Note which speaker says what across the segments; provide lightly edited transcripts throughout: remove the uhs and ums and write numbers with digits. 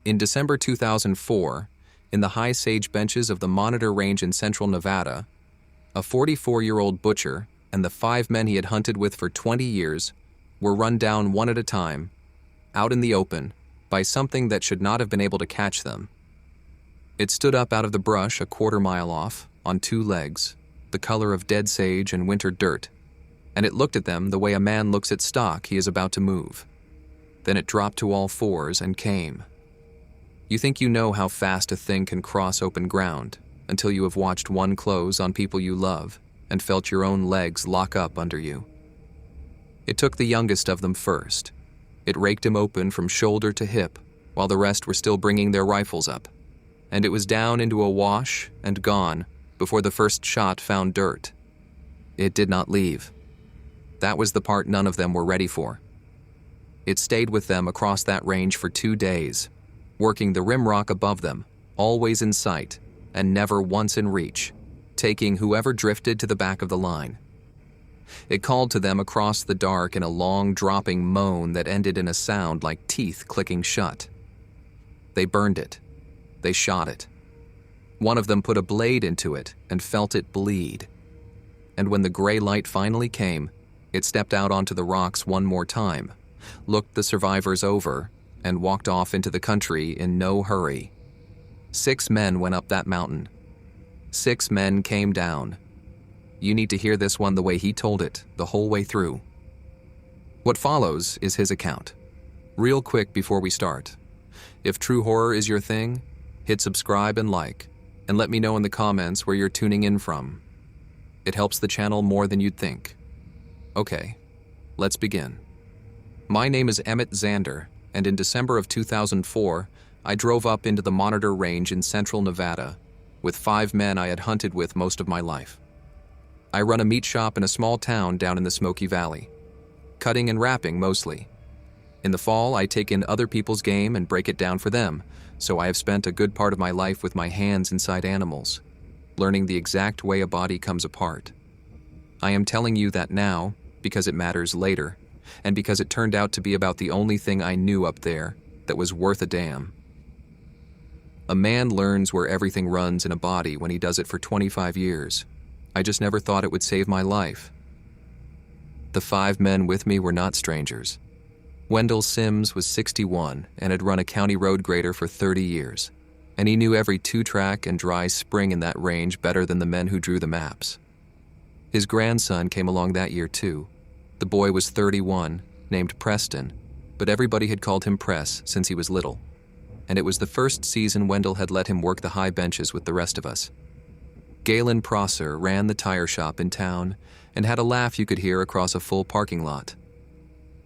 Speaker 1: In December 2004, in the high sage benches of the Monitor Range in central Nevada, a 44-year-old butcher and the 5 men he had hunted with for 20 years were run down one at a time, out in the open, by something that should not have been able to catch them. It stood up out of the brush a quarter-mile off, on 2 legs, the color of dead sage and winter dirt, and it looked at them the way a man looks at stock he is about to move. Then it dropped to all 4s and came. You think you know how fast a thing can cross open ground until you have watched one close on people you love and felt your own legs lock up under you. It took the youngest of them first. It raked him open from shoulder to hip while the rest were still bringing their rifles up, and it was down into a wash and gone before the first shot found dirt. It did not leave. That was the part none of them were ready for. It stayed with them across that range for 2 days, working the rim rock above them, always in sight and never once in reach, taking whoever drifted to the back of the line. It called to them across the dark in a long dropping moan that ended in a sound like teeth clicking shut. They burned it. They shot it. One of them put a blade into it and felt it bleed. And when the gray light finally came, it stepped out onto the rocks one more time, looked the survivors over, and walked off into the country in no hurry. 6 men went up that mountain. 6 men came down. You need to hear this one the way he told it, the whole way through. What follows is his account. Real quick before we start. If true horror is your thing, hit subscribe and like, and let me know in the comments where you're tuning in from. It helps the channel more than you'd think. Okay, let's begin. My name is Emmett Zander, and in December of 2004, I drove up into the Monitor Range in central Nevada with 5 men I had hunted with most of my life. I run a meat shop in a small town down in the Smoky Valley, cutting and wrapping mostly. In the fall, I take in other people's game and break it down for them, so I have spent a good part of my life with my hands inside animals, learning the exact way a body comes apart. I am telling you that now because it matters later, and because it turned out to be about the only thing I knew up there that was worth a damn. A man learns where everything runs in a body when he does it for 25 years. I just never thought it would save my life. The 5 men with me were not strangers. Wendell Sims was 61 and had run a county road grader for 30 years, and he knew every 2-track and dry spring in that range better than the men who drew the maps. His grandson came along that year too. The boy was 31, named Preston, but everybody had called him Press since he was little, and it was the first season Wendell had let him work the high benches with the rest of us. Galen Prosser ran the tire shop in town and had a laugh you could hear across a full parking lot.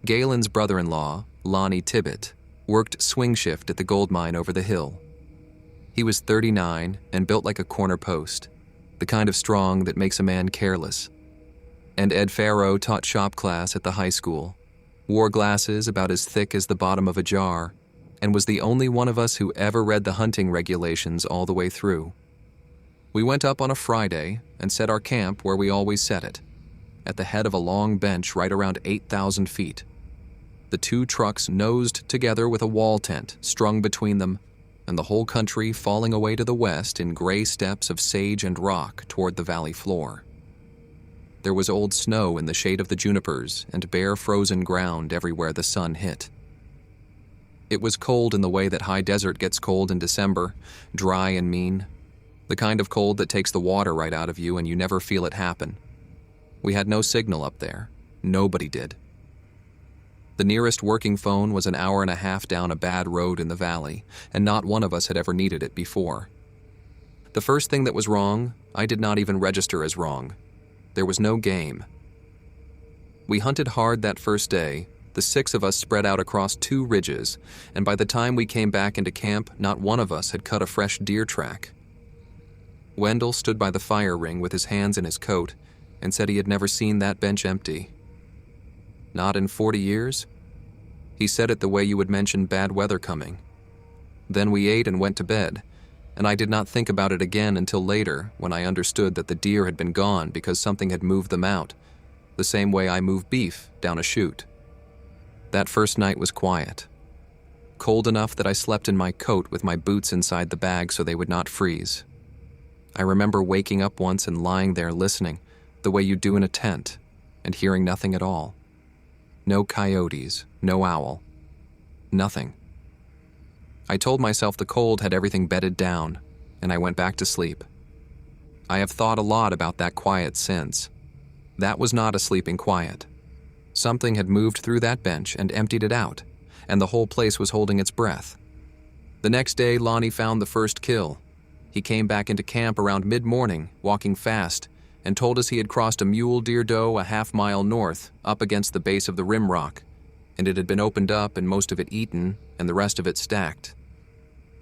Speaker 1: Galen's brother-in-law, Lonnie Tibbett, worked swing shift at the gold mine over the hill. He was 39 and built like a corner post, the kind of strong that makes a man careless. And Ed Farrow taught shop class at the high school, wore glasses about as thick as the bottom of a jar, and was the only one of us who ever read the hunting regulations all the way through. We went up on a Friday and set our camp where we always set it, at the head of a long bench right around 8,000 feet. The 2 trucks nosed together with a wall tent strung between them, and the whole country falling away to the west in gray steps of sage and rock toward the valley floor. There was old snow in the shade of the junipers and bare frozen ground everywhere the sun hit. It was cold in the way that high desert gets cold in December, dry and mean. The kind of cold that takes the water right out of you and you never feel it happen. We had no signal up there. Nobody did. The nearest working phone was an hour and a half down a bad road in the valley, and not one of us had ever needed it before. The first thing that was wrong, I did not even register as wrong. There was no game. We hunted hard that first day. The 6 of us spread out across 2 ridges, and by the time we came back into camp, not one of us had cut a fresh deer track. Wendell stood by the fire ring with his hands in his coat and said he had never seen that bench empty. Not in 40 years? He said it the way you would mention bad weather coming. Then we ate and went to bed, and I did not think about it again until later when I understood that the deer had been gone because something had moved them out, the same way I move beef down a chute. That first night was quiet. cold enough that I slept in my coat with my boots inside the bag so they would not freeze. I remember waking up once and lying there listening, the way you do in a tent, and hearing nothing at all. No coyotes, no owl, nothing. I told myself the cold had everything bedded down, and I went back to sleep. I have thought a lot about that quiet since. That was not a sleeping quiet. Something had moved through that bench and emptied it out, and the whole place was holding its breath. The next day, Lonnie found the first kill. He came back into camp around mid-morning, walking fast, and told us he had crossed a mule deer doe a half-mile north, up against the base of the rim rock, and it had been opened up and most of it eaten and the rest of it stacked.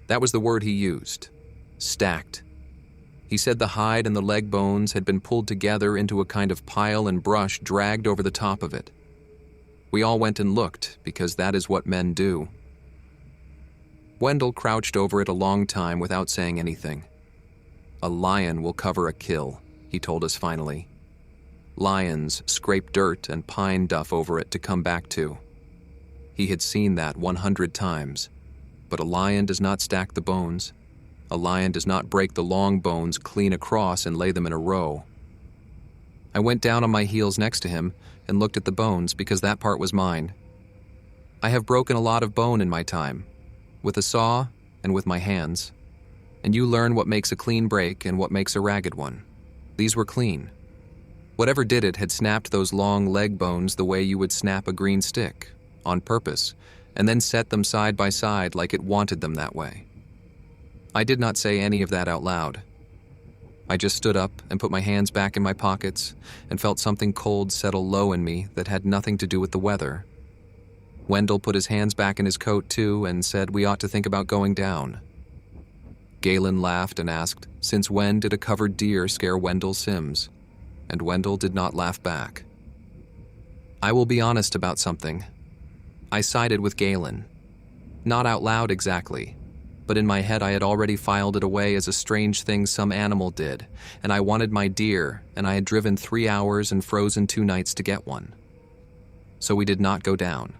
Speaker 1: That was the word he used, stacked. He said the hide and the leg bones had been pulled together into a kind of pile and brush dragged over the top of it. We all went and looked, because that is what men do. Wendell crouched over it a long time without saying anything. A lion will cover a kill, he told us finally. Lions scrape dirt and pine duff over it to come back to. He had seen that 100 times, but a lion does not stack the bones. A lion does not break the long bones clean across and lay them in a row. I went down on my heels next to him and looked at the bones because that part was mine. I have broken a lot of bone in my time, with a saw and with my hands, and you learn what makes a clean break and what makes a ragged one. These were clean. Whatever did it had snapped those long leg bones the way you would snap a green stick, on purpose, and then set them side by side like it wanted them that way. I did not say any of that out loud. I just stood up and put my hands back in my pockets and felt something cold settle low in me that had nothing to do with the weather. Wendell put his hands back in his coat too and said we ought to think about going down. Galen laughed and asked, since when did a covered deer scare Wendell Sims? And Wendell did not laugh back. I will be honest about something. I sided with Galen. Not out loud exactly, but in my head I had already filed it away as a strange thing some animal did, and I wanted my deer, and I had driven 3 hours and frozen 2 nights to get one. So we did not go down.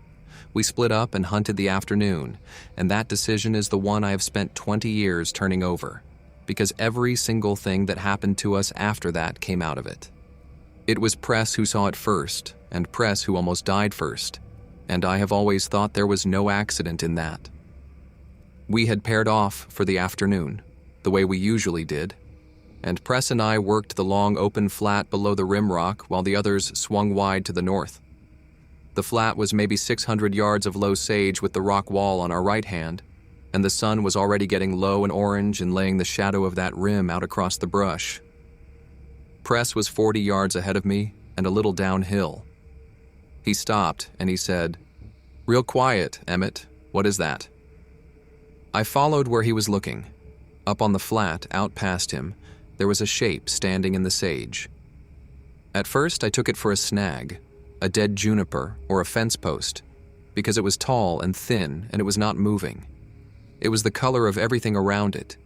Speaker 1: We split up and hunted the afternoon, and that decision is the one I have spent 20 years turning over, because every single thing that happened to us after that came out of it. It was Press who saw it first, and Press who almost died first, and I have always thought there was no accident in that. We had paired off for the afternoon, the way we usually did, and Press and I worked the long open flat below the rim rock while the others swung wide to the north. The flat was maybe 600 yards of low sage with the rock wall on our right hand, and the sun was already getting low and orange and laying the shadow of that rim out across the brush. Press was 40 yards ahead of me and a little downhill. He stopped and he said, "Real quiet, Emmett. What is that?" I followed where he was looking. Up on the flat, out past him, there was a shape standing in the sage. At first, I took it for a snag, a dead juniper or a fence post, because it was tall and thin and it was not moving. It was the color of everything around it,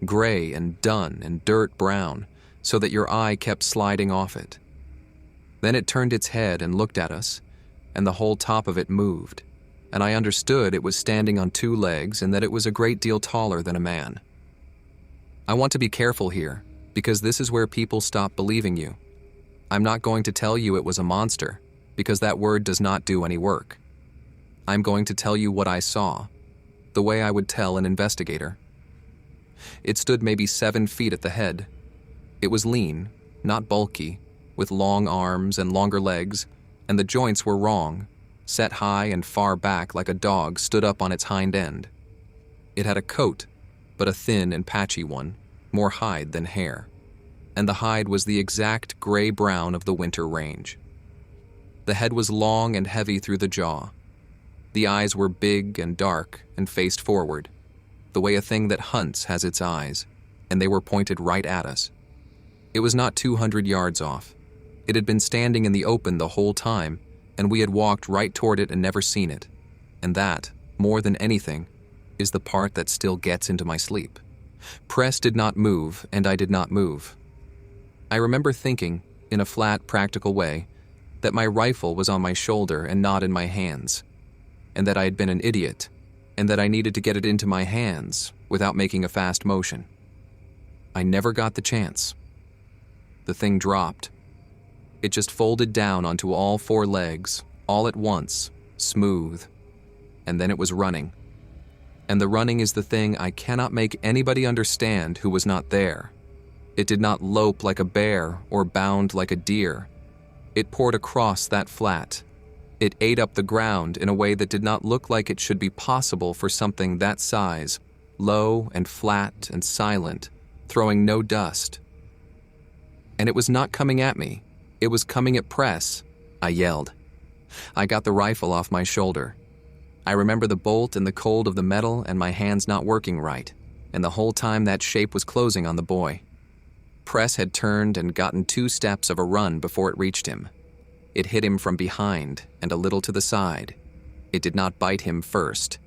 Speaker 1: gray and dun and dirt brown, so that your eye kept sliding off it. Then it turned its head and looked at us, and the whole top of it moved, and I understood it was standing on 2 legs and that it was a great deal taller than a man. I want to be careful here, because this is where people stop believing you. I'm not going to tell you it was a monster, because that word does not do any work. I'm going to tell you what I saw, the way I would tell an investigator. It stood maybe 7 feet at the head. It was lean, not bulky, with long arms and longer legs, and the joints were wrong, set high and far back like a dog stood up on its hind end. It had a coat, but a thin and patchy one, more hide than hair, and the hide was the exact gray-brown of the winter range. The head was long and heavy through the jaw. The eyes were big and dark and faced forward, the way a thing that hunts has its eyes, and they were pointed right at us. It was not 200 yards off. It had been standing in the open the whole time, and we had walked right toward it and never seen it. And that, more than anything, is the part that still gets into my sleep. Press did not move, and I did not move. I remember thinking, in a flat, practical way, that my rifle was on my shoulder and not in my hands, and that I had been an idiot, and that I needed to get it into my hands without making a fast motion. I never got the chance. The thing dropped. It just folded down onto all four legs, all at once, smooth, and then it was running. And the running is the thing I cannot make anybody understand who was not there. It did not lope like a bear or bound like a deer. It poured across that flat. It ate up the ground in a way that did not look like it should be possible for something that size, low and flat and silent, throwing no dust. And it was not coming at me. It was coming at Press. I yelled. I got the rifle off my shoulder. I remember the bolt and the cold of the metal and my hands not working right, and the whole time that shape was closing on the boy. Press had turned and gotten 2 steps of a run before it reached him. It hit him from behind and a little to the side. It did not bite him first.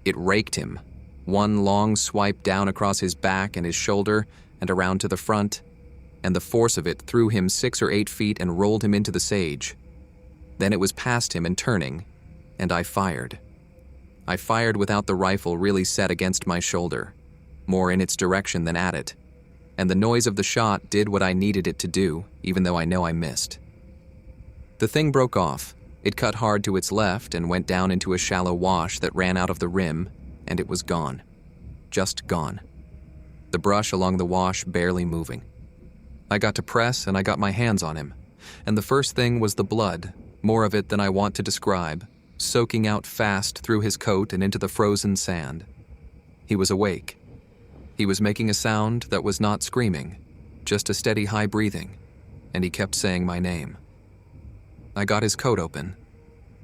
Speaker 1: It raked him. One long swipe down across his back and his shoulder and around to the front, and the force of it threw him 6 or 8 feet and rolled him into the sage. Then it was past him and turning, and I fired. I fired without the rifle really set against my shoulder, more in its direction than at it, and the noise of the shot did what I needed it to do, even though I know I missed. The thing broke off. It cut hard to its left and went down into a shallow wash that ran out of the rim, and it was gone. Just gone. The brush along the wash barely moving. I got to Press and I got my hands on him, and the first thing was the blood, more of it than I want to describe, soaking out fast through his coat and into the frozen sand. He was awake. He was making a sound that was not screaming, just a steady high breathing, and he kept saying my name. I got his coat open.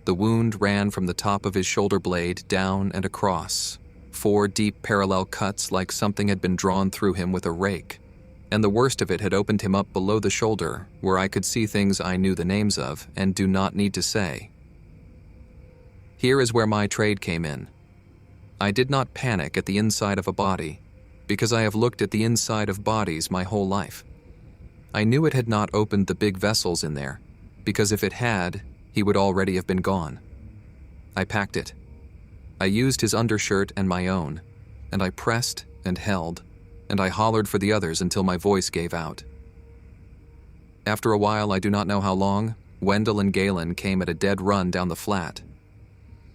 Speaker 1: The wound ran from the top of his shoulder blade down and across, 4 deep parallel cuts like something had been drawn through him with a rake, and the worst of it had opened him up below the shoulder where I could see things I knew the names of and do not need to say. Here is where my trade came in. I did not panic at the inside of a body, because I have looked at the inside of bodies my whole life. I knew it had not opened the big vessels in there, because if it had, he would already have been gone. I packed it. I used his undershirt and my own, and I pressed and held, and I hollered for the others until my voice gave out. After a while, I do not know how long, Wendell and Galen came at a dead run down the flat.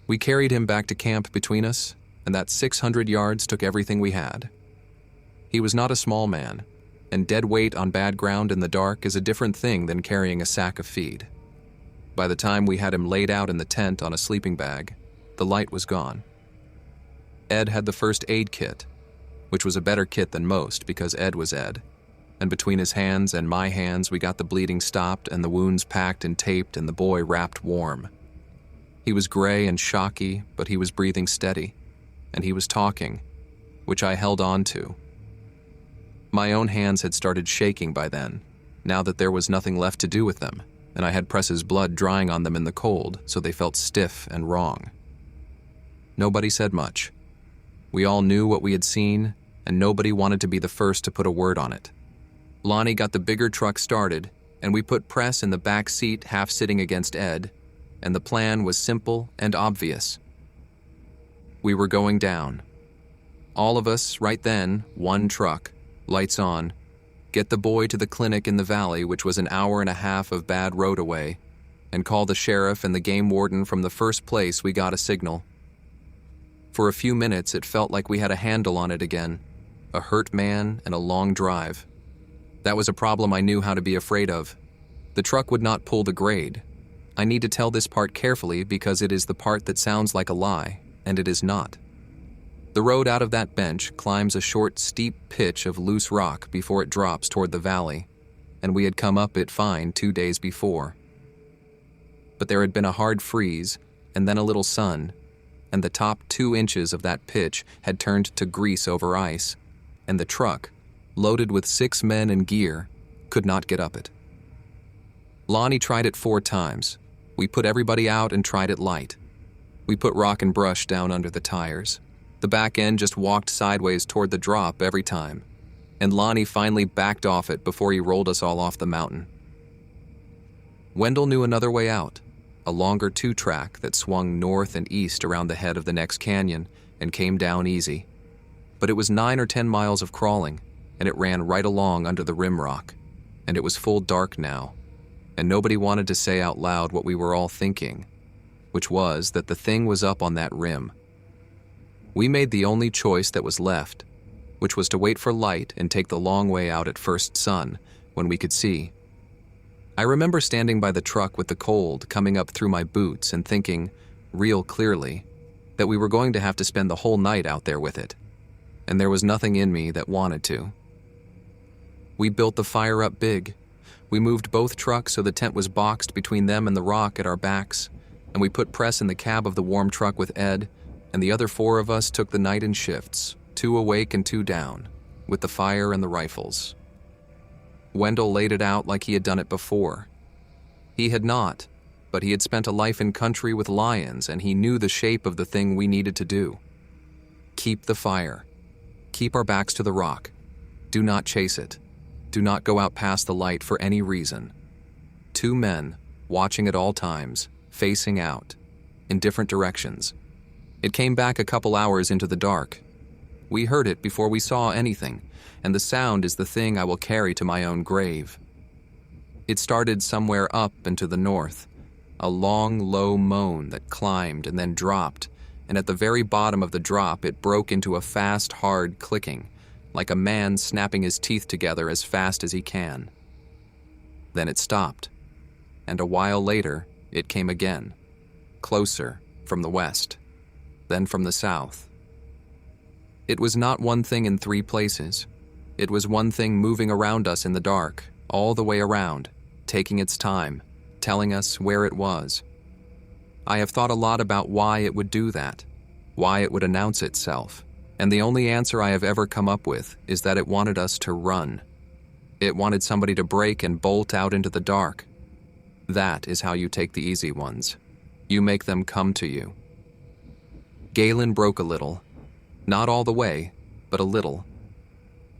Speaker 1: We carried him back to camp between us, and that 600 yards took everything we had. He was not a small man, and dead weight on bad ground in the dark is a different thing than carrying a sack of feed. By the time we had him laid out in the tent on a sleeping bag, the light was gone. Ed had the first aid kit, which was a better kit than most because Ed was Ed, and between his hands and my hands we got the bleeding stopped and the wounds packed and taped and the boy wrapped warm. He was gray and shocky, but he was breathing steady, and he was talking, which I held on to. My own hands had started shaking by then, now that there was nothing left to do with them, and I had Press's blood drying on them in the cold, so they felt stiff and wrong. Nobody said much. We all knew what we had seen, and nobody wanted to be the first to put a word on it. Lonnie got the bigger truck started, and we put Press in the back seat half sitting against Ed, and the plan was simple and obvious. We were going down. All of us, right then, one truck, lights on, get the boy to the clinic in the valley, which was an hour and a half of bad road away, and call the sheriff and the game warden from the first place we got a signal. For a few minutes, it felt like we had a handle on it again, a hurt man and a long drive. That was a problem I knew how to be afraid of. The truck would not pull the grade. I need to tell this part carefully because it is the part that sounds like a lie, and it is not. The road out of that bench climbs a short, steep pitch of loose rock before it drops toward the valley, and we had come up it fine 2 days before. But there had been a hard freeze, and then a little sun, and the top 2 inches of that pitch had turned to grease over ice, and the truck, loaded with 6 men and gear, could not get up it. Lonnie tried it 4 times. We put everybody out and tried it light. We put rock and brush down under the tires. The back end just walked sideways toward the drop every time, and Lonnie finally backed off it before he rolled us all off the mountain. Wendell knew another way out, a longer 2-track that swung north and east around the head of the next canyon and came down easy. But it was 9 or 10 miles of crawling, and it ran right along under the rim rock, and it was full dark now, and nobody wanted to say out loud what we were all thinking, which was that the thing was up on that rim. We made the only choice that was left, which was to wait for light and take the long way out at first sun, when we could see. I remember standing by the truck with the cold coming up through my boots and thinking, real clearly, that we were going to have to spend the whole night out there with it, and there was nothing in me that wanted to. We built the fire up big. We moved both trucks so the tent was boxed between them and the rock at our backs, and we put Press in the cab of the warm truck with Ed, and the other 4 of us took the night in shifts, 2 awake and 2 down, with the fire and the rifles. Wendell laid it out like he had done it before. He had not, but he had spent a life in country with lions, and he knew the shape of the thing we needed to do. Keep the fire. Keep our backs to the rock. Do not chase it. Do not go out past the light for any reason. 2 men, watching at all times, facing out, in different directions. It came back a couple hours into the dark. We heard it before we saw anything, and the sound is the thing I will carry to my own grave. It started somewhere up and to the north, a long, low moan that climbed and then dropped, and at the very bottom of the drop it broke into a fast, hard clicking, like a man snapping his teeth together as fast as he can. Then it stopped, and a while later it came again, closer, from the west, then from the south. It was not one thing in 3 places. It was one thing moving around us in the dark, all the way around, taking its time, telling us where it was. I have thought a lot about why it would do that, why it would announce itself, and the only answer I have ever come up with is that it wanted us to run. It wanted somebody to break and bolt out into the dark. That is how you take the easy ones. You make them come to you. Galen broke a little. Not all the way, but a little.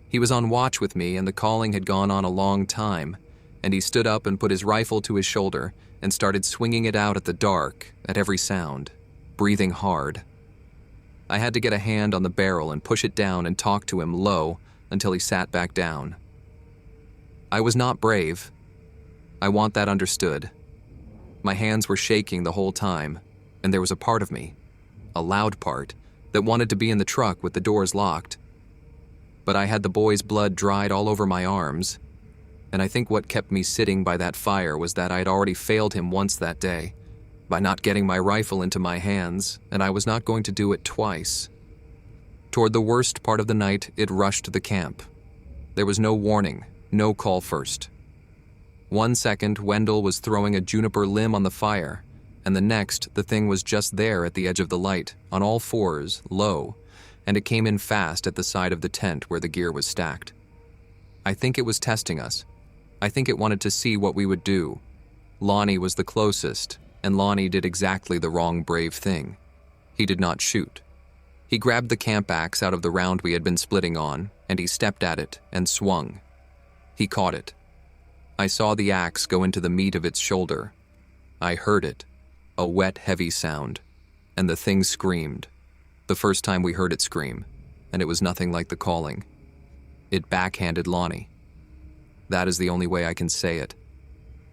Speaker 1: He was on watch with me, and the calling had gone on a long time, and he stood up and put his rifle to his shoulder and started swinging it out at the dark, at every sound, breathing hard. I had to get a hand on the barrel and push it down and talk to him low until he sat back down. I was not brave. I want that understood. My hands were shaking the whole time, and there was a part of me, a loud part, that wanted to be in the truck with the doors locked. But I had the boy's blood dried all over my arms, and I think what kept me sitting by that fire was that I had already failed him once that day, by not getting my rifle into my hands, and I was not going to do it twice. Toward the worst part of the night, it rushed the camp. There was no warning, no call first. 1 second, Wendell was throwing a juniper limb on the fire, and the next, the thing was just there at the edge of the light, on all 4s, low, and it came in fast at the side of the tent where the gear was stacked. I think it was testing us. I think it wanted to see what we would do. Lonnie was the closest, and Lonnie did exactly the wrong brave thing. He did not shoot. He grabbed the camp axe out of the round we had been splitting on, and he stepped at it and swung. He caught it. I saw the axe go into the meat of its shoulder. I heard it, a wet, heavy sound, and the thing screamed. The first time we heard it scream, and it was nothing like the calling. It backhanded Lonnie. That is the only way I can say it.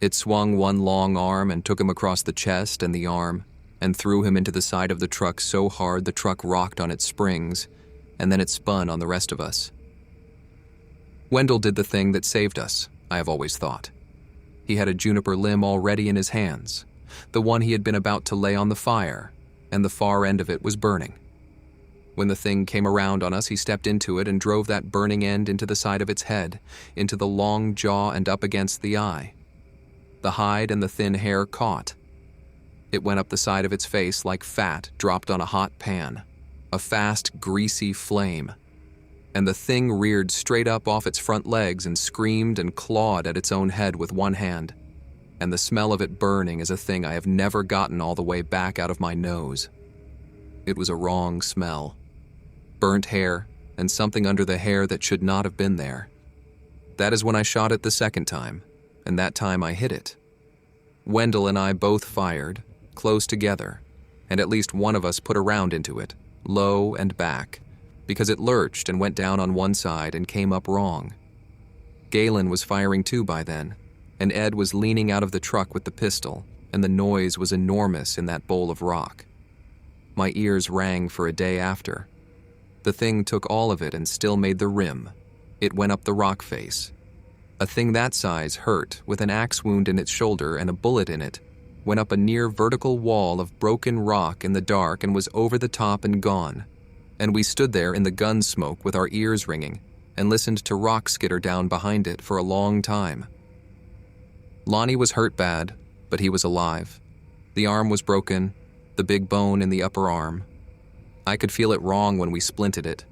Speaker 1: It swung one long arm and took him across the chest and the arm, and threw him into the side of the truck so hard the truck rocked on its springs, and then it spun on the rest of us. Wendell did the thing that saved us, I have always thought. He had a juniper limb already in his hands, the one he had been about to lay on the fire, and the far end of it was burning. When the thing came around on us, he stepped into it and drove that burning end into the side of its head, into the long jaw and up against the eye. The hide and the thin hair caught. It went up the side of its face like fat dropped on a hot pan, a fast, greasy flame. And the thing reared straight up off its front legs and screamed and clawed at its own head with one hand. And the smell of it burning is a thing I have never gotten all the way back out of my nose. It was a wrong smell. Burnt hair and something under the hair that should not have been there. That is when I shot it the second time, and that time I hit it. Wendell and I both fired, close together, and at least one of us put a round into it, low and back, because it lurched and went down on one side and came up wrong. Galen was firing too by then, and Ed was leaning out of the truck with the pistol, and the noise was enormous in that bowl of rock. My ears rang for a day after. The thing took all of it and still made the rim. It went up the rock face. A thing that size hurt, with an axe wound in its shoulder and a bullet in it, went up a near vertical wall of broken rock in the dark and was over the top and gone. And we stood there in the gun smoke with our ears ringing and listened to rock skitter down behind it for a long time. Lonnie was hurt bad, but he was alive. The arm was broken, the big bone in the upper arm. I could feel it wrong when we splinted it,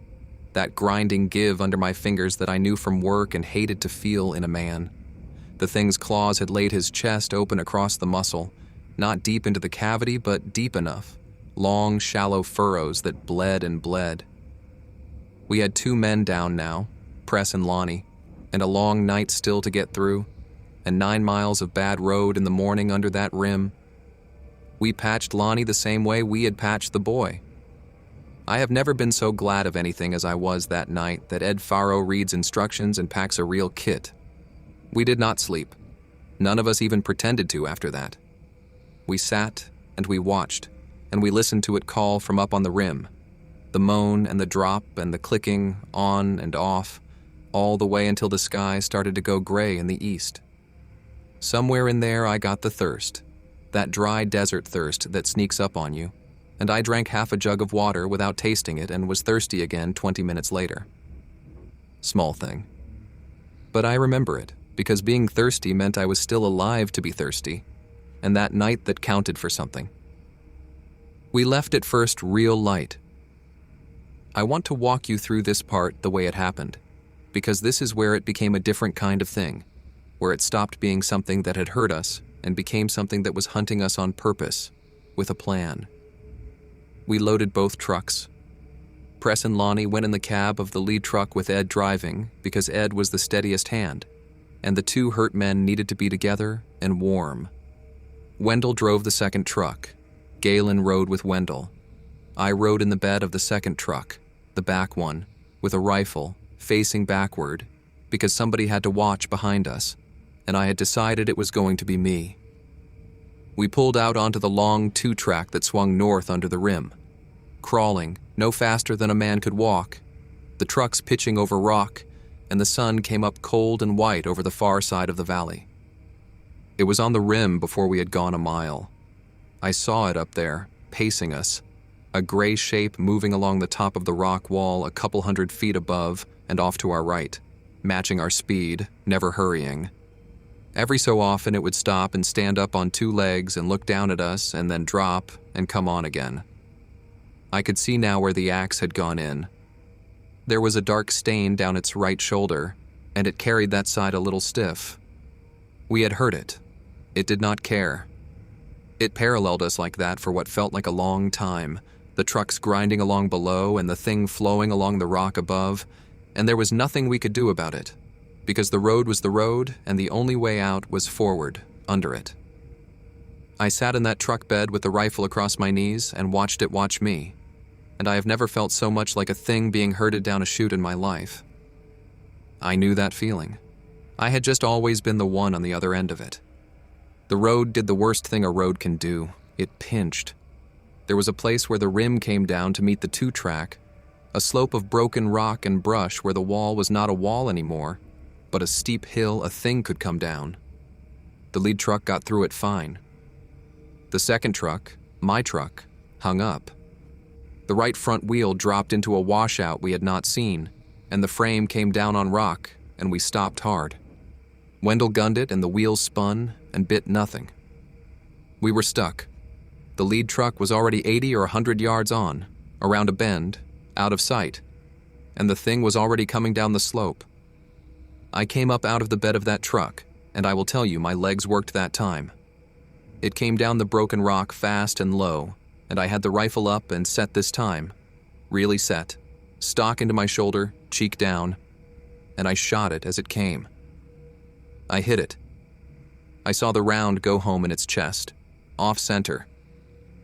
Speaker 1: that grinding give under my fingers that I knew from work and hated to feel in a man. The thing's claws had laid his chest open across the muscle, not deep into the cavity, but deep enough. Long, shallow furrows that bled and bled. We had 2 men down now, Press and Lonnie, and a long night still to get through, and 9 miles of bad road in the morning under that rim. We patched Lonnie the same way we had patched the boy. I have never been so glad of anything as I was that night that Ed Faro reads instructions and packs a real kit. We did not sleep. None of us even pretended to after that. We sat and we watched, and we listened to it call from up on the rim. The moan and the drop and the clicking on and off, all the way until the sky started to go gray in the east. Somewhere in there I got the thirst, that dry desert thirst that sneaks up on you, and I drank half a jug of water without tasting it and was thirsty again 20 minutes later. Small thing. But I remember it, because being thirsty meant I was still alive to be thirsty, and that night that counted for something. We left at first real light. I want to walk you through this part the way it happened, because this is where it became a different kind of thing, where it stopped being something that had hurt us and became something that was hunting us on purpose, with a plan. We loaded both trucks. Press and Lonnie went in the cab of the lead truck with Ed driving because Ed was the steadiest hand, and the 2 hurt men needed to be together and warm. Wendell drove the second truck. Galen rode with Wendell. I rode in the bed of the second truck, the back one, with a rifle, facing backward, because somebody had to watch behind us, and I had decided it was going to be me. We pulled out onto the long 2-track that swung north under the rim, crawling, no faster than a man could walk, the trucks pitching over rock, and the sun came up cold and white over the far side of the valley. It was on the rim before we had gone a mile. I saw it up there, pacing us, a gray shape moving along the top of the rock wall a couple 100 feet above and off to our right, matching our speed, never hurrying. Every so often it would stop and stand up on 2 legs and look down at us and then drop and come on again. I could see now where the axe had gone in. There was a dark stain down its right shoulder, and it carried that side a little stiff. We had hurt it. It did not care. It paralleled us like that for what felt like a long time, the trucks grinding along below and the thing flowing along the rock above, and there was nothing we could do about it, because the road was the road and the only way out was forward, under it. I sat in that truck bed with the rifle across my knees and watched it watch me, and I have never felt so much like a thing being herded down a chute in my life. I knew that feeling. I had just always been the one on the other end of it. The road did the worst thing a road can do. It pinched. There was a place where the rim came down to meet the 2-track, a slope of broken rock and brush where the wall was not a wall anymore, but a steep hill a thing could come down. The lead truck got through it fine. The second truck, my truck, hung up. The right front wheel dropped into a washout we had not seen, and the frame came down on rock, and we stopped hard. Wendell gunned it, and the wheels spun and bit nothing. We were stuck. The lead truck was already 80 or 100 yards on, around a bend, out of sight, and the thing was already coming down the slope. I came up out of the bed of that truck, and I will tell you my legs worked that time. It came down the broken rock fast and low, and I had the rifle up and set this time, really set, stock into my shoulder, cheek down, and I shot it as it came. I hit it. I saw the round go home in its chest, off center,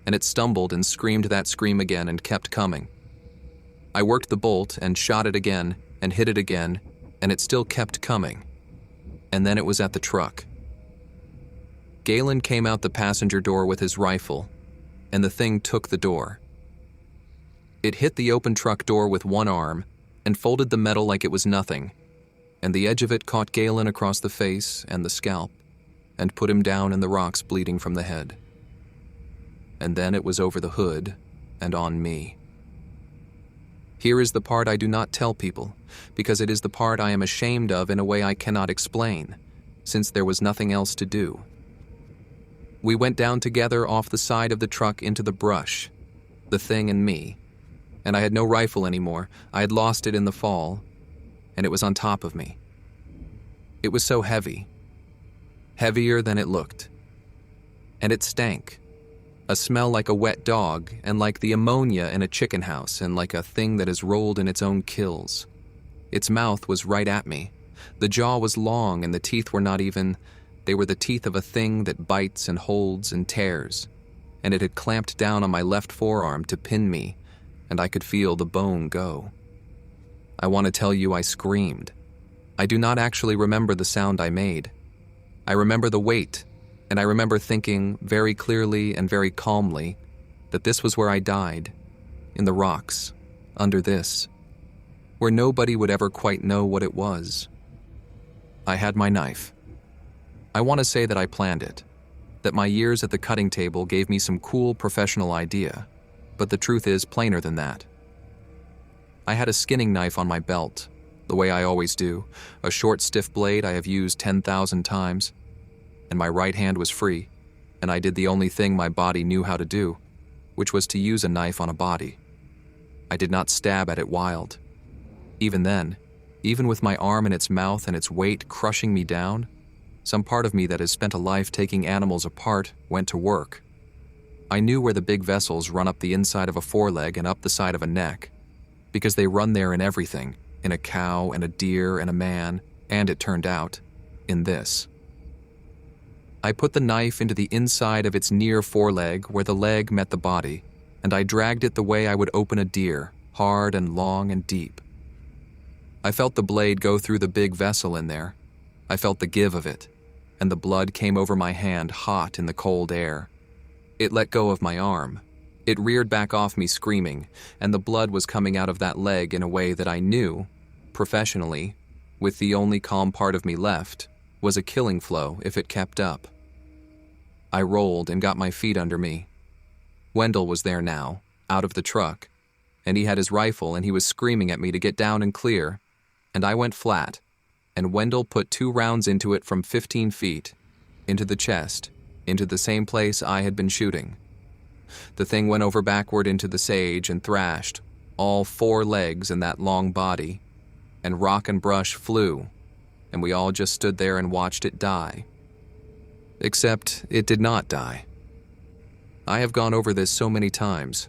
Speaker 1: and it stumbled and screamed that scream again and kept coming, I worked the bolt and shot it again and hit it again, and it still kept coming. And then it was at the truck. Galen came out the passenger door with his rifle, and the thing took the door. It hit the open truck door with one arm and folded the metal like it was nothing, and the edge of it caught Galen across the face and the scalp and put him down in the rocks bleeding from the head. And then it was over the hood and on me. Here is the part I do not tell people, because it is the part I am ashamed of in a way I cannot explain, since there was nothing else to do. We went down together off the side of the truck into the brush, the thing and me, and I had no rifle anymore. I had lost it in the fall, and it was on top of me. It was so heavy, heavier than it looked, and it stank. A smell like a wet dog, and like the ammonia in a chicken house, and like a thing that has rolled in its own kills. Its mouth was right at me. The jaw was long, and the teeth were not even... They were the teeth of a thing that bites and holds and tears, and it had clamped down on my left forearm to pin me, and I could feel the bone go. I want to tell you I screamed. I do not actually remember the sound I made. I remember the weight, and I remember thinking very clearly and very calmly that this was where I died, in the rocks, under this, where nobody would ever quite know what it was. I had my knife. I want to say that I planned it, that my years at the cutting table gave me some cool professional idea, but the truth is plainer than that. I had a skinning knife on my belt, the way I always do, a short stiff blade I have used 10,000 times, and my right hand was free, and I did the only thing my body knew how to do, which was to use a knife on a body. I did not stab at it wild. Even then, even with my arm in its mouth and its weight crushing me down, some part of me that has spent a life taking animals apart went to work. I knew where the big vessels run up the inside of a foreleg and up the side of a neck, because they run there in everything, in a cow and a deer and a man, and it turned out, in this. I put the knife into the inside of its near foreleg where the leg met the body, and I dragged it the way I would open a deer, hard and long and deep. I felt the blade go through the big vessel in there. I felt the give of it, and the blood came over my hand hot in the cold air. It let go of my arm. It reared back off me screaming, and the blood was coming out of that leg in a way that I knew, professionally, with the only calm part of me left, was a killing flow if it kept up. I rolled and got my feet under me. Wendell was there now, out of the truck, and he had his rifle and he was screaming at me to get down and clear, and I went flat, and Wendell put 2 rounds into it from 15 feet, into the chest, into the same place I had been shooting. The thing went over backward into the sage and thrashed, all 4 legs in that long body, and rock and brush flew, and we all just stood there and watched it die. Except it did not die. I have gone over this so many times.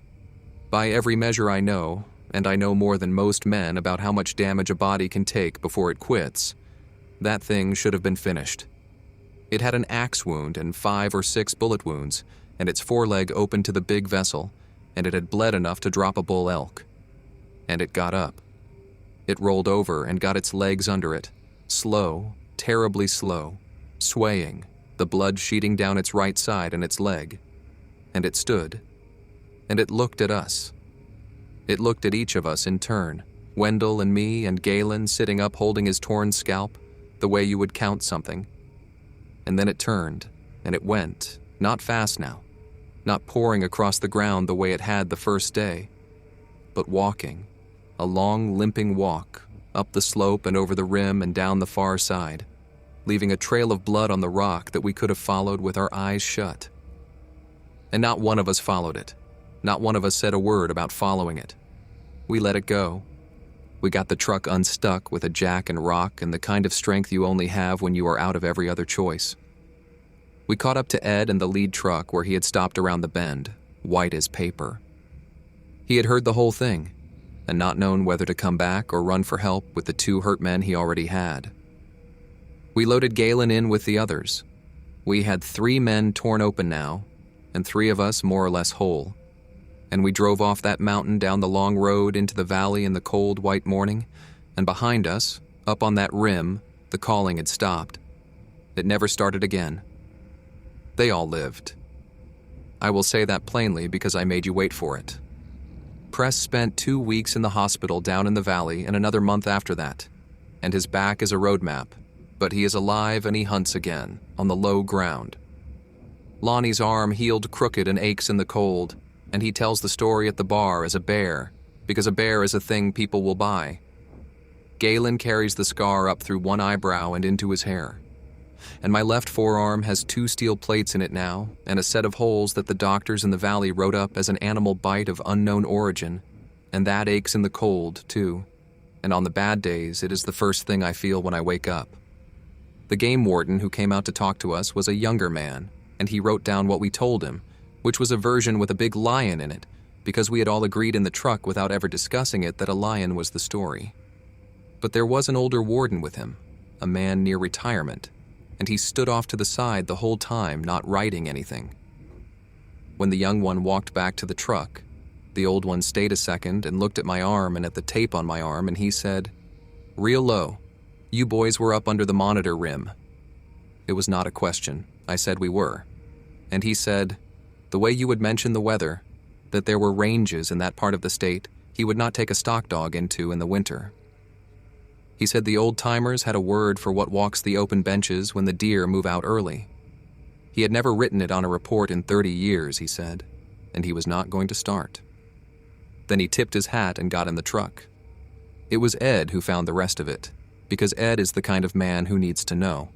Speaker 1: By every measure I know, and I know more than most men about how much damage a body can take before it quits, that thing should have been finished. It had an axe wound and 5 or 6 bullet wounds, and its foreleg opened to the big vessel, and it had bled enough to drop a bull elk. And it got up. It rolled over and got its legs under it, slow, terribly slow, swaying, the blood sheeting down its right side and its leg. And it stood, and it looked at us. It looked at each of us in turn, Wendell and me and Galen sitting up holding his torn scalp, the way you would count something. And then it turned, and it went, not fast now, not pouring across the ground the way it had the first day, but walking, a long limping walk, up the slope and over the rim and down the far side, leaving a trail of blood on the rock that we could have followed with our eyes shut. And not one of us followed it. Not one of us said a word about following it. We let it go. We got the truck unstuck with a jack and rock and the kind of strength you only have when you are out of every other choice. We caught up to Ed and the lead truck where he had stopped around the bend, white as paper. He had heard the whole thing, and not known whether to come back or run for help with the 2 hurt men he already had. We loaded Galen in with the others. We had 3 men torn open now, and 3 of us more or less whole. And we drove off that mountain down the long road into the valley in the cold white morning, and behind us, up on that rim, the calling had stopped. It never started again. They all lived. I will say that plainly because I made you wait for it. Press spent 2 weeks in the hospital down in the valley and another month after that, and his back is a road map, but he is alive and he hunts again, on the low ground. Lonnie's arm healed crooked and aches in the cold, and he tells the story at the bar as a bear, because a bear is a thing people will buy. Galen carries the scar up through one eyebrow and into his hair. And my left forearm has 2 steel plates in it now, and a set of holes that the doctors in the valley wrote up as an animal bite of unknown origin, and that aches in the cold, too. And on the bad days, it is the first thing I feel when I wake up. The game warden who came out to talk to us was a younger man, and he wrote down what we told him, which was a version with a big lion in it, because we had all agreed in the truck without ever discussing it that a lion was the story. But there was an older warden with him, a man near retirement, and he stood off to the side the whole time, not writing anything. When the young one walked back to the truck, the old one stayed a second and looked at my arm and at the tape on my arm, and he said, "Real low. You boys were up under the monitor rim." It was not a question. I said we were. And he said, the way you would mention the weather, that there were ranges in that part of the state he would not take a stock dog into in the winter. He said the old-timers had a word for what walks the open benches when the deer move out early. He had never written it on a report in 30 years, he said, and he was not going to start. Then he tipped his hat and got in the truck. It was Ed who found the rest of it, because Ed is the kind of man who needs to know.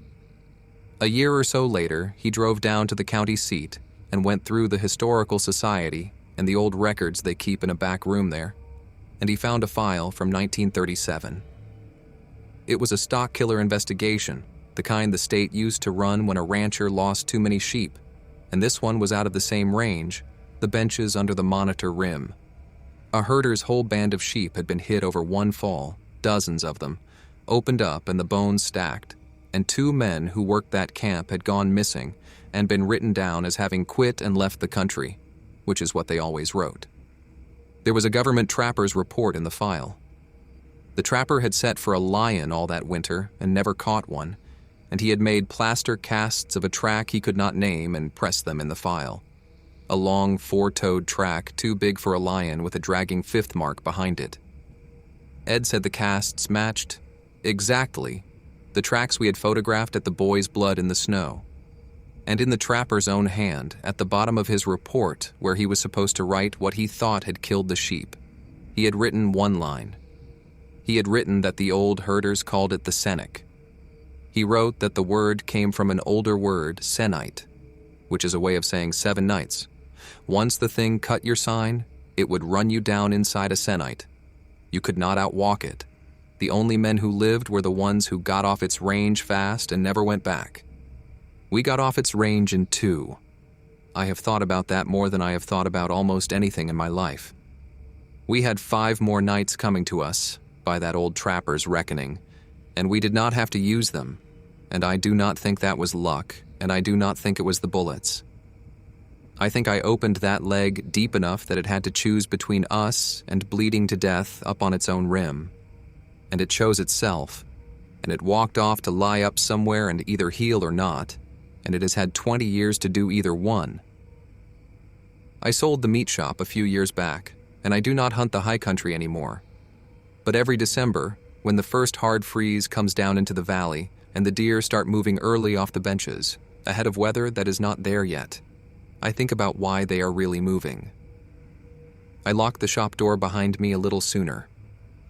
Speaker 1: A year or so later, he drove down to the county seat and went through the Historical Society and the old records they keep in a back room there, and he found a file from 1937. It was a stock killer investigation, the kind the state used to run when a rancher lost too many sheep, and this one was out of the same range, the benches under the monitor rim. A herder's whole band of sheep had been hit over one fall, dozens of them, opened up and the bones stacked, and 2 men who worked that camp had gone missing and been written down as having quit and left the country, which is what they always wrote. There was a government trapper's report in the file. The trapper had set for a lion all that winter and never caught one, and he had made plaster casts of a track he could not name and pressed them in the file. A long 4-toed track too big for a lion with a dragging 5th mark behind it. Ed said the casts matched, exactly, the tracks we had photographed at the boy's blood in the snow. And in the trapper's own hand, at the bottom of his report where he was supposed to write what he thought had killed the sheep, he had written one line. He had written that the old herders called it the sennick. He wrote that the word came from an older word, senite, which is a way of saying 7 nights. Once the thing cut your sign, it would run you down inside a senite. You could not outwalk it. The only men who lived were the ones who got off its range fast and never went back. We got off its range in 2. I have thought about that more than I have thought about almost anything in my life. We had 5 more nights coming to us, by that old trapper's reckoning, and we did not have to use them, and I do not think that was luck, and I do not think it was the bullets. I think I opened that leg deep enough that it had to choose between us and bleeding to death up on its own rim, and it chose itself, and it walked off to lie up somewhere and either heal or not, and it has had 20 years to do either one. I sold the meat shop a few years back, and I do not hunt the high country anymore. But every December, when the first hard freeze comes down into the valley and the deer start moving early off the benches, ahead of weather that is not there yet, I think about why they are really moving. I lock the shop door behind me a little sooner,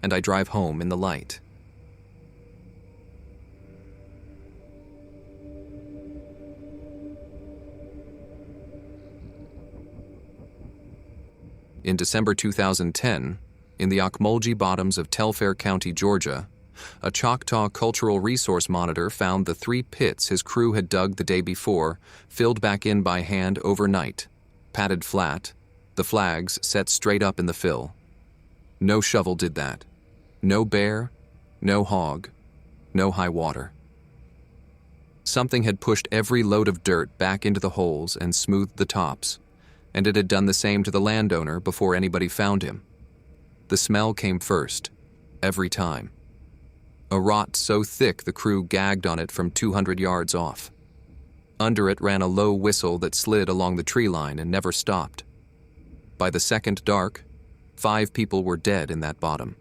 Speaker 1: and I drive home in the light. In December 2010, in the Ocmulgee bottoms of Telfair County, Georgia, a Choctaw Cultural Resource Monitor found the 3 pits his crew had dug the day before, filled back in by hand overnight, padded flat, the flags set straight up in the fill. No shovel did that. No bear, no hog, no high water. Something had pushed every load of dirt back into the holes and smoothed the tops, and it had done the same to the landowner before anybody found him. The smell came first, every time. A rot so thick the crew gagged on it from 200 yards off. Under it ran a low whistle that slid along the tree line and never stopped. By the second dark, 5 people were dead in that bottom.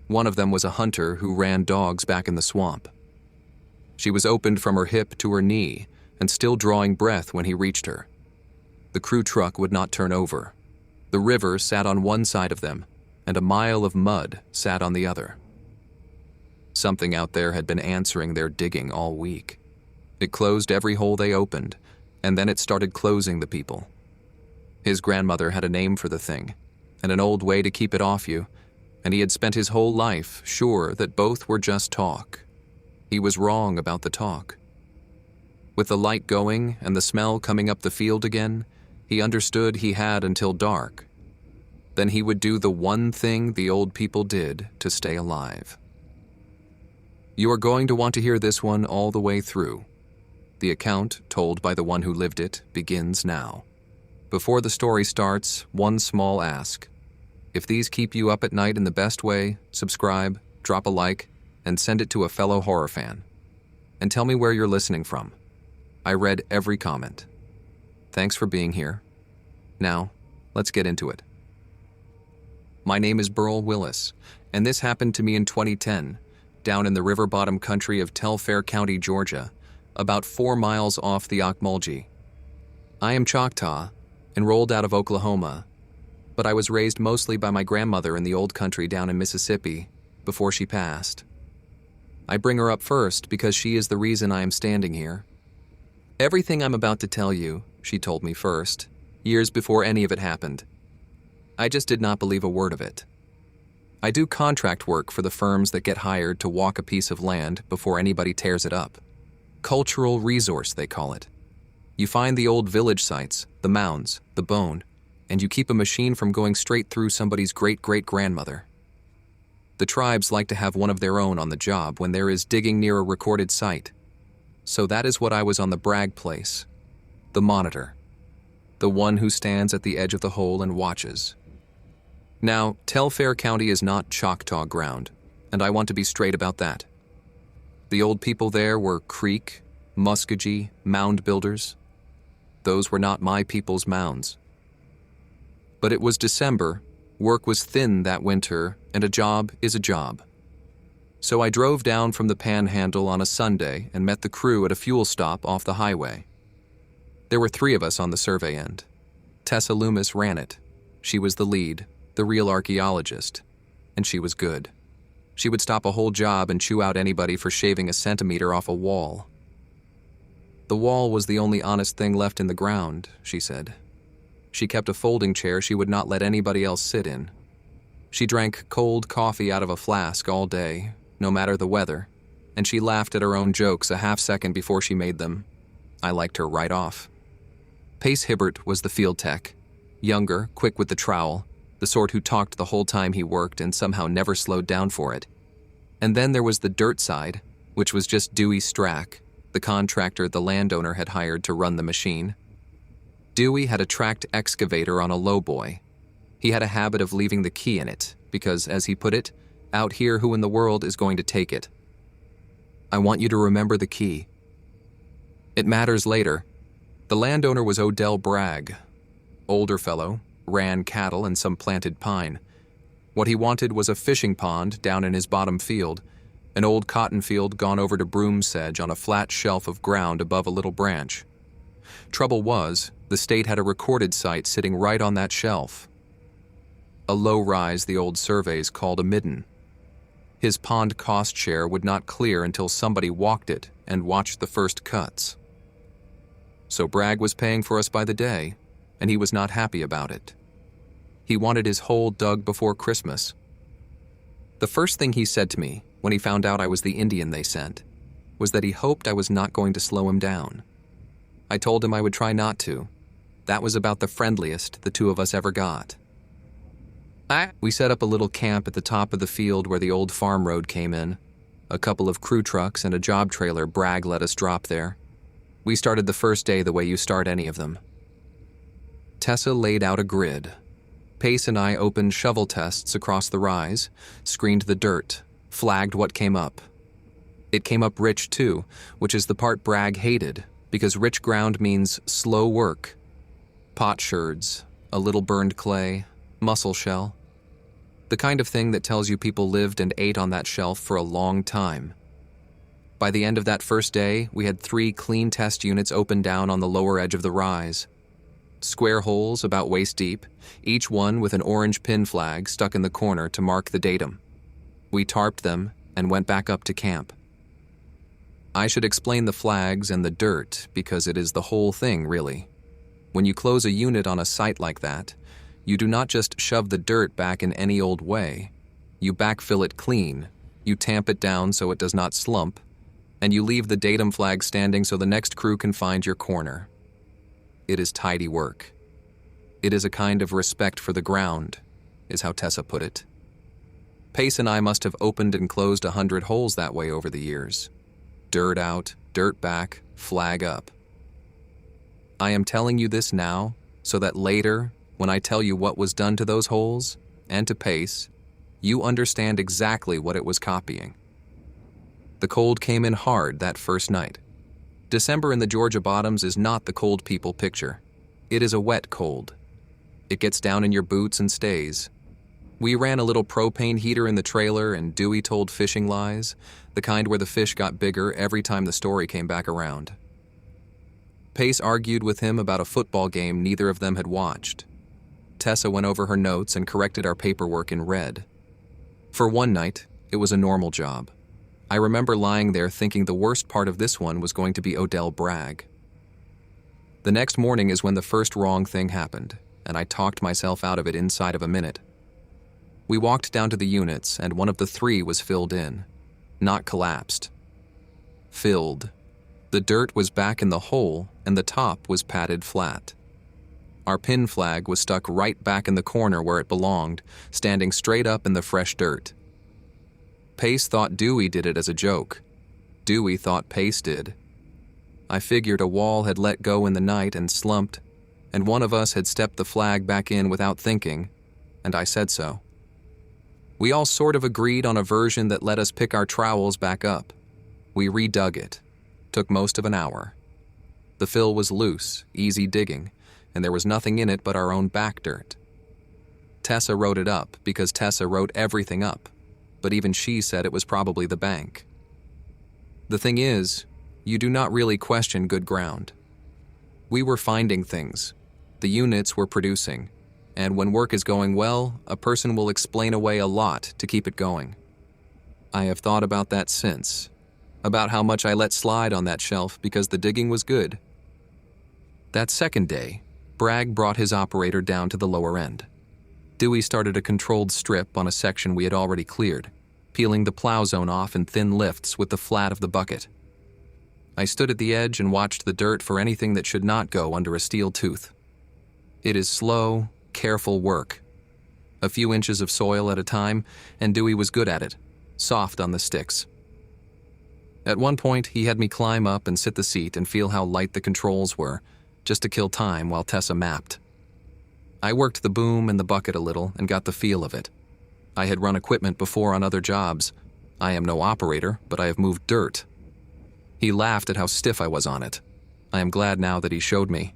Speaker 1: One of them was a hunter who ran dogs back in the swamp. She was opened from her hip to her knee and still drawing breath when he reached her. The crew truck would not turn over. The river sat on one side of them, and a mile of mud sat on the other. Something out there had been answering their digging all week. It closed every hole they opened, and then it started closing the people. His grandmother had a name for the thing, and an old way to keep it off you, and he had spent his whole life sure that both were just talk. He was wrong about the talk. With the light going and the smell coming up the field again, he understood he had until dark. Then he would do the one thing the old people did to stay alive. You are going to want to hear this one all the way through. The account, told by the one who lived it, begins now. Before the story starts, one small ask. If these keep you up at night in the best way, subscribe, drop a like, and send it to a fellow horror fan. And tell me where you're listening from. I read every comment. Thanks for being here. Now, let's get into it. My name is Burl Willis, and this happened to me in 2010, down in the river bottom country of Telfair County, Georgia, about 4 miles off the Ocmulgee. I am Choctaw, enrolled out of Oklahoma, but I was raised mostly by my grandmother in the old country down in Mississippi before she passed. I bring her up first because she is the reason I am standing here. Everything I'm about to tell you, she told me first, years before any of it happened. I just did not believe a word of it. I do contract work for the firms that get hired to walk a piece of land before anybody tears it up. Cultural resource, they call it. You find the old village sites, the mounds, the bone, and you keep a machine from going straight through somebody's great-great-grandmother. The tribes like to have one of their own on the job when there is digging near a recorded site. So that is what I was on the brag place. The monitor. The one who stands at the edge of the hole and watches. Now, Telfair County is not Choctaw ground, and I want to be straight about that. The old people there were Creek, Muskogee, mound builders. Those were not my people's mounds. But it was December, work was thin that winter, and a job is a job. So I drove down from the Panhandle on a Sunday and met the crew at a fuel stop off the highway. There were 3 of us on the survey end. Tessa Loomis ran it. She was the lead, the real archaeologist, and she was good. She would stop a whole job and chew out anybody for shaving a centimeter off a wall. The wall was the only honest thing left in the ground, she said. She kept a folding chair she would not let anybody else sit in. She drank cold coffee out of a flask all day, no matter the weather, and she laughed at her own jokes a half-second before she made them. I liked her right off. Pace Hibbert was the field tech. Younger, quick with the trowel, the sort who talked the whole time he worked and somehow never slowed down for it. And then there was the dirt side, which was just Dewey Strack, the contractor the landowner had hired to run the machine. Dewey had a tracked excavator on a lowboy. He had a habit of leaving the key in it, because, as he put it, out here who in the world is going to take it? I want you to remember the key. It matters later. The landowner was Odell Bragg. Older fellow, ran cattle and some planted pine. What he wanted was a fishing pond down in his bottom field, an old cotton field gone over to broom sedge on a flat shelf of ground above a little branch. Trouble was, the state had a recorded site sitting right on that shelf. A low rise the old surveys called a midden. His pond cost share would not clear until somebody walked it and watched the first cuts. So Bragg was paying for us by the day, and he was not happy about it. He wanted his hole dug before Christmas. The first thing he said to me, when he found out I was the Indian they sent, was that he hoped I was not going to slow him down. I told him I would try not to. That was about the friendliest the 2 of us ever got. We set up a little camp at the top of the field where the old farm road came in. A couple of crew trucks and a job trailer Bragg let us drop there. We started the first day the way you start any of them. Tessa laid out a grid. Pace and I opened shovel tests across the rise, screened the dirt, flagged what came up. It came up rich too, which is the part Bragg hated, because rich ground means slow work. Potsherds, a little burned clay, mussel shell. The kind of thing that tells you people lived and ate on that shelf for a long time. By the end of that first day, we had 3 clean test units open down on the lower edge of the rise. Square holes about waist deep, each one with an orange pin flag stuck in the corner to mark the datum. We tarped them and went back up to camp. I should explain the flags and the dirt because it is the whole thing, really. When you close a unit on a site like that, you do not just shove the dirt back in any old way. You backfill it clean, you tamp it down so it does not slump, and you leave the datum flag standing so the next crew can find your corner. It is tidy work. It is a kind of respect for the ground, is how Tessa put it. Pace and I must have opened and closed 100 holes that way over the years. Dirt out, dirt back, flag up. I am telling you this now so that later, when I tell you what was done to those holes, and to Pace, you understand exactly what it was copying. The cold came in hard that first night. December in the Georgia bottoms is not the cold people picture. It is a wet cold. It gets down in your boots and stays. We ran a little propane heater in the trailer and Dewey told fishing lies, the kind where the fish got bigger every time the story came back around. Pace argued with him about a football game neither of them had watched. Tessa went over her notes and corrected our paperwork in red. For one night, it was a normal job. I remember lying there thinking the worst part of this one was going to be Odell Bragg. The next morning is when the first wrong thing happened, and I talked myself out of it inside of a minute. We walked down to the units, and one of the 3 was filled in. Not collapsed. Filled. The dirt was back in the hole, and the top was padded flat. Our pin flag was stuck right back in the corner where it belonged, standing straight up in the fresh dirt. Pace thought Dewey did it as a joke. Dewey thought Pace did. I figured a wall had let go in the night and slumped, and one of us had stepped the flag back in without thinking, and I said so. We all sort of agreed on a version that let us pick our trowels back up. We redug it. Took most of an hour. The fill was loose, easy digging, and there was nothing in it but our own back dirt. Tessa wrote it up because Tessa wrote everything up, but even she said it was probably the bank. The thing is, you do not really question good ground. We were finding things. The units were producing, and when work is going well, a person will explain away a lot to keep it going. I have thought about that since, about how much I let slide on that shelf because the digging was good. That second day, Bragg brought his operator down to the lower end. Dewey started a controlled strip on a section we had already cleared, peeling the plow zone off in thin lifts with the flat of the bucket. I stood at the edge and watched the dirt for anything that should not go under a steel tooth. It is slow, careful work. A few inches of soil at a time, and Dewey was good at it, soft on the sticks. At one point, he had me climb up and sit the seat and feel how light the controls were, just to kill time while Tessa mapped. I worked the boom and the bucket a little and got the feel of it. I had run equipment before on other jobs. I am no operator, but I have moved dirt. He laughed at how stiff I was on it. I am glad now that he showed me.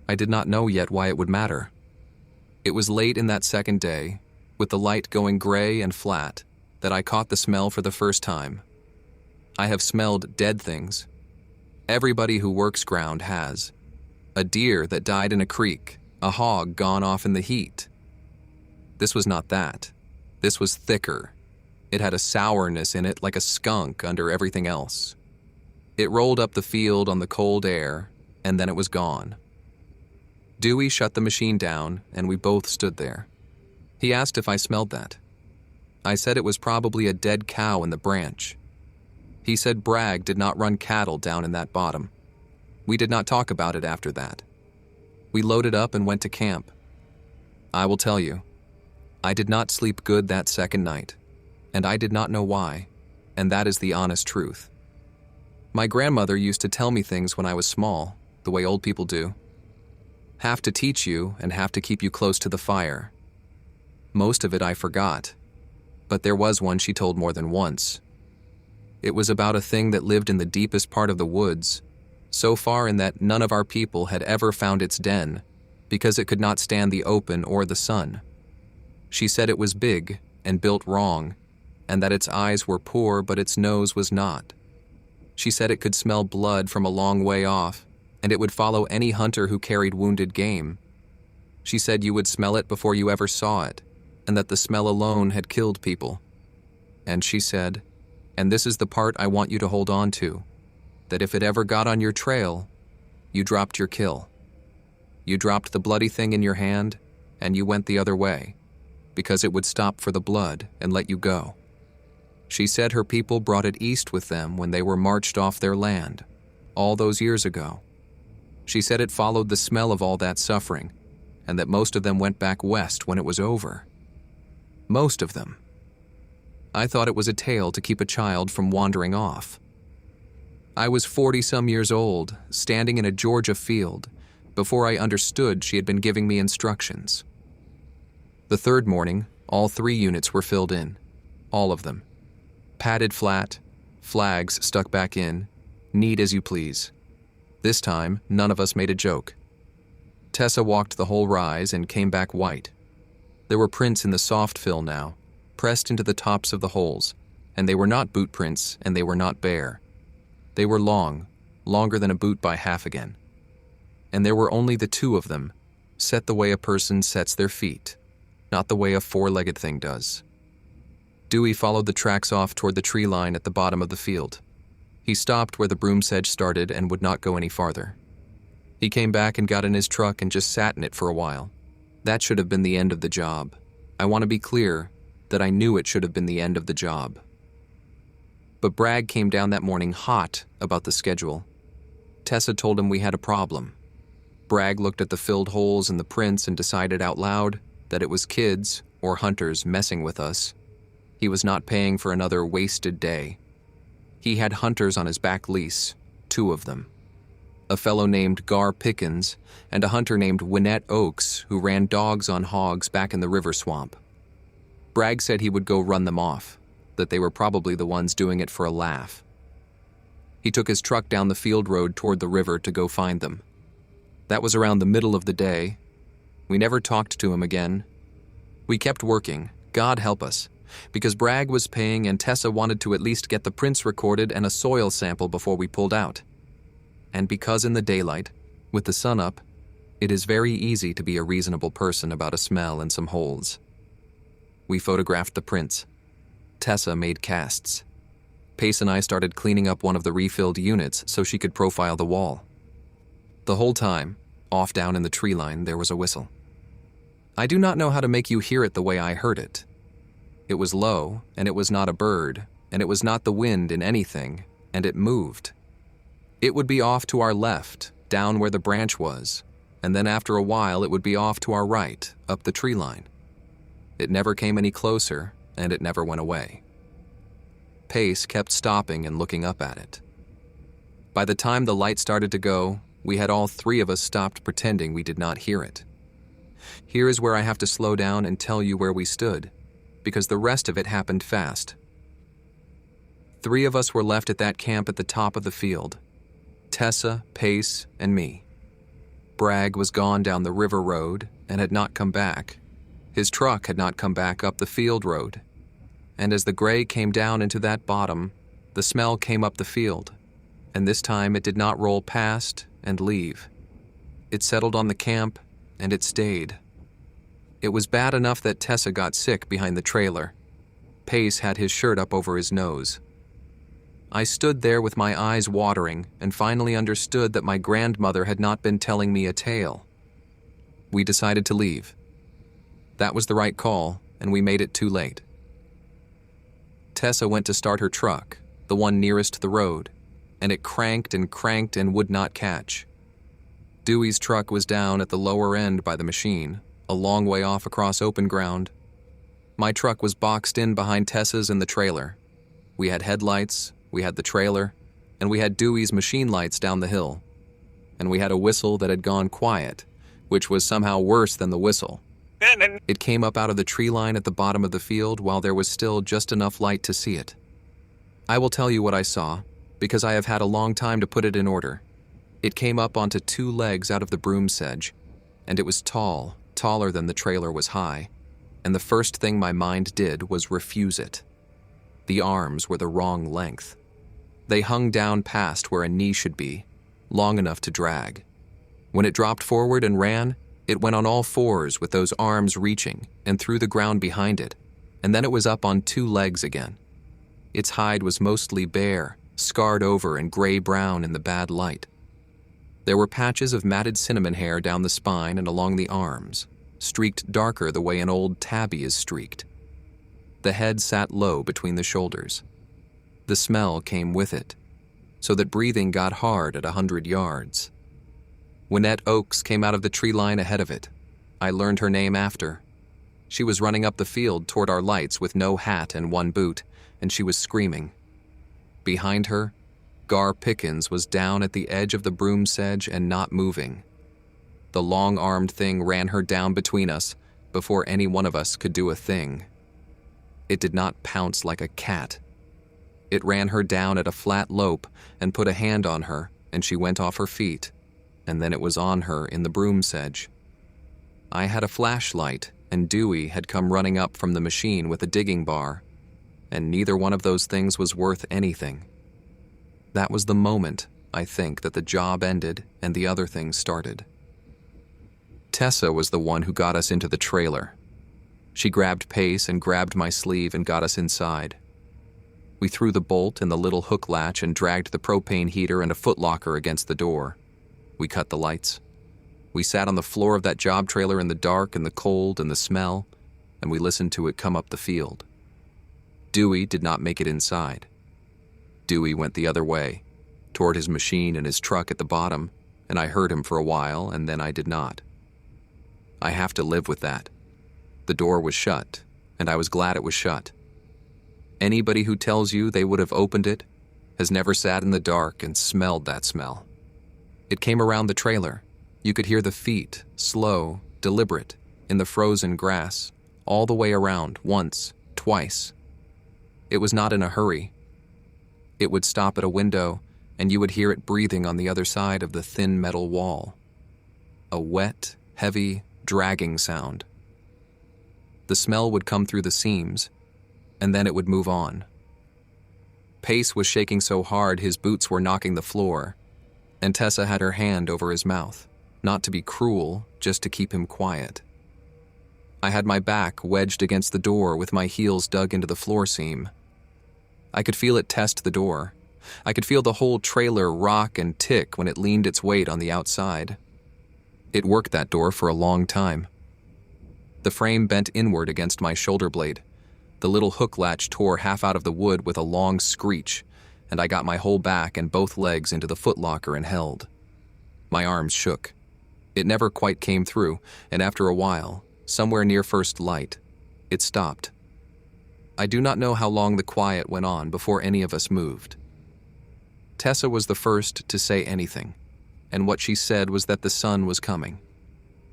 Speaker 1: I did not know yet why it would matter. It was late in that second day, with the light going gray and flat, that I caught the smell for the first time. I have smelled dead things. Everybody who works ground has. A deer that died in a creek, a hog gone off in the heat. This was not that. This was thicker. It had a sourness in it like a skunk under everything else. It rolled up the field on the cold air, and then it was gone. Dewey shut the machine down, and we both stood there. He asked if I smelled that. I said it was probably a dead cow in the branch. He said Bragg did not run cattle down in that bottom. We did not talk about it after that. We loaded up and went to camp. I will tell you, I did not sleep good that second night, and I did not know why, and that is the honest truth. My grandmother used to tell me things when I was small, the way old people do. Have to teach you and have to keep you close to the fire. Most of it I forgot, but there was one she told more than once. It was about a thing that lived in the deepest part of the woods, so far in that none of our people had ever found its den, because it could not stand the open or the sun. She said it was big and built wrong, and that its eyes were poor but its nose was not. She said it could smell blood from a long way off, and it would follow any hunter who carried wounded game. She said you would smell it before you ever saw it, and that the smell alone had killed people. And she said, and this is the part I want you to hold on to, that if it ever got on your trail, you dropped your kill. You dropped the bloody thing in your hand, and you went the other way, because it would stop for the blood and let you go. She said her people brought it east with them when they were marched off their land, all those years ago. She said it followed the smell of all that suffering, and that most of them went back west when it was over. Most of them. I thought it was a tale to keep a child from wandering off. I was 40-some years old, standing in a Georgia field, before I understood she had been giving me instructions. The third morning, all 3 units were filled in. All of them. Padded flat, flags stuck back in, neat as you please. This time, none of us made a joke. Tessa walked the whole rise and came back white. There were prints in the soft fill now, pressed into the tops of the holes, and they were not boot prints and they were not bare. They were long, longer than a boot by half again. And there were only the 2 of them, set the way a person sets their feet, not the way a 4-legged thing does. Dewey followed the tracks off toward the tree line at the bottom of the field. He stopped where the broom sedge started and would not go any farther. He came back and got in his truck and just sat in it for a while. That should have been the end of the job. I want to be clear that I knew it should have been the end of the job. But Bragg came down that morning hot about the schedule. Tessa told him we had a problem. Bragg looked at the filled holes in the prints and decided out loud that it was kids or hunters messing with us. He was not paying for another wasted day. He had hunters on his back lease, 2 of them. A fellow named Gar Pickens and a hunter named Winnette Oakes who ran dogs on hogs back in the river swamp. Bragg said he would go run them off, that they were probably the ones doing it for a laugh. He took his truck down the field road toward the river to go find them. That was around the middle of the day. We never talked to him again. We kept working, God help us, because Bragg was paying and Tessa wanted to at least get the prints recorded and a soil sample before we pulled out. And because in the daylight, with the sun up, it is very easy to be a reasonable person about a smell and some holes. We photographed the prints. Tessa made casts. Pace and I started cleaning up one of the refilled units so she could profile the wall. The whole time, off down in the tree line, there was a whistle. I do not know how to make you hear it the way I heard it. It was low, and it was not a bird, and it was not the wind in anything, and it moved. It would be off to our left, down where the branch was, and then after a while it would be off to our right, up the tree line. It never came any closer, and it never went away. Pace kept stopping and looking up at it. By the time the light started to go, we had all 3 of us stopped pretending we did not hear it. Here is where I have to slow down and tell you where we stood, because the rest of it happened fast. 3 of us were left at that camp at the top of the field. Tessa, Pace, and me. Bragg was gone down the river road and had not come back. His truck had not come back up the field road. And as the gray came down into that bottom, the smell came up the field. And this time it did not roll past and leave. It settled on the camp, and it stayed. It was bad enough that Tessa got sick behind the trailer. Pace had his shirt up over his nose. I stood there with my eyes watering and finally understood that my grandmother had not been telling me a tale. We decided to leave. That was the right call, and we made it too late. Tessa went to start her truck, the one nearest the road, and it cranked and would not catch. Dewey's truck was down at the lower end by the machine, a long way off across open ground. My truck was boxed in behind Tessa's in the trailer. We had headlights, we had the trailer, and we had Dewey's machine lights down the hill. And we had a whistle that had gone quiet which was somehow worse than the whistle. It came up out of the tree line at the bottom of the field while there was still just enough light to see it. I will tell you what I saw, because I have had a long time to put it in order. It came up onto 2 legs out of the broom sedge, and it was tall, taller than the trailer was high, and the first thing my mind did was refuse it. The arms were the wrong length. They hung down past where a knee should be, long enough to drag. When it dropped forward and ran, it went on all 4s with those arms reaching and through the ground behind it, and then it was up on 2 legs again. Its hide was mostly bare, scarred over and gray-brown in the bad light. There were patches of matted cinnamon hair down the spine and along the arms, streaked darker the way an old tabby is streaked. The head sat low between the shoulders. The smell came with it, so that breathing got hard at 100 yards. Winnette Oakes came out of the tree line ahead of it. I learned her name after. She was running up the field toward our lights with no hat and 1 boot, and she was screaming. Behind her, Gar Pickens was down at the edge of the broom sedge and not moving. The long-armed thing ran her down between us before any one of us could do a thing. It did not pounce like a cat. It ran her down at a flat lope and put a hand on her, and she went off her feet, and then it was on her in the broom sedge. I had a flashlight, and Dewey had come running up from the machine with a digging bar, and neither one of those things was worth anything. That was the moment, I think, that the job ended and the other things started. Tessa was the one who got us into the trailer. She grabbed Pace and grabbed my sleeve and got us inside. We threw the bolt and the little hook latch and dragged the propane heater and a footlocker against the door. We cut the lights. We sat on the floor of that job trailer in the dark and the cold and the smell, and we listened to it come up the field. Dewey did not make it inside. Dewey went the other way, toward his machine and his truck at the bottom, and I heard him for a while, and then I did not. I have to live with that. The door was shut, and I was glad it was shut. Anybody who tells you they would have opened it has never sat in the dark and smelled that smell. It came around the trailer. You could hear the feet, slow, deliberate, in the frozen grass, all the way around, once, twice. It was not in a hurry. It would stop at a window, and you would hear it breathing on the other side of the thin metal wall. A wet, heavy, dragging sound. The smell would come through the seams, and then it would move on. Pace was shaking so hard his boots were knocking the floor, and Tessa had her hand over his mouth, not to be cruel, just to keep him quiet. I had my back wedged against the door with my heels dug into the floor seam. I could feel it test the door. I could feel the whole trailer rock and tick when it leaned its weight on the outside. It worked that door for a long time. The frame bent inward against my shoulder blade. The little hook latch tore half out of the wood with a long screech, and I got my whole back and both legs into the footlocker and held. My arms shook. It never quite came through, and after a while, somewhere near first light, it stopped. I do not know how long the quiet went on before any of us moved. Tessa was the first to say anything, and what she said was that the sun was coming,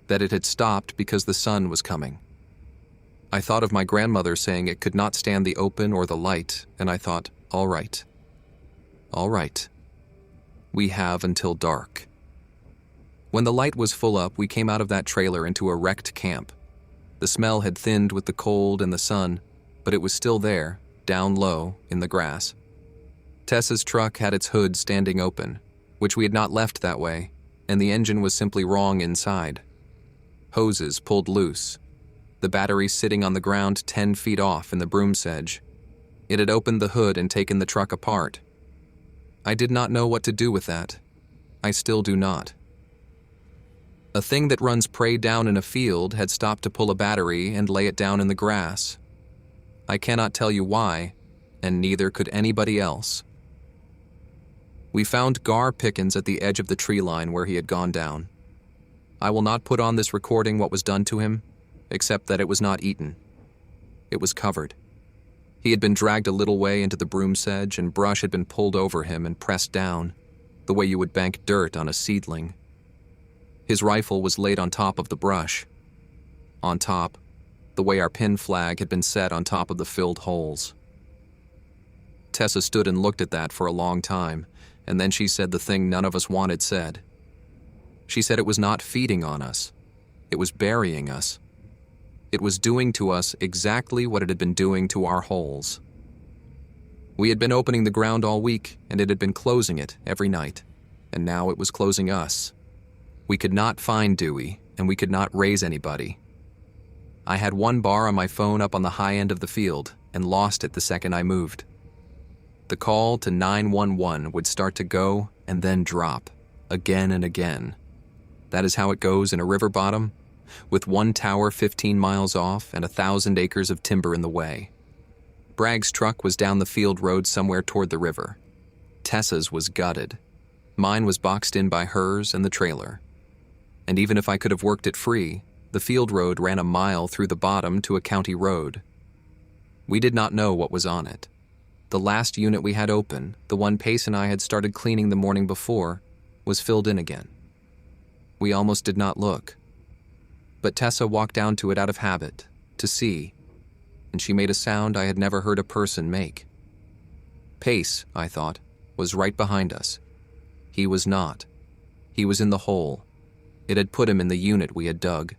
Speaker 1: that it had stopped because the sun was coming. I thought of my grandmother saying it could not stand the open or the light, and I thought, all right. All right. We have until dark. When the light was full up, we came out of that trailer into a wrecked camp. The smell had thinned with the cold and the sun, but it was still there, down low, in the grass. Tessa's truck had its hood standing open, which we had not left that way, and the engine was simply wrong inside. Hoses pulled loose. The battery sitting on the ground 10 feet off in the broom sedge. It had opened the hood and taken the truck apart. I did not know what to do with that. I still do not. A thing that runs prey down in a field had stopped to pull a battery and lay it down in the grass. I cannot tell you why, and neither could anybody else. We found Gar Pickens at the edge of the tree line where he had gone down. I will not put on this recording what was done to him, except that it was not eaten. It was covered. He had been dragged a little way into the broom sedge, and brush had been pulled over him and pressed down, the way you would bank dirt on a seedling. His rifle was laid on top of the brush. On top, the way our pin flag had been set on top of the filled holes. Tessa stood and looked at that for a long time, and then she said the thing none of us wanted said. She said it was not feeding on us. It was burying us. It was doing to us exactly what it had been doing to our holes. We had been opening the ground all week, and it had been closing it every night, and now it was closing us. We could not find Dewey, and we could not raise anybody. I had one bar on my phone up on the high end of the field, and lost it the second I moved. The call to 911 would start to go and then drop, again and again. That is how it goes in a river bottom, with one tower 15 miles off and 1,000 acres of timber in the way. Bragg's truck was down the field road somewhere toward the river. Tessa's was gutted. Mine was boxed in by hers and the trailer. And even if I could have worked it free, the field road ran a mile through the bottom to a county road. We did not know what was on it. The last unit we had open, the one Pace and I had started cleaning the morning before, was filled in again. We almost did not look. But Tessa walked down to it out of habit, to see, and she made a sound I had never heard a person make. Pace, I thought, was right behind us. He was not. He was in the hole. It had put him in the unit we had dug.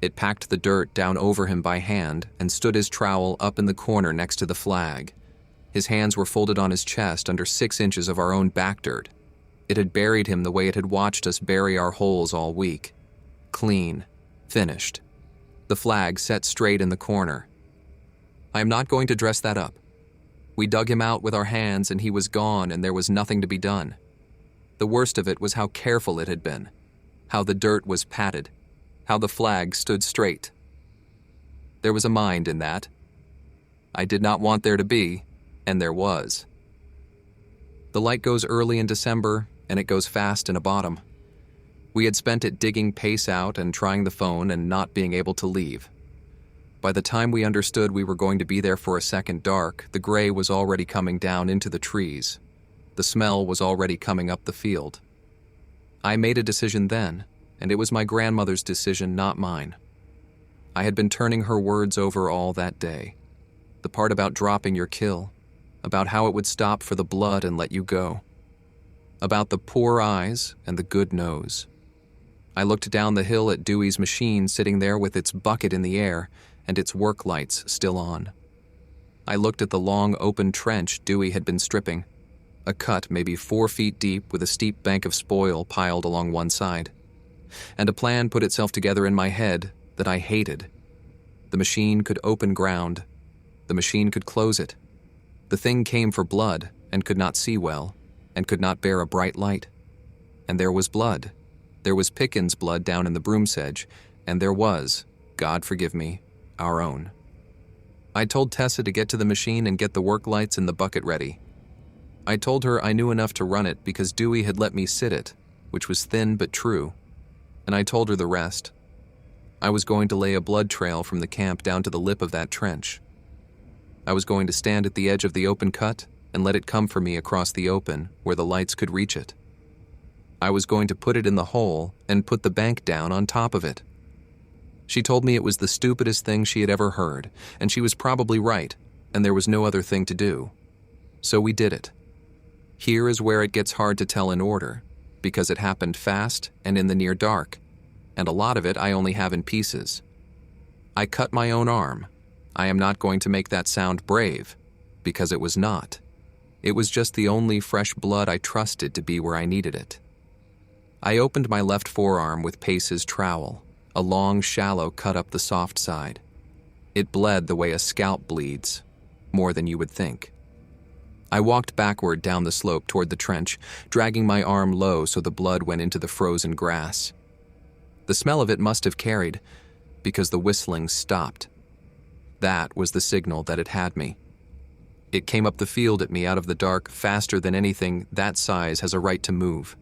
Speaker 1: It packed the dirt down over him by hand and stood his trowel up in the corner next to the flag. His hands were folded on his chest under 6 inches of our own back dirt. It had buried him the way it had watched us bury our holes all week. Clean. Finished. The flag set straight in the corner. I am not going to dress that up. We dug him out with our hands and he was gone and there was nothing to be done. The worst of it was how careful it had been, how the dirt was patted, how the flag stood straight. There was a mind in that. I did not want there to be, and there was. The light goes early in December and it goes fast in a bottom. We had spent it digging Pace out and trying the phone and not being able to leave. By the time we understood we were going to be there for a second dark, the gray was already coming down into the trees. The smell was already coming up the field. I made a decision then, and it was my grandmother's decision, not mine. I had been turning her words over all that day. The part about dropping your kill, about how it would stop for the blood and let you go. About the poor eyes and the good nose. I looked down the hill at Dewey's machine sitting there with its bucket in the air and its work lights still on. I looked at the long open trench Dewey had been stripping, a cut maybe 4 feet deep with a steep bank of spoil piled along one side. And a plan put itself together in my head that I hated. The machine could open ground. The machine could close it. The thing came for blood and could not see well and could not bear a bright light. And there was blood. There was Pickens' blood down in the broom sedge, and there was, God forgive me, our own. I told Tessa to get to the machine and get the work lights and the bucket ready. I told her I knew enough to run it because Dewey had let me sit it, which was thin but true, and I told her the rest. I was going to lay a blood trail from the camp down to the lip of that trench. I was going to stand at the edge of the open cut and let it come for me across the open where the lights could reach it. I was going to put it in the hole and put the bank down on top of it. She told me it was the stupidest thing she had ever heard, and she was probably right, and there was no other thing to do. So we did it. Here is where it gets hard to tell in order, because it happened fast and in the near dark, and a lot of it I only have in pieces. I cut my own arm. I am not going to make that sound brave, because it was not. It was just the only fresh blood I trusted to be where I needed it. I opened my left forearm with Pace's trowel, a long, shallow cut up the soft side. It bled the way a scalp bleeds, more than you would think. I walked backward down the slope toward the trench, dragging my arm low so the blood went into the frozen grass. The smell of it must have carried, because the whistling stopped. That was the signal that it had me. It came up the field at me out of the dark faster than anything that size has a right to move.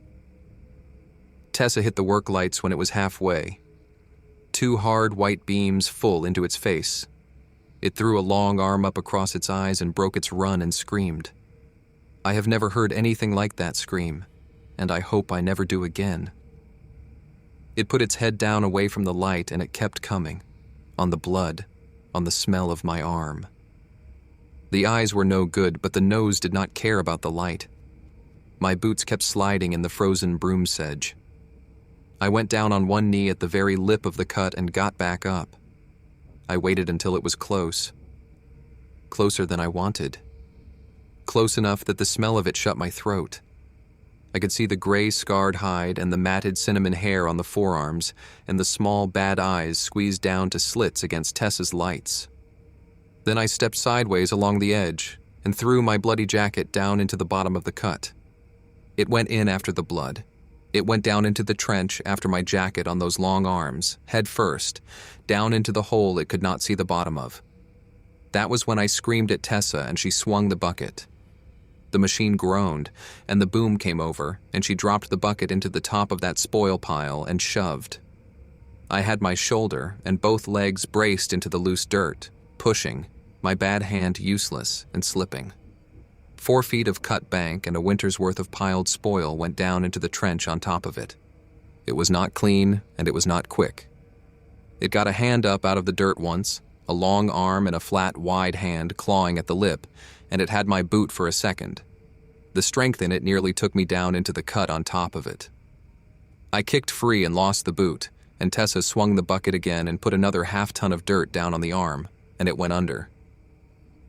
Speaker 1: Tessa hit the work lights when it was halfway. 2 hard white beams full into its face. It threw a long arm up across its eyes and broke its run and screamed. I have never heard anything like that scream, and I hope I never do again. It put its head down away from the light, and it kept coming, on the blood, on the smell of my arm. The eyes were no good, but the nose did not care about the light. My boots kept sliding in the frozen broom sedge. I went down on one knee at the very lip of the cut and got back up. I waited until it was close. Closer than I wanted. Close enough that the smell of it shut my throat. I could see the gray scarred hide and the matted cinnamon hair on the forearms and the small bad eyes squeezed down to slits against Tessa's lights. Then I stepped sideways along the edge and threw my bloody jacket down into the bottom of the cut. It went in after the blood. It went down into the trench after my jacket on those long arms, head first, down into the hole it could not see the bottom of. That was when I screamed at Tessa and she swung the bucket. The machine groaned, and the boom came over, and she dropped the bucket into the top of that spoil pile and shoved. I had my shoulder and both legs braced into the loose dirt, pushing, my bad hand useless and slipping. 4 feet of cut bank and a winter's worth of piled spoil went down into the trench on top of it. It was not clean, and it was not quick. It got a hand up out of the dirt once, a long arm and a flat, wide hand clawing at the lip, and it had my boot for a second. The strength in it nearly took me down into the cut on top of it. I kicked free and lost the boot, and Tessa swung the bucket again and put another half-ton of dirt down on the arm, and it went under.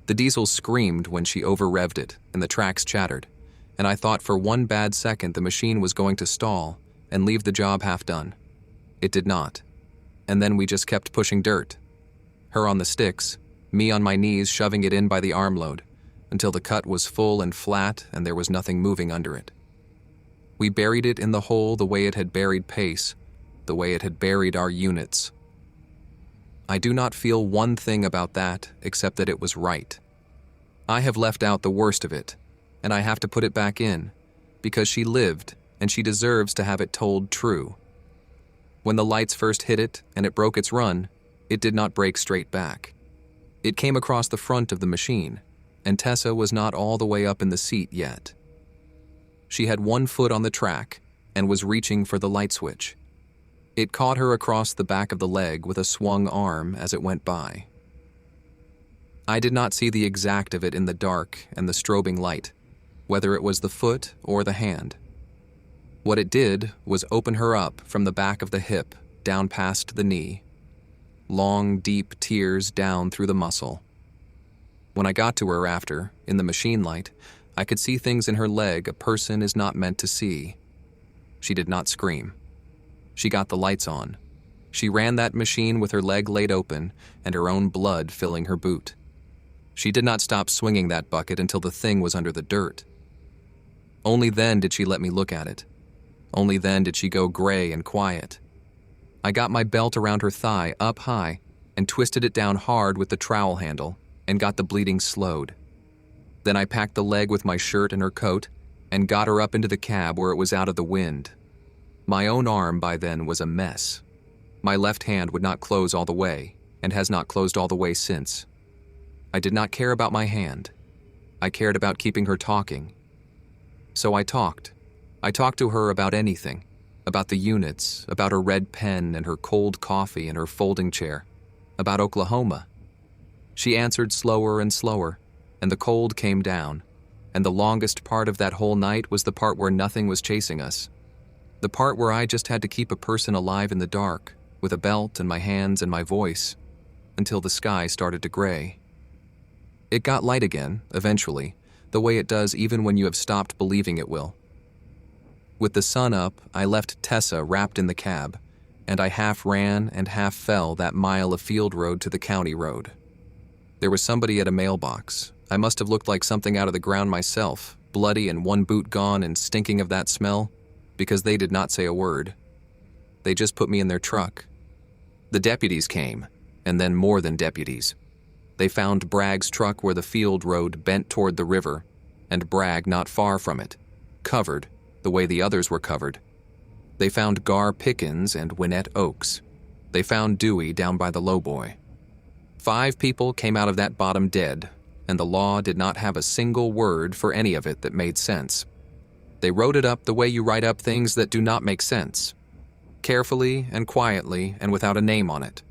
Speaker 1: The diesel screamed when she over-revved it, and the tracks chattered, and I thought for one bad second the machine was going to stall and leave the job half done. It did not, and then we just kept pushing dirt. Her on the sticks, me on my knees shoving it in by the armload, until the cut was full and flat and there was nothing moving under it. We buried it in the hole the way it had buried Pace, the way it had buried our units. I do not feel one thing about that except that it was right. I have left out the worst of it, and I have to put it back in, because she lived and she deserves to have it told true. When the lights first hit it and it broke its run, it did not break straight back. It came across the front of the machine, and Tessa was not all the way up in the seat yet. She had one foot on the track and was reaching for the light switch. It caught her across the back of the leg with a swung arm as it went by. I did not see the exact of it in the dark and the strobing light, whether it was the foot or the hand. What it did was open her up from the back of the hip down past the knee. Long, deep tears down through the muscle. When I got to her after, in the machine light, I could see things in her leg a person is not meant to see. She did not scream. She got the lights on. She ran that machine with her leg laid open and her own blood filling her boot. She did not stop swinging that bucket until the thing was under the dirt. Only then did she let me look at it. Only then did she go gray and quiet. I got my belt around her thigh up high and twisted it down hard with the trowel handle and got the bleeding slowed. Then I packed the leg with my shirt and her coat and got her up into the cab where it was out of the wind. My own arm by then was a mess. My left hand would not close all the way and has not closed all the way since. I did not care about my hand. I cared about keeping her talking. So I talked. I talked to her about anything, about the units, about her red pen and her cold coffee and her folding chair, about Oklahoma. She answered slower and slower, and the cold came down, and the longest part of that whole night was the part where nothing was chasing us. The part where I just had to keep a person alive in the dark, with a belt and my hands and my voice, until the sky started to gray. It got light again, eventually, the way it does even when you have stopped believing it will. With the sun up, I left Tessa wrapped in the cab, and I half ran and half fell that mile of field road to the county road. There was somebody at a mailbox. I must have looked like something out of the ground myself, bloody and one boot gone and stinking of that smell, because they did not say a word. They just put me in their truck. The deputies came, and then more than deputies. They found Bragg's truck where the field road bent toward the river, and Bragg not far from it, covered, the way the others were covered. They found Gar Pickens and Winnette Oakes. They found Dewey down by the lowboy. 5 people came out of that bottom dead, and the law did not have a single word for any of it that made sense. They wrote it up the way you write up things that do not make sense. carefully and quietly and without a name on it.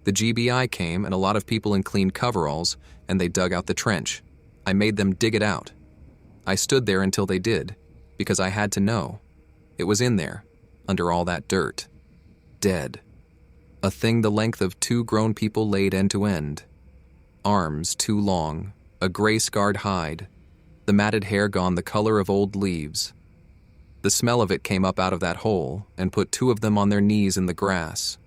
Speaker 1: The GBI came and a lot of people in clean coveralls, and they dug out the trench. I made them dig it out. I stood there until they did, because I had to know. It was in there, under all that dirt. Dead. A thing the length of 2 grown people laid end to end. Arms too long, a gray-scarred hide, the matted hair gone the color of old leaves. The smell of it came up out of that hole and put 2 of them on their knees in the grass.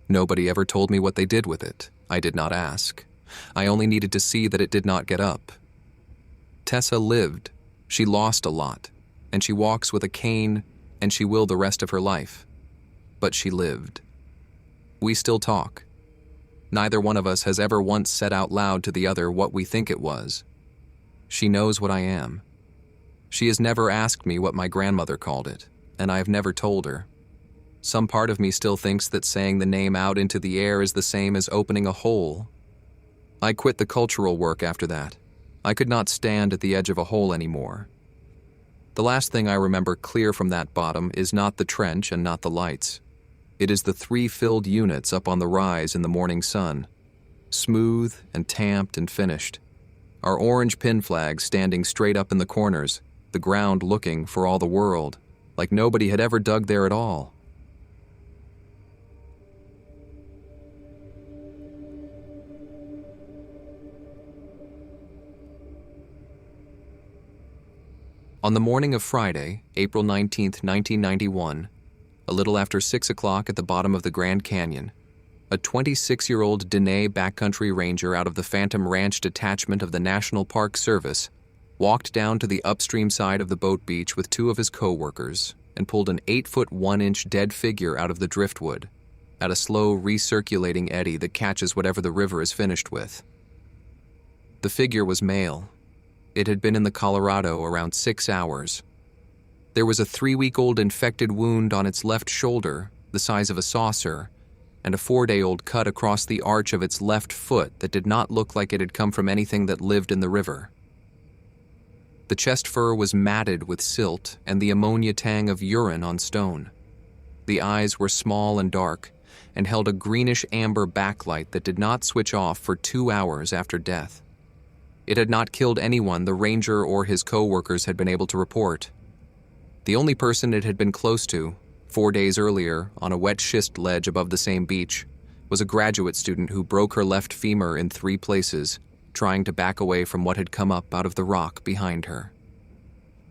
Speaker 1: Nobody ever told me what they did with it. I did not ask. I only needed to see that it did not get up. Tessa lived. She lost a lot, and she walks with a cane, and she will the rest of her life. But she lived. We still talk. Neither one of us has ever once said out loud to the other what we think it was. She knows what I am. She has never asked me what my grandmother called it, and I have never told her. Some part of me still thinks that saying the name out into the air is the same as opening a hole. I quit the cultural work after that. I could not stand at the edge of a hole anymore. The last thing I remember clear from that bottom is not the trench and not the lights. It is the 3 filled units up on the rise in the morning sun, smooth and tamped and finished. Our orange pin flags standing straight up in the corners, the ground looking for all the world, like nobody had ever dug there at all. On the morning of Friday, April 19, 1991, a little after 6 o'clock at the bottom of the Grand Canyon, a 26-year-old Dene backcountry ranger out of the Phantom Ranch Detachment of the National Park Service walked down to the upstream side of the boat beach with 2 of his co-workers and pulled an 8-foot 1-inch dead figure out of the driftwood at a slow recirculating eddy that catches whatever the river is finished with. The figure was male. It had been in the Colorado around 6 hours. There was a 3-week-old infected wound on its left shoulder, the size of a saucer, and a 4-day-old cut across the arch of its left foot that did not look like it had come from anything that lived in the river. The chest fur was matted with silt and the ammonia tang of urine on stone. The eyes were small and dark and held a greenish-amber backlight that did not switch off for 2 hours after death. It had not killed anyone the ranger or his co-workers had been able to report. The only person it had been close to, 4 days earlier on a wet schist ledge above the same beach, was a graduate student who broke her left femur in 3 places, trying to back away from what had come up out of the rock behind her.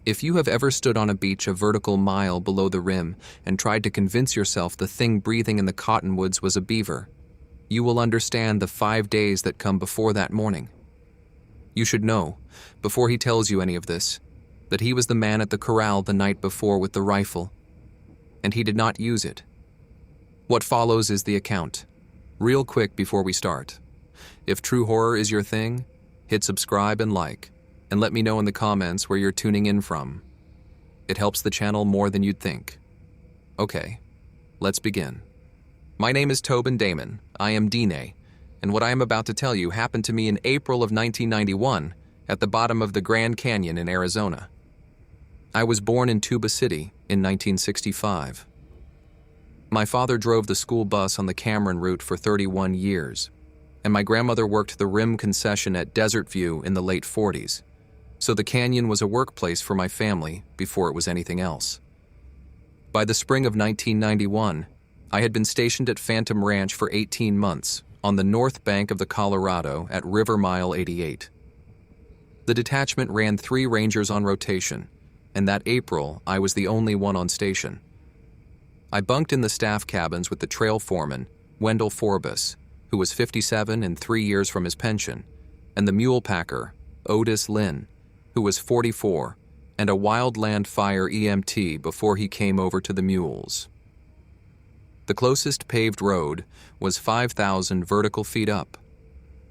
Speaker 1: If you have ever stood on a beach a vertical mile below the rim and tried to convince yourself the thing breathing in the cottonwoods was a beaver, you will understand the 5 days that come before that morning. You should know, before he tells you any of this, that he was the man at the corral the night before with the rifle, and he did not use it. What follows is the account. Real quick before we start. If true horror is your thing, hit subscribe and like, and let me know in the comments where you're tuning in from. It helps the channel more than you'd think. Okay, let's begin. My name is Tobin Damon. I am Dene, and what I am about to tell you happened to me in April of 1991 at the bottom of the Grand Canyon in Arizona. I was born in Tuba City in 1965. My father drove the school bus on the Cameron route for 31 years, and my grandmother worked the rim concession at Desert View in the late 40s, so the canyon was a workplace for my family before it was anything else. By the spring of 1991, I had been stationed at Phantom Ranch for 18 months on the north bank of the Colorado at River Mile 88. The detachment ran 3 rangers on rotation, and that April I was the only one on station. I bunked in the staff cabins with the trail foreman, Wendell Forbus, who was 57 and 3 years from his pension, and the mule packer, Otis Lynn, who was 44 and a wildland fire EMT before he came over to the mules. The closest paved road was 5,000 vertical feet up.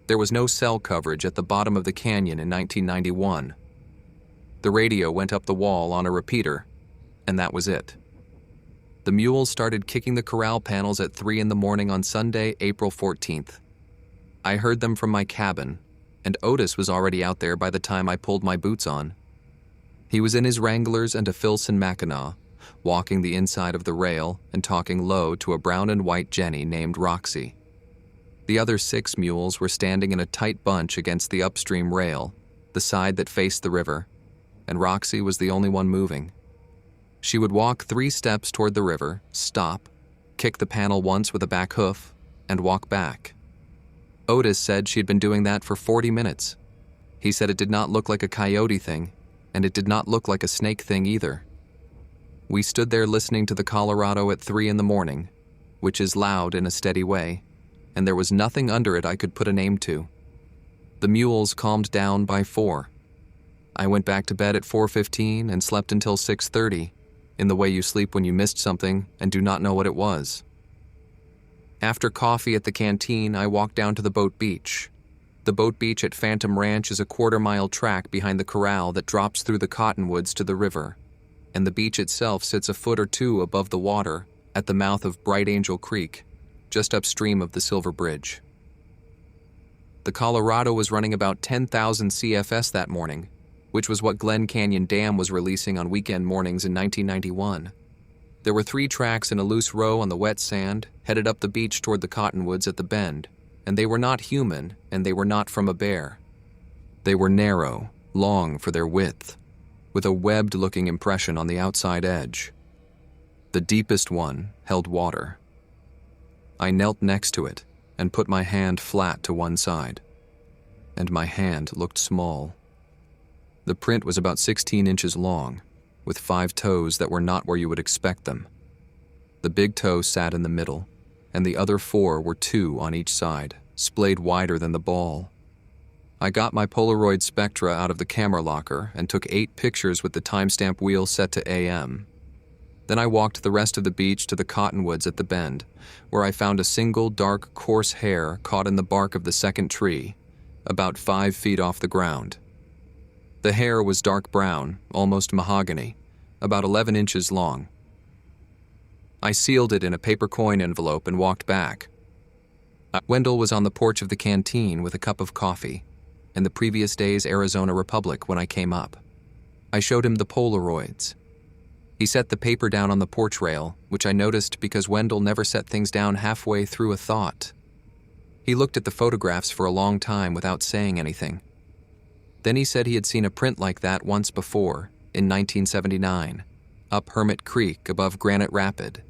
Speaker 1: There was no cell coverage at the bottom of the canyon in 1991. The radio went up the wall on a repeater, and that was it. The mules started kicking the corral panels at 3 in the morning on Sunday, April 14th. I heard them from my cabin, and Otis was already out there by the time I pulled my boots on. He was in his Wranglers and a Filson Mackinac, walking the inside of the rail and talking low to a brown and white Jenny named Roxy. The other 6 mules were standing in a tight bunch against the upstream rail, the side that faced the river, and Roxy was the only one moving. She would walk 3 steps toward the river, stop, kick the panel once with a back hoof, and walk back. Otis said she'd been doing that for 40 minutes. He said it did not look like a coyote thing, and it did not look like a snake thing either. We stood there listening to the Colorado at 3 in the morning, which is loud in a steady way, and there was nothing under it I could put a name to. The mules calmed down by 4. I went back to bed at 4:15 and slept until 6:30, in the way you sleep when you missed something and do not know what it was. After coffee at the canteen, I walked down to the boat beach. The boat beach at Phantom Ranch is a quarter-mile track behind the corral that drops through the cottonwoods to the river, and the beach itself sits a foot or 2 above the water at the mouth of Bright Angel Creek, just upstream of the Silver Bridge. The Colorado was running about 10,000 CFS that morning, which was what Glen Canyon Dam was releasing on weekend mornings in 1991. There were 3 tracks in a loose row on the wet sand, headed up the beach toward the cottonwoods at the bend, and they were not human, and they were not from a bear. They were narrow, long for their width, with a webbed-looking impression on the outside edge. The deepest one held water. I knelt next to it and put my hand flat to one side, and my hand looked small. The print was about 16 inches long, with 5 toes that were not where you would expect them. The big toe sat in the middle, and the other 4 were 2 on each side, splayed wider than the ball. I got my Polaroid Spectra out of the camera locker and took 8 pictures with the timestamp wheel set to AM. Then I walked the rest of the beach to the cottonwoods at the bend, where I found a single dark, coarse hair caught in the bark of the second tree, about 5 feet off the ground. The hair was dark brown, almost mahogany, about 11 inches long. I sealed it in a paper coin envelope and walked back. Wendell was on the porch of the canteen with a cup of coffee, in the previous day's Arizona Republic when I came up. I showed him the Polaroids. He set the paper down on the porch rail, which I noticed because Wendell never set things down halfway through a thought. He looked at the photographs for a long time without saying anything. Then he said he had seen a print like that once before, in 1979, up Hermit Creek above Granite Rapid.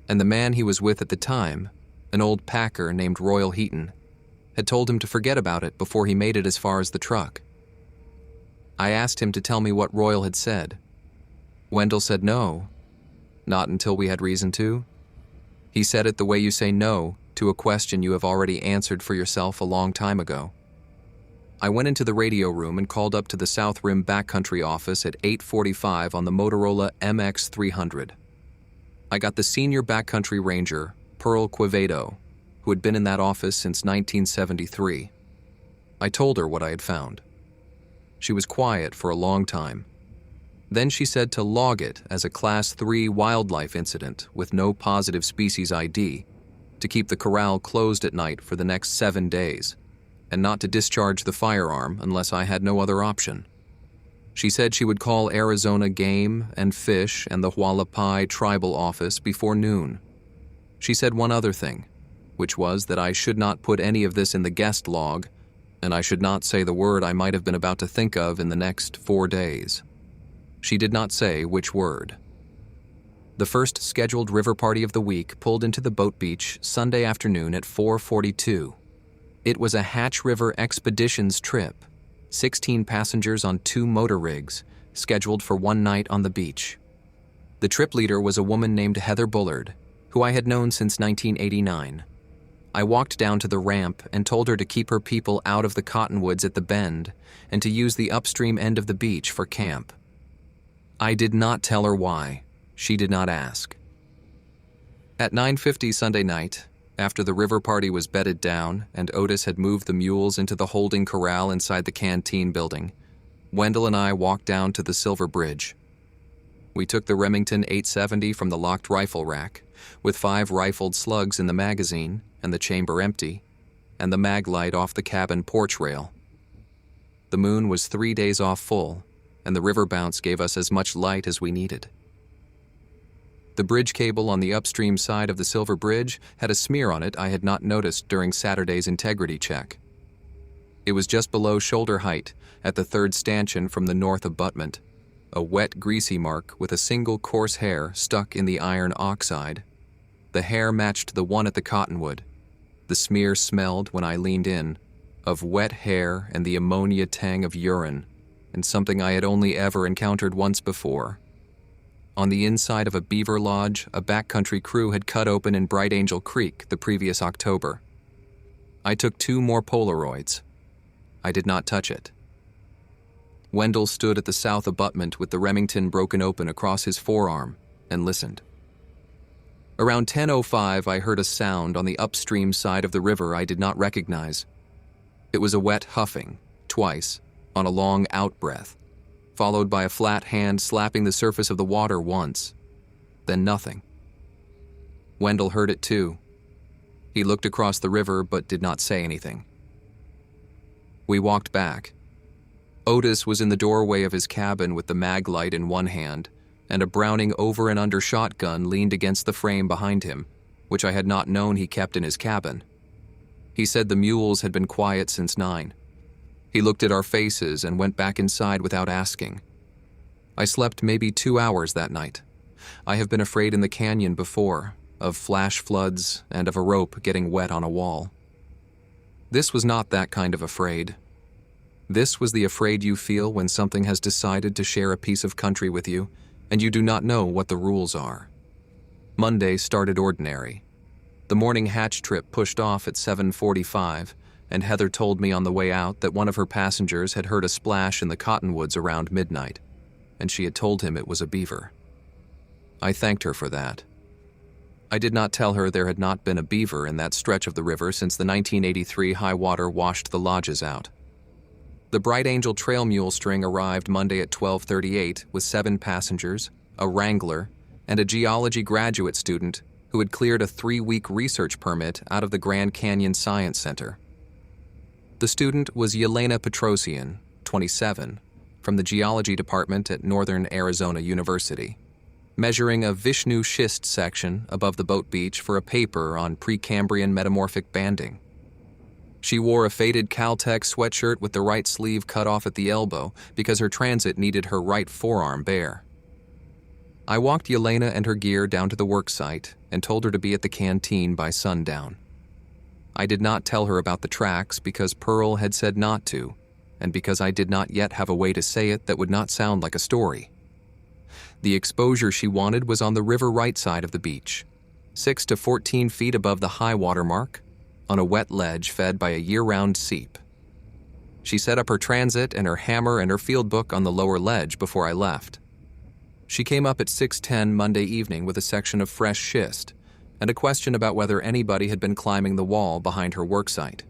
Speaker 1: And the man he was with at the time, an old packer named Royal Heaton, had told him to forget about it before he made it as far as the truck. I asked him to tell me what Royal had said. Wendell said no, not until we had reason to. He said it the way you say no to a question you have already answered for yourself a long time ago. I went into the radio room and called up to the South Rim Backcountry office at 8:45 on the Motorola MX300. I got the senior backcountry ranger, Pearl Quevedo, who had been in that office since 1973. I told her what I had found. She was quiet for a long time. Then she said to log it as a Class 3 wildlife incident with no positive species ID, to keep the corral closed at night for the next 7 days, and not to discharge the firearm unless I had no other option. She said she would call Arizona Game and Fish and the Hualapai Tribal Office before noon. She said one other thing, which was that I should not put any of this in the guest log, and I should not say the word I might have been about to think of in the next 4 days. She did not say which word. The first scheduled river party of the week pulled into the boat beach Sunday afternoon at 4:42. It was a Hatch River Expeditions trip, 16 passengers on 2 motor rigs, scheduled for 1 night on the beach. The trip leader was a woman named Heather Bullard, who I had known since 1989. I walked down to the ramp and told her to keep her people out of the cottonwoods at the bend and to use the upstream end of the beach for camp. I did not tell her why. She did not ask. At 9:50 Sunday night, after the river party was bedded down and Otis had moved the mules into the holding corral inside the canteen building, Wendell and I walked down to the Silver Bridge. We took the Remington 870 from the locked rifle rack, with 5 rifled slugs in the magazine and the chamber empty, and the mag light off the cabin porch rail. The moon was 3 days off full, and the river bounce gave us as much light as we needed. The bridge cable on the upstream side of the Silver Bridge had a smear on it I had not noticed during Saturday's integrity check. It was just below shoulder height at the third stanchion from the north abutment, a wet, greasy mark with a single coarse hair stuck in the iron oxide. The hair matched the one at the cottonwood. The smear smelled, when I leaned in, of wet hair and the ammonia tang of urine, and something I had only ever encountered once before. On the inside of a beaver lodge, a backcountry crew had cut open in Bright Angel Creek the previous October. I took 2 more Polaroids. I did not touch it. Wendell stood at the south abutment with the Remington broken open across his forearm and listened. Around 10:05, I heard a sound on the upstream side of the river I did not recognize. It was a wet huffing, twice, on a long out-breath, followed by a flat hand slapping the surface of the water once, then nothing. Wendell heard it too. He looked across the river but did not say anything. We walked back. Otis was in the doorway of his cabin with the mag light in one hand, and a Browning over and under shotgun leaned against the frame behind him, which I had not known he kept in his cabin. He said the mules had been quiet since 9. He looked at our faces and went back inside without asking. I slept maybe 2 hours that night. I have been afraid in the canyon before, of flash floods and of a rope getting wet on a wall. This was not that kind of afraid. This was the afraid you feel when something has decided to share a piece of country with you, and you do not know what the rules are. Monday started ordinary. The morning hatch trip pushed off at 7:45, and Heather told me on the way out that one of her passengers had heard a splash in the cottonwoods around midnight, and she had told him it was a beaver. I thanked her for that. I did not tell her there had not been a beaver in that stretch of the river since the 1983 high water washed the lodges out. The Bright Angel trail mule string arrived Monday at 12:38 with 7 passengers, a wrangler, and a geology graduate student who had cleared a 3-week research permit out of the Grand Canyon Science Center. The student was Yelena Petrosian, 27, from the geology department at Northern Arizona University, measuring a Vishnu schist section above the boat beach for a paper on Precambrian metamorphic banding. She wore a faded Caltech sweatshirt with the right sleeve cut off at the elbow because her transit needed her right forearm bare. I walked Yelena and her gear down to the work site and told her to be at the canteen by sundown. I did not tell her about the tracks because Pearl had said not to, and because I did not yet have a way to say it that would not sound like a story. The exposure she wanted was on the river right side of the beach, 6 to 14 feet above the high water mark, on a wet ledge fed by a year-round seep. She set up her transit and her hammer and her field book on the lower ledge before I left. She came up at 6:10 Monday evening with a section of fresh schist and a question about whether anybody had been climbing the wall behind her worksite.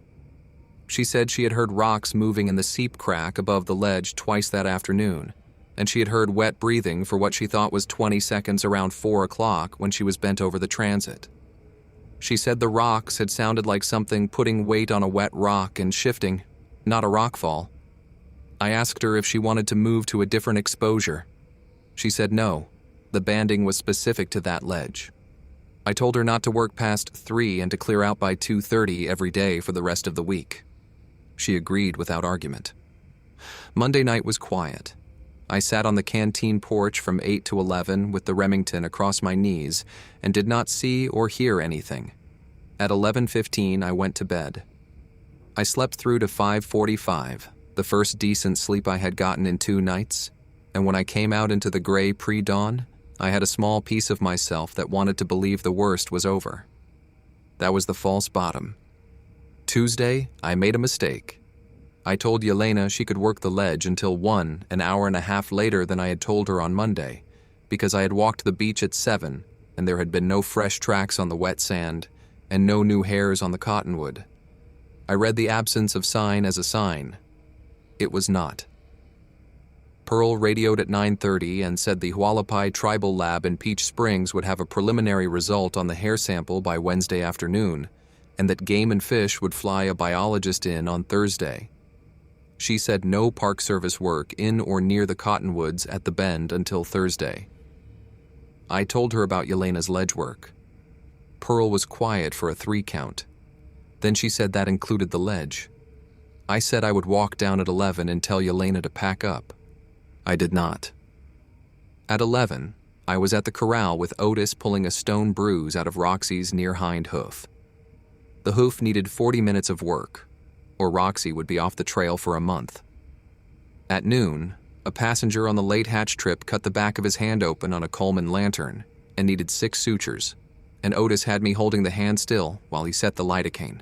Speaker 1: She said she had heard rocks moving in the seep crack above the ledge twice that afternoon, and she had heard wet breathing for what she thought was 20 seconds around 4 o'clock when she was bent over the transit. She said the rocks had sounded like something putting weight on a wet rock and shifting, not a rockfall. I asked her if she wanted to move to a different exposure. She said no, the banding was specific to that ledge. I told her not to work past 3 and to clear out by 2:30 every day for the rest of the week. She agreed without argument. Monday night was quiet. I sat on the canteen porch from 8 to 11 with the Remington across my knees and did not see or hear anything. At 11:15, I went to bed. I slept through to 5:45, the first decent sleep I had gotten in 2 nights, and when I came out into the gray pre-dawn, I had a small piece of myself that wanted to believe the worst was over. That was the false bottom. Tuesday, I made a mistake. I told Yelena she could work the ledge until 1, an hour and a half later than I had told her on Monday, because I had walked the beach at 7, and there had been no fresh tracks on the wet sand, and no new hairs on the cottonwood. I read the absence of sign as a sign. It was not. Pearl radioed at 9:30 and said the Hualapai Tribal Lab in Peach Springs would have a preliminary result on the hair sample by Wednesday afternoon, and that Game and Fish would fly a biologist in on Thursday. She said no Park Service work in or near the cottonwoods at the bend until Thursday. I told her about Yelena's ledge work. Pearl was quiet for a 3 count. Then she said that included the ledge. I said I would walk down at 11 and tell Yelena to pack up. I did not. At 11, I was at the corral with Otis pulling a stone bruise out of Roxy's near hind hoof. The hoof needed 40 minutes of work, or Roxy would be off the trail for a month. At noon, a passenger on the late hatch trip cut the back of his hand open on a Coleman lantern and needed 6 sutures, and Otis had me holding the hand still while he set the lidocaine.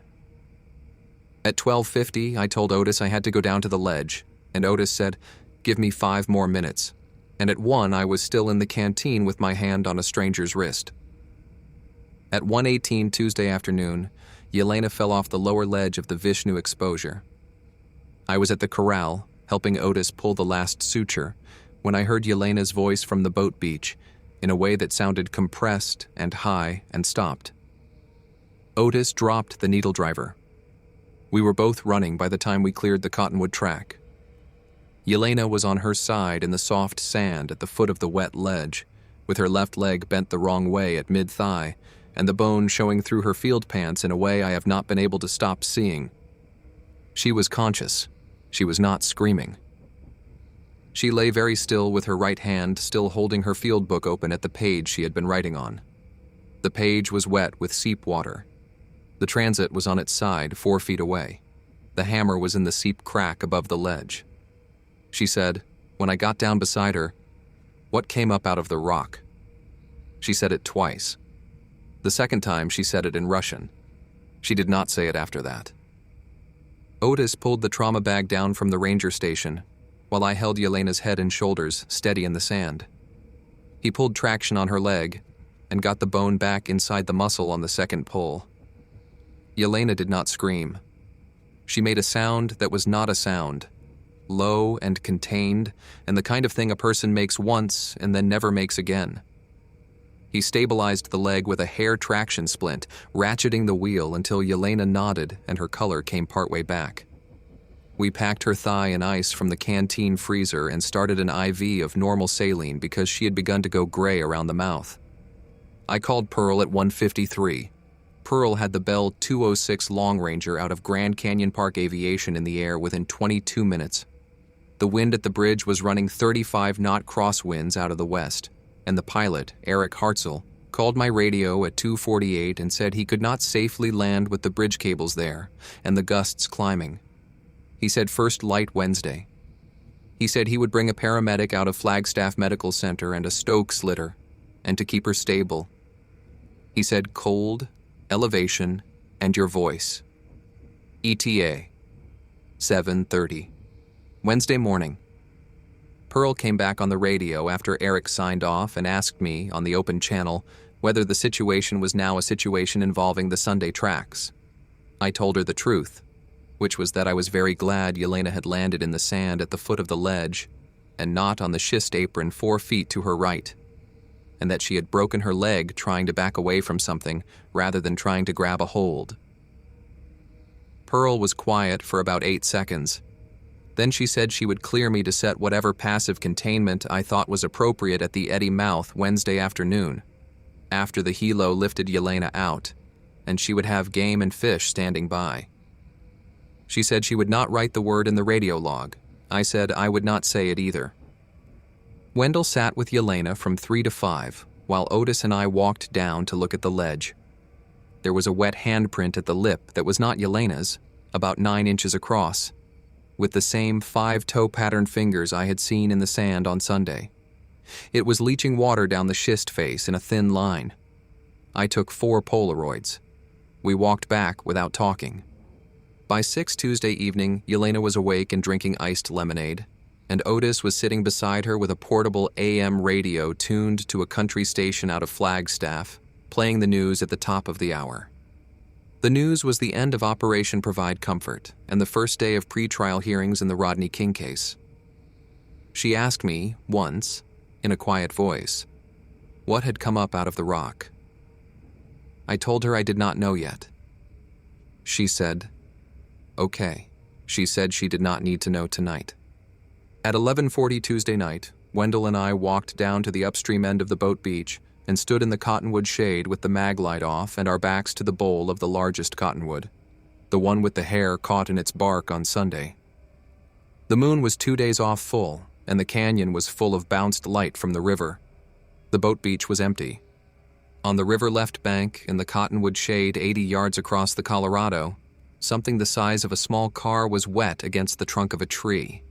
Speaker 1: At 12:50, I told Otis I had to go down to the ledge, and Otis said, "Give me 5 more minutes." And at 1, I was still in the canteen with my hand on a stranger's wrist. At 1:18 Tuesday afternoon, Yelena fell off the lower ledge of the Vishnu exposure. I was at the corral, helping Otis pull the last suture, when I heard Yelena's voice from the boat beach, in a way that sounded compressed and high, and stopped. Otis dropped the needle driver. We were both running by the time we cleared the cottonwood track. Yelena was on her side in the soft sand at the foot of the wet ledge, with her left leg bent the wrong way at mid-thigh, and the bone showing through her field pants in a way I have not been able to stop seeing. She was conscious. She was not screaming. She lay very still with her right hand still holding her field book open at the page she had been writing on. The page was wet with seep water. The transit was on its side 4 feet away. The hammer was in the seep crack above the ledge. She said, when I got down beside her, "What came up out of the rock?" She said it twice. The second time she said it in Russian. She did not say it after that. Otis pulled the trauma bag down from the ranger station, while I held Yelena's head and shoulders steady in the sand. He pulled traction on her leg and got the bone back inside the muscle on the second pull. Yelena did not scream. She made a sound that was not a sound, low and contained, and the kind of thing a person makes once and then never makes again. He stabilized the leg with a hair traction splint, ratcheting the wheel until Yelena nodded and her color came partway back. We packed her thigh in ice from the canteen freezer and started an IV of normal saline because she had begun to go gray around the mouth. I called Pearl at 1:53. Pearl had the Bell 206 Long Ranger out of Grand Canyon Park Aviation in the air within 22 minutes. The wind at the bridge was running 35-knot crosswinds out of the west, and the pilot, Eric Hartzell, called my radio at 2:48 and said he could not safely land with the bridge cables there and the gusts climbing. He said first light Wednesday. He said he would bring a paramedic out of Flagstaff Medical Center and a Stokes litter, and to keep her stable. He said cold, elevation, and your voice. ETA, 7:30. Wednesday morning. Pearl came back on the radio after Eric signed off and asked me, on the open channel, whether the situation was now a situation involving the Sunday tracks. I told her the truth, which was that I was very glad Yelena had landed in the sand at the foot of the ledge and not on the schist apron 4 feet to her right, and that she had broken her leg trying to back away from something rather than trying to grab a hold. Pearl was quiet for about 8 seconds. Then she said she would clear me to set whatever passive containment I thought was appropriate at the Eddy mouth Wednesday afternoon, after the helo lifted Yelena out, and she would have game and fish standing by. She said she would not write the word in the radio log. I said I would not say it either. Wendell sat with Yelena from 3 to 5, while Otis and I walked down to look at the ledge. There was a wet handprint at the lip that was not Yelena's, about 9 inches across, with the same 5-toe pattern fingers I had seen in the sand on Sunday. It was leaching water down the schist face in a thin line. I took 4 Polaroids. We walked back without talking. By 6 Tuesday evening, Yelena was awake and drinking iced lemonade, and Otis was sitting beside her with a portable AM radio tuned to a country station out of Flagstaff, playing the news at the top of the hour. The news was the end of Operation Provide Comfort and the first day of pre-trial hearings in the Rodney King case. She asked me, once, in a quiet voice, what had come up out of the rock. I told her I did not know yet. She said, okay. She said she did not need to know tonight. At 11:40 Tuesday night, Wendell and I walked down to the upstream end of the boat beach and stood in the cottonwood shade with the mag light off and our backs to the bole of the largest cottonwood, the one with the hair caught in its bark on Sunday. The moon was 2 days off full, and the canyon was full of bounced light from the river. The boat beach was empty. On the river left bank, in the cottonwood shade 80 yards across the Colorado, something the size of a small car was wet against the trunk of a tree.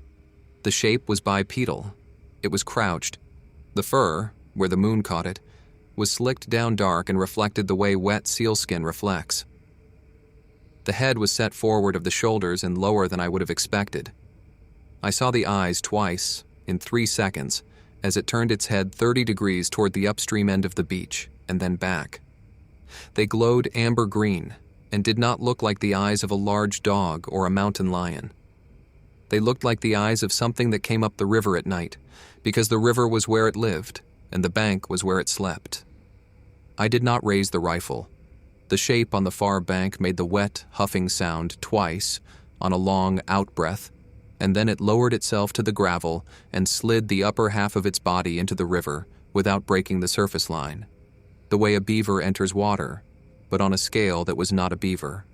Speaker 1: The shape was bipedal. It was crouched. The fur, where the moon caught it, was slicked down dark and reflected the way wet sealskin reflects. The head was set forward of the shoulders and lower than I would have expected. I saw the eyes twice, in 3 seconds, as it turned its head 30 degrees toward the upstream end of the beach, and then back. They glowed amber green, and did not look like the eyes of a large dog or a mountain lion. They looked like the eyes of something that came up the river at night, because the river was where it lived, and the bank was where it slept. I did not raise the rifle. The shape on the far bank made the wet, huffing sound twice, on a long out-breath, and then it lowered itself to the gravel and slid the upper half of its body into the river without breaking the surface line, the way a beaver enters water, but on a scale that was not a beaver.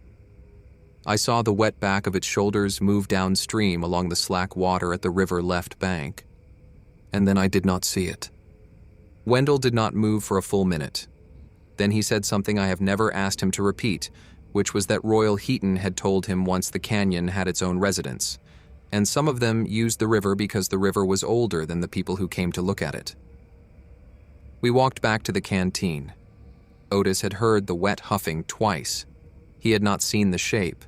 Speaker 1: I saw the wet back of its shoulders move downstream along the slack water at the river left bank, and then I did not see it. Wendell did not move for a full minute. Then he said something I have never asked him to repeat, which was that Royal Heaton had told him once the canyon had its own residents, and some of them used the river because the river was older than the people who came to look at it. We walked back to the canteen. Otis had heard the wet huffing twice. He had not seen the shape.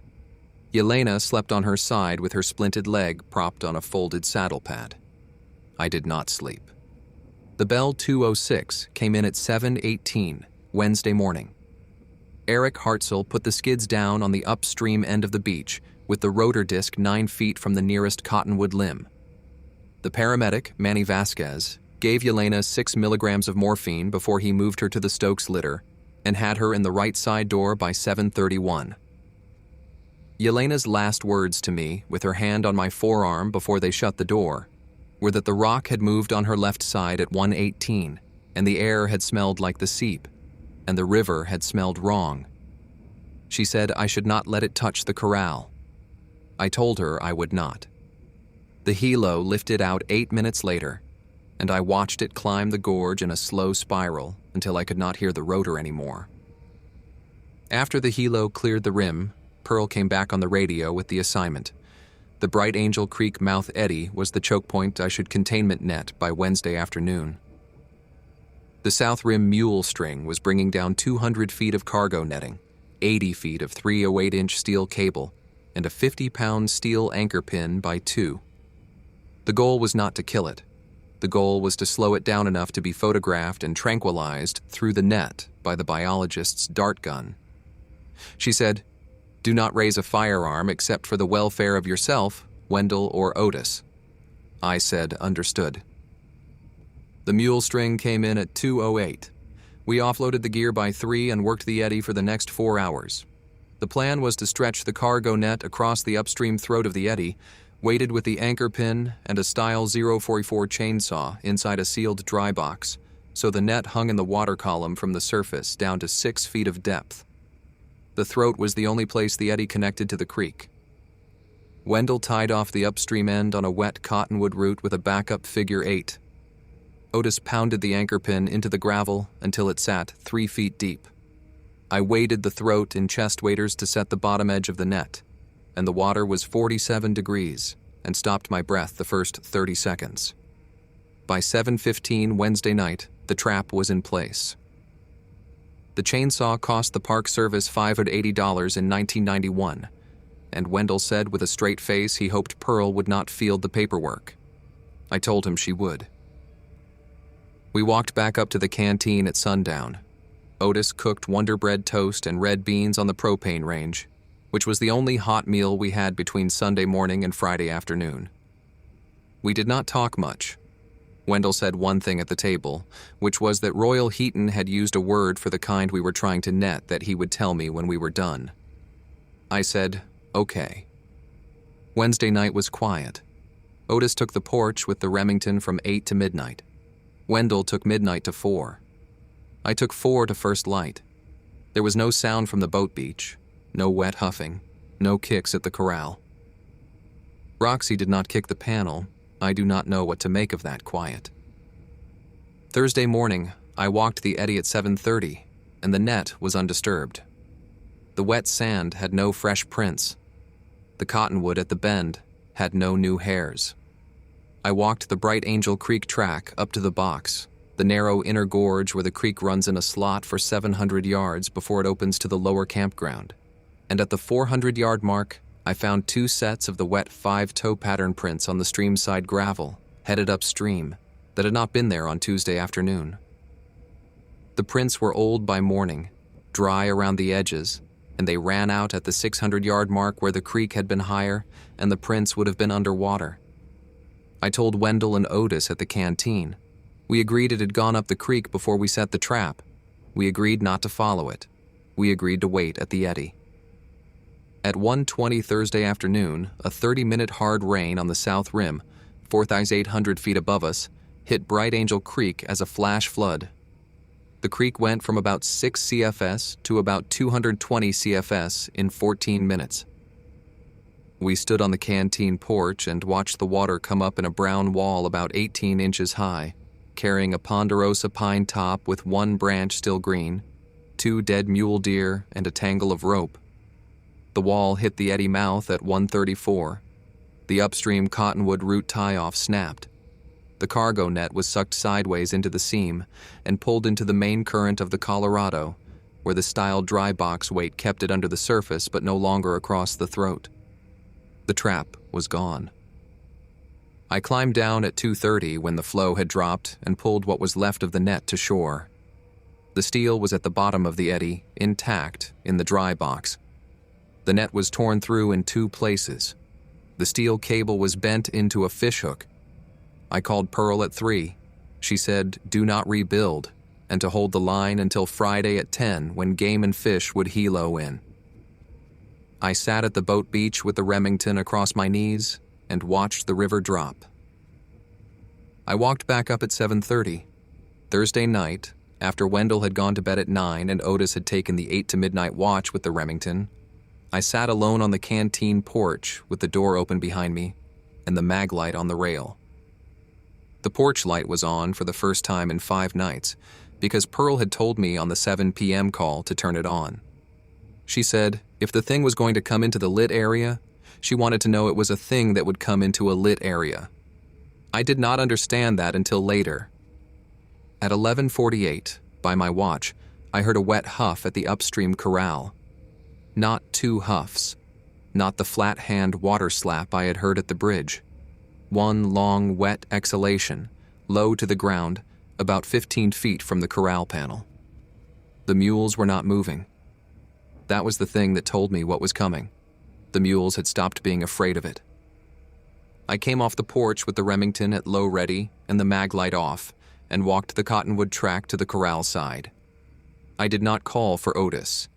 Speaker 1: Yelena slept on her side with her splinted leg propped on a folded saddle pad. I did not sleep. The Bell 206 came in at 7:18, Wednesday morning. Eric Hartzell put the skids down on the upstream end of the beach with the rotor disc 9 feet from the nearest cottonwood limb. The paramedic, Manny Vasquez, gave Yelena 6 milligrams of morphine before he moved her to the Stokes litter and had her in the right side door by 7:31. Yelena's last words to me, with her hand on my forearm before they shut the door, were that the rock had moved on her left side at 1:18, and the air had smelled like the seep, and the river had smelled wrong. She said I should not let it touch the corral. I told her I would not. The helo lifted out 8 minutes later, and I watched it climb the gorge in a slow spiral until I could not hear the rotor anymore. After the helo cleared the rim, Pearl came back on the radio with the assignment. The Bright Angel Creek mouth eddy was the choke point I should containment net by Wednesday afternoon. The South Rim mule string was bringing down 200 feet of cargo netting, 80 feet of 308-inch steel cable, and a 50-pound steel anchor pin by 2. The goal was not to kill it. The goal was to slow it down enough to be photographed and tranquilized through the net by the biologist's dart gun. She said, "Do not raise a firearm except for the welfare of yourself, Wendell, or Otis." I said, "Understood." The mule string came in at 2:08. We offloaded the gear by 3 and worked the eddy for the next 4 hours. The plan was to stretch the cargo net across the upstream throat of the eddy, weighted with the anchor pin and a Style 044 chainsaw inside a sealed dry box, so the net hung in the water column from the surface down to 6 feet of depth. The throat was the only place the eddy connected to the creek. Wendell tied off the upstream end on a wet cottonwood root with a backup figure 8. Otis pounded the anchor pin into the gravel until it sat 3 feet deep. I weighted the throat in chest waders to set the bottom edge of the net, and the water was 47 degrees and stopped my breath the first 30 seconds. By 7:15 Wednesday night, the trap was in place. The chainsaw cost the Park Service $580 in 1991, and Wendell said with a straight face he hoped Pearl would not field the paperwork. I told him she would. We walked back up to the canteen at sundown. Otis cooked Wonder Bread toast and red beans on the propane range, which was the only hot meal we had between Sunday morning and Friday afternoon. We did not talk much. Wendell said one thing at the table, which was that Royal Heaton had used a word for the kind we were trying to net that he would tell me when we were done. I said, "Okay." Wednesday night was quiet. Otis took the porch with the Remington from 8 to midnight. Wendell took midnight to 4. I took 4 to first light. There was no sound from the boat beach, no wet huffing, no kicks at the corral. Roxy did not kick the panel. I do not know what to make of that quiet. Thursday morning, I walked the eddy at 7:30, and the net was undisturbed. The wet sand had no fresh prints. The cottonwood at the bend had no new hairs. I walked the Bright Angel Creek track up to the box, the narrow inner gorge where the creek runs in a slot for 700 yards before it opens to the lower campground. And at the 400-yard mark, I found 2 sets of the wet 5-toe pattern prints on the streamside gravel, headed upstream, that had not been there on Tuesday afternoon. The prints were old by morning, dry around the edges, and they ran out at the 600-yard mark where the creek had been higher and the prints would have been underwater. I told Wendell and Otis at the canteen. We agreed it had gone up the creek before we set the trap. We agreed not to follow it. We agreed to wait at the eddy. At 1:20 Thursday afternoon, a 30-minute hard rain on the south rim, 4,800 feet above us, hit Bright Angel Creek as a flash flood. The creek went from about 6 CFS to about 220 CFS in 14 minutes. We stood on the canteen porch and watched the water come up in a brown wall about 18 inches high, carrying a ponderosa pine top with 1 branch still green, 2 dead mule deer, and a tangle of rope. The wall hit the eddy mouth at 1:34. The upstream cottonwood root tie-off snapped. The cargo net was sucked sideways into the seam and pulled into the main current of the Colorado, where the style dry box weight kept it under the surface but no longer across the throat. The trap was gone. I climbed down at 2:30 when the flow had dropped and pulled what was left of the net to shore. The steel was at the bottom of the eddy, intact, in the dry box. The net was torn through in 2 places. The steel cable was bent into a fishhook. I called Pearl at 3. She said, "Do not rebuild," and to hold the line until Friday at 10 when game and fish would helo in. I sat at the boat beach with the Remington across my knees and watched the river drop. I walked back up at 7:30. Thursday night, after Wendell had gone to bed at 9 and Otis had taken the 8 to midnight watch with the Remington, I sat alone on the canteen porch with the door open behind me and the mag light on the rail. The porch light was on for the first time in 5 nights because Pearl had told me on the 7 p.m. call to turn it on. She said if the thing was going to come into the lit area, she wanted to know it was a thing that would come into a lit area. I did not understand that until later. At 11:48, by my watch, I heard a wet huff at the upstream corral. Not 2 huffs. Not the flat hand water slap I had heard at the bridge. 1 long, wet exhalation, low to the ground, about 15 feet from the corral panel. The mules were not moving. That was the thing that told me what was coming. The mules had stopped being afraid of it. I came off the porch with the Remington at low ready and the mag light off and walked the cottonwood track to the corral side. I did not call for Otis.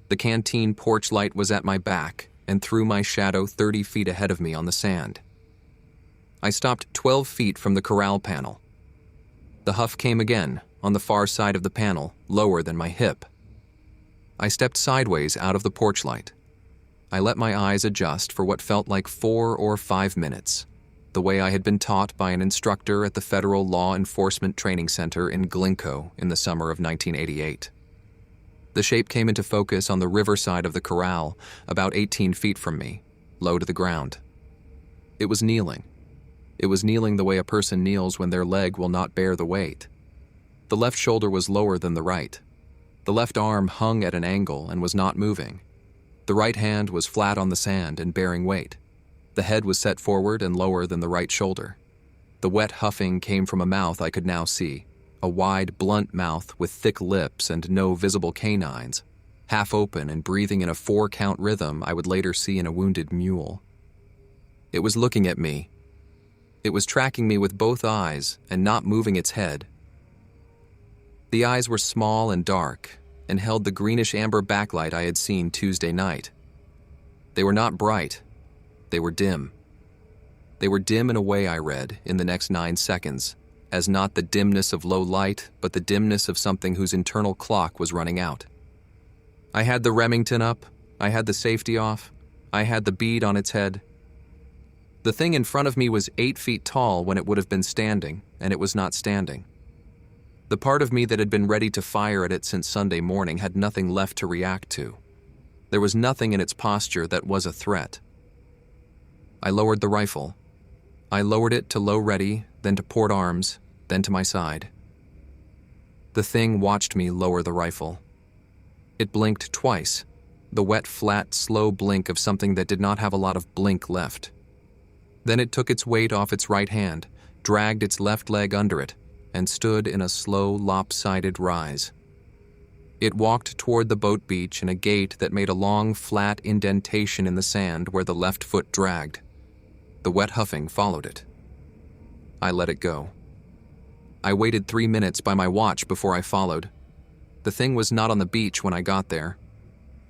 Speaker 1: The canteen porch light was at my back and threw my shadow 30 feet ahead of me on the sand. I stopped 12 feet from the corral panel. The huff came again, on the far side of the panel, lower than my hip. I stepped sideways out of the porch light. I let my eyes adjust for what felt like 4 or 5 minutes, the way I had been taught by an instructor at the Federal Law Enforcement Training Center in Glencoe in the summer of 1988. The shape came into focus on the riverside of the corral, about 18 feet from me, low to the ground. It was kneeling. It was kneeling the way a person kneels when their leg will not bear the weight. The left shoulder was lower than the right. The left arm hung at an angle and was not moving. The right hand was flat on the sand and bearing weight. The head was set forward and lower than the right shoulder. The wet huffing came from a mouth I could now see, a wide, blunt mouth with thick lips and no visible canines, half open and breathing in a 4-count rhythm I would later see in a wounded mule. It was looking at me. It was tracking me with both eyes and not moving its head. The eyes were small and dark and held the greenish-amber backlight I had seen Tuesday night. They were not bright. They were dim. They were dim in a way I read, in the next 9 seconds, as not the dimness of low light, but the dimness of something whose internal clock was running out. I had the Remington up, I had the safety off, I had the bead on its head. The thing in front of me was 8 feet tall when it would have been standing, and it was not standing. The part of me that had been ready to fire at it since Sunday morning had nothing left to react to. There was nothing in its posture that was a threat. I lowered the rifle. I lowered it to low ready, then to port arms, then to my side. The thing watched me lower the rifle. It blinked twice, the wet, flat, slow blink of something that did not have a lot of blink left. Then it took its weight off its right hand, dragged its left leg under it, and stood in a slow, lopsided rise. It walked toward the boat beach in a gait that made a long, flat indentation in the sand where the left foot dragged. The wet huffing followed it. I let it go. I waited 3 minutes by my watch before I followed. The thing was not on the beach when I got there.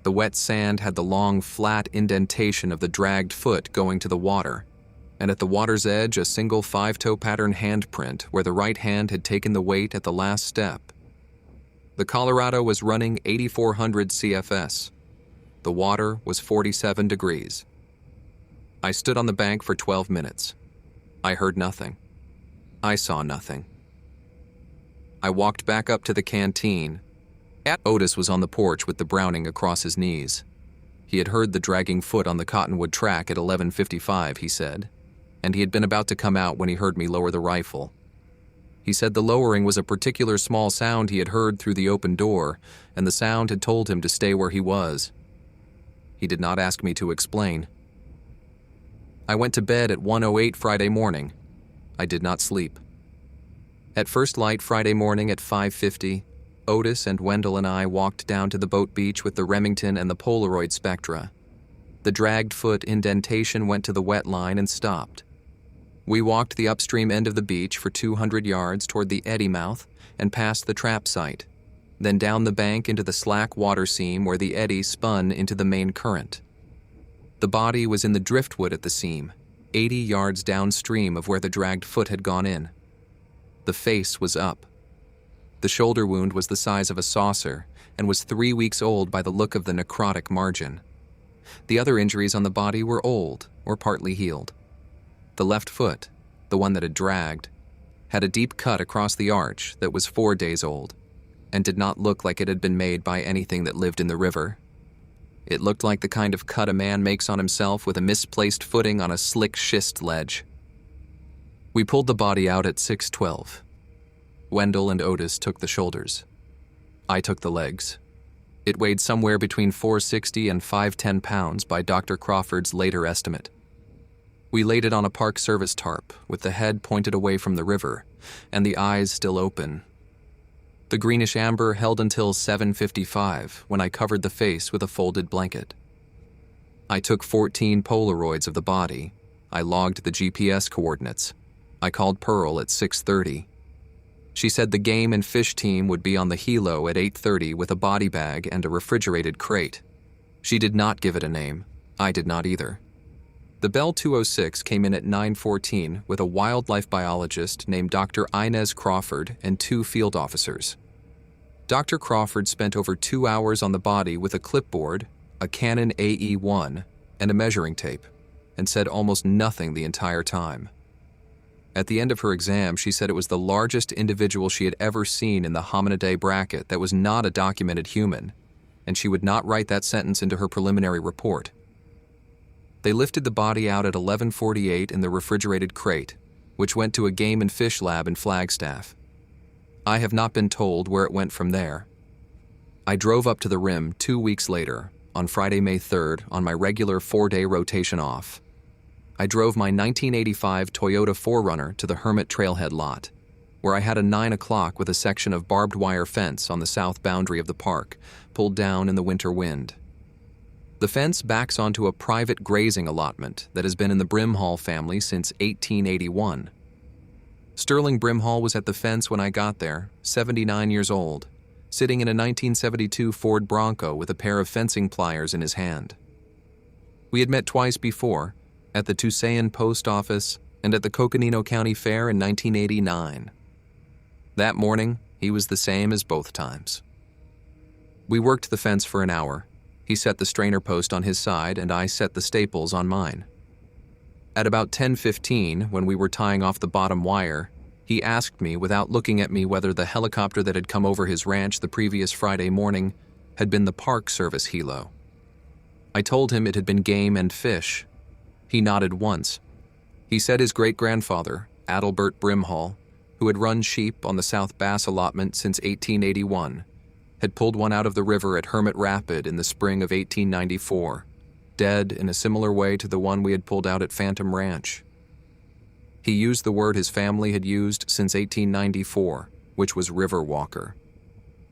Speaker 1: The wet sand had the long, flat indentation of the dragged foot going to the water, and at the water's edge a single 5-toe pattern handprint where the right hand had taken the weight at the last step. The Colorado was running 8,400 CFS. The water was 47 degrees. I stood on the bank for 12 minutes. I heard nothing. I saw nothing. I walked back up to the canteen. Otis was on the porch with the Browning across his knees. He had heard the dragging foot on the cottonwood track at 11:55, he said, and he had been about to come out when he heard me lower the rifle. He said the lowering was a particular small sound he had heard through the open door, and the sound had told him to stay where he was. He did not ask me to explain. I went to bed at 1:08 Friday morning. I did not sleep. At first light Friday morning at 5:50, Otis and Wendell and I walked down to the boat beach with the Remington and the Polaroid spectra. The dragged foot indentation went to the wet line and stopped. We walked the upstream end of the beach for 200 yards toward the eddy mouth and past the trap site, then down the bank into the slack water seam where the eddy spun into the main current. The body was in the driftwood at the seam, 80 yards downstream of where the dragged foot had gone in. The face was up. The shoulder wound was the size of a saucer and was 3 weeks old by the look of the necrotic margin. The other injuries on the body were old or partly healed. The left foot, the one that had dragged, had a deep cut across the arch that was 4 days old and did not look like it had been made by anything that lived in the river. It looked like the kind of cut a man makes on himself with a misplaced footing on a slick schist ledge. We pulled the body out at 6:12. Wendell and Otis took the shoulders. I took the legs. It weighed somewhere between 460 and 510 pounds by Dr. Crawford's later estimate. We laid it on a Park Service tarp with the head pointed away from the river and the eyes still open. The greenish amber held until 7:55 when I covered the face with a folded blanket. I took 14 Polaroids of the body. I logged the GPS coordinates. I called Pearl at 6:30. She said the game and fish team would be on the helo at 8:30 with a body bag and a refrigerated crate. She did not give it a name. I did not either. The Bell 206 came in at 9:14 with a wildlife biologist named Dr. Inez Crawford and 2 field officers. Dr. Crawford spent over 2 hours on the body with a clipboard, a Canon AE-1, and a measuring tape, and said almost nothing the entire time. At the end of her exam, she said it was the largest individual she had ever seen in the hominidae bracket that was not a documented human, and she would not write that sentence into her preliminary report. They lifted the body out at 11:48 in the refrigerated crate, which went to a game and fish lab in Flagstaff. I have not been told where it went from there. I drove up to the rim 2 weeks later, on Friday, May 3rd, on my regular 4-day rotation off. I drove my 1985 Toyota 4Runner to the Hermit Trailhead lot, where I had a 9 o'clock with a section of barbed wire fence on the south boundary of the park, pulled down in the winter wind. The fence backs onto a private grazing allotment that has been in the Brimhall family since 1881. Sterling Brimhall was at the fence when I got there, 79 years old, sitting in a 1972 Ford Bronco with a pair of fencing pliers in his hand. We had met twice before, at the Tusayan Post Office and at the Coconino County Fair in 1989. That morning, he was the same as both times. We worked the fence for an hour. He set the strainer post on his side and I set the staples on mine. At about 10:15, when we were tying off the bottom wire, he asked me without looking at me whether the helicopter that had come over his ranch the previous Friday morning had been the Park Service helo. I told him it had been game and fish. He nodded once. He said his great-grandfather, Adalbert Brimhall, who had run sheep on the South Bass allotment since 1881, had pulled one out of the river at Hermit Rapid in the spring of 1894, dead in a similar way to the one we had pulled out at Phantom Ranch. He used the word his family had used since 1894, which was river walker.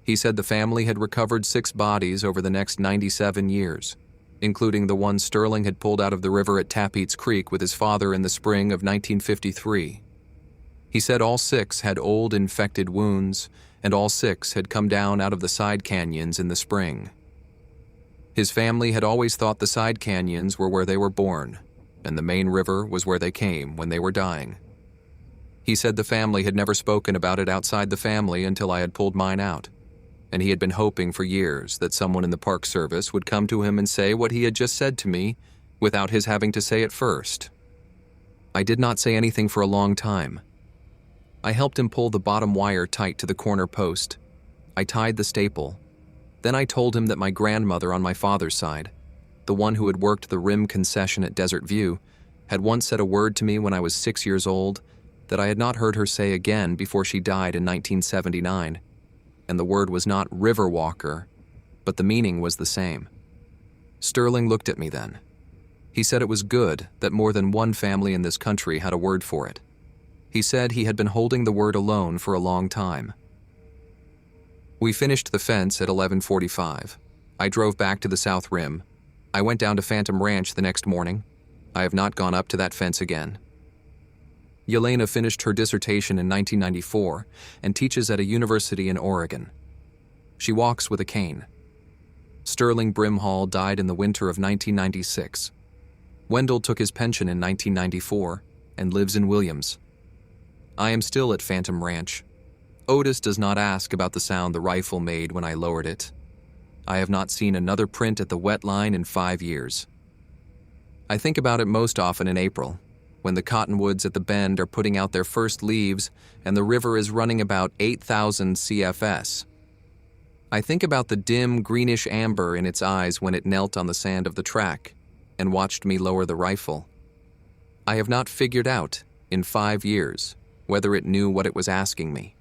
Speaker 1: He said the family had recovered 6 bodies over the next 97 years, including the one Sterling had pulled out of the river at Tapeats Creek with his father in the spring of 1953. He said all 6 had old infected wounds, and all 6 had come down out of the side canyons in the spring. His family had always thought the side canyons were where they were born, and the main river was where they came when they were dying. He said the family had never spoken about it outside the family until I had pulled mine out, and he had been hoping for years that someone in the Park Service would come to him and say what he had just said to me without his having to say it first. I did not say anything for a long time. I helped him pull the bottom wire tight to the corner post. I tied the staple. Then I told him that my grandmother on my father's side, the one who had worked the rim concession at Desert View, had once said a word to me when I was 6 years old that I had not heard her say again before she died in 1979, and the word was not river walker, but the meaning was the same. Sterling looked at me then. He said it was good that more than one family in this country had a word for it. He said he had been holding the word alone for a long time. We finished the fence at 11:45. I drove back to the South Rim. I went down to Phantom Ranch the next morning. I have not gone up to that fence again. Yelena finished her dissertation in 1994 and teaches at a university in Oregon. She walks with a cane. Sterling Brimhall died in the winter of 1996. Wendell took his pension in 1994 and lives in Williams. I am still at Phantom Ranch. Otis does not ask about the sound the rifle made when I lowered it. I have not seen another print at the wet line in 5 years. I think about it most often in April, when the cottonwoods at the bend are putting out their first leaves and the river is running about 8,000 CFS. I think about the dim greenish amber in its eyes when it knelt on the sand of the track and watched me lower the rifle. I have not figured out, in 5 years, whether it knew what it was asking me.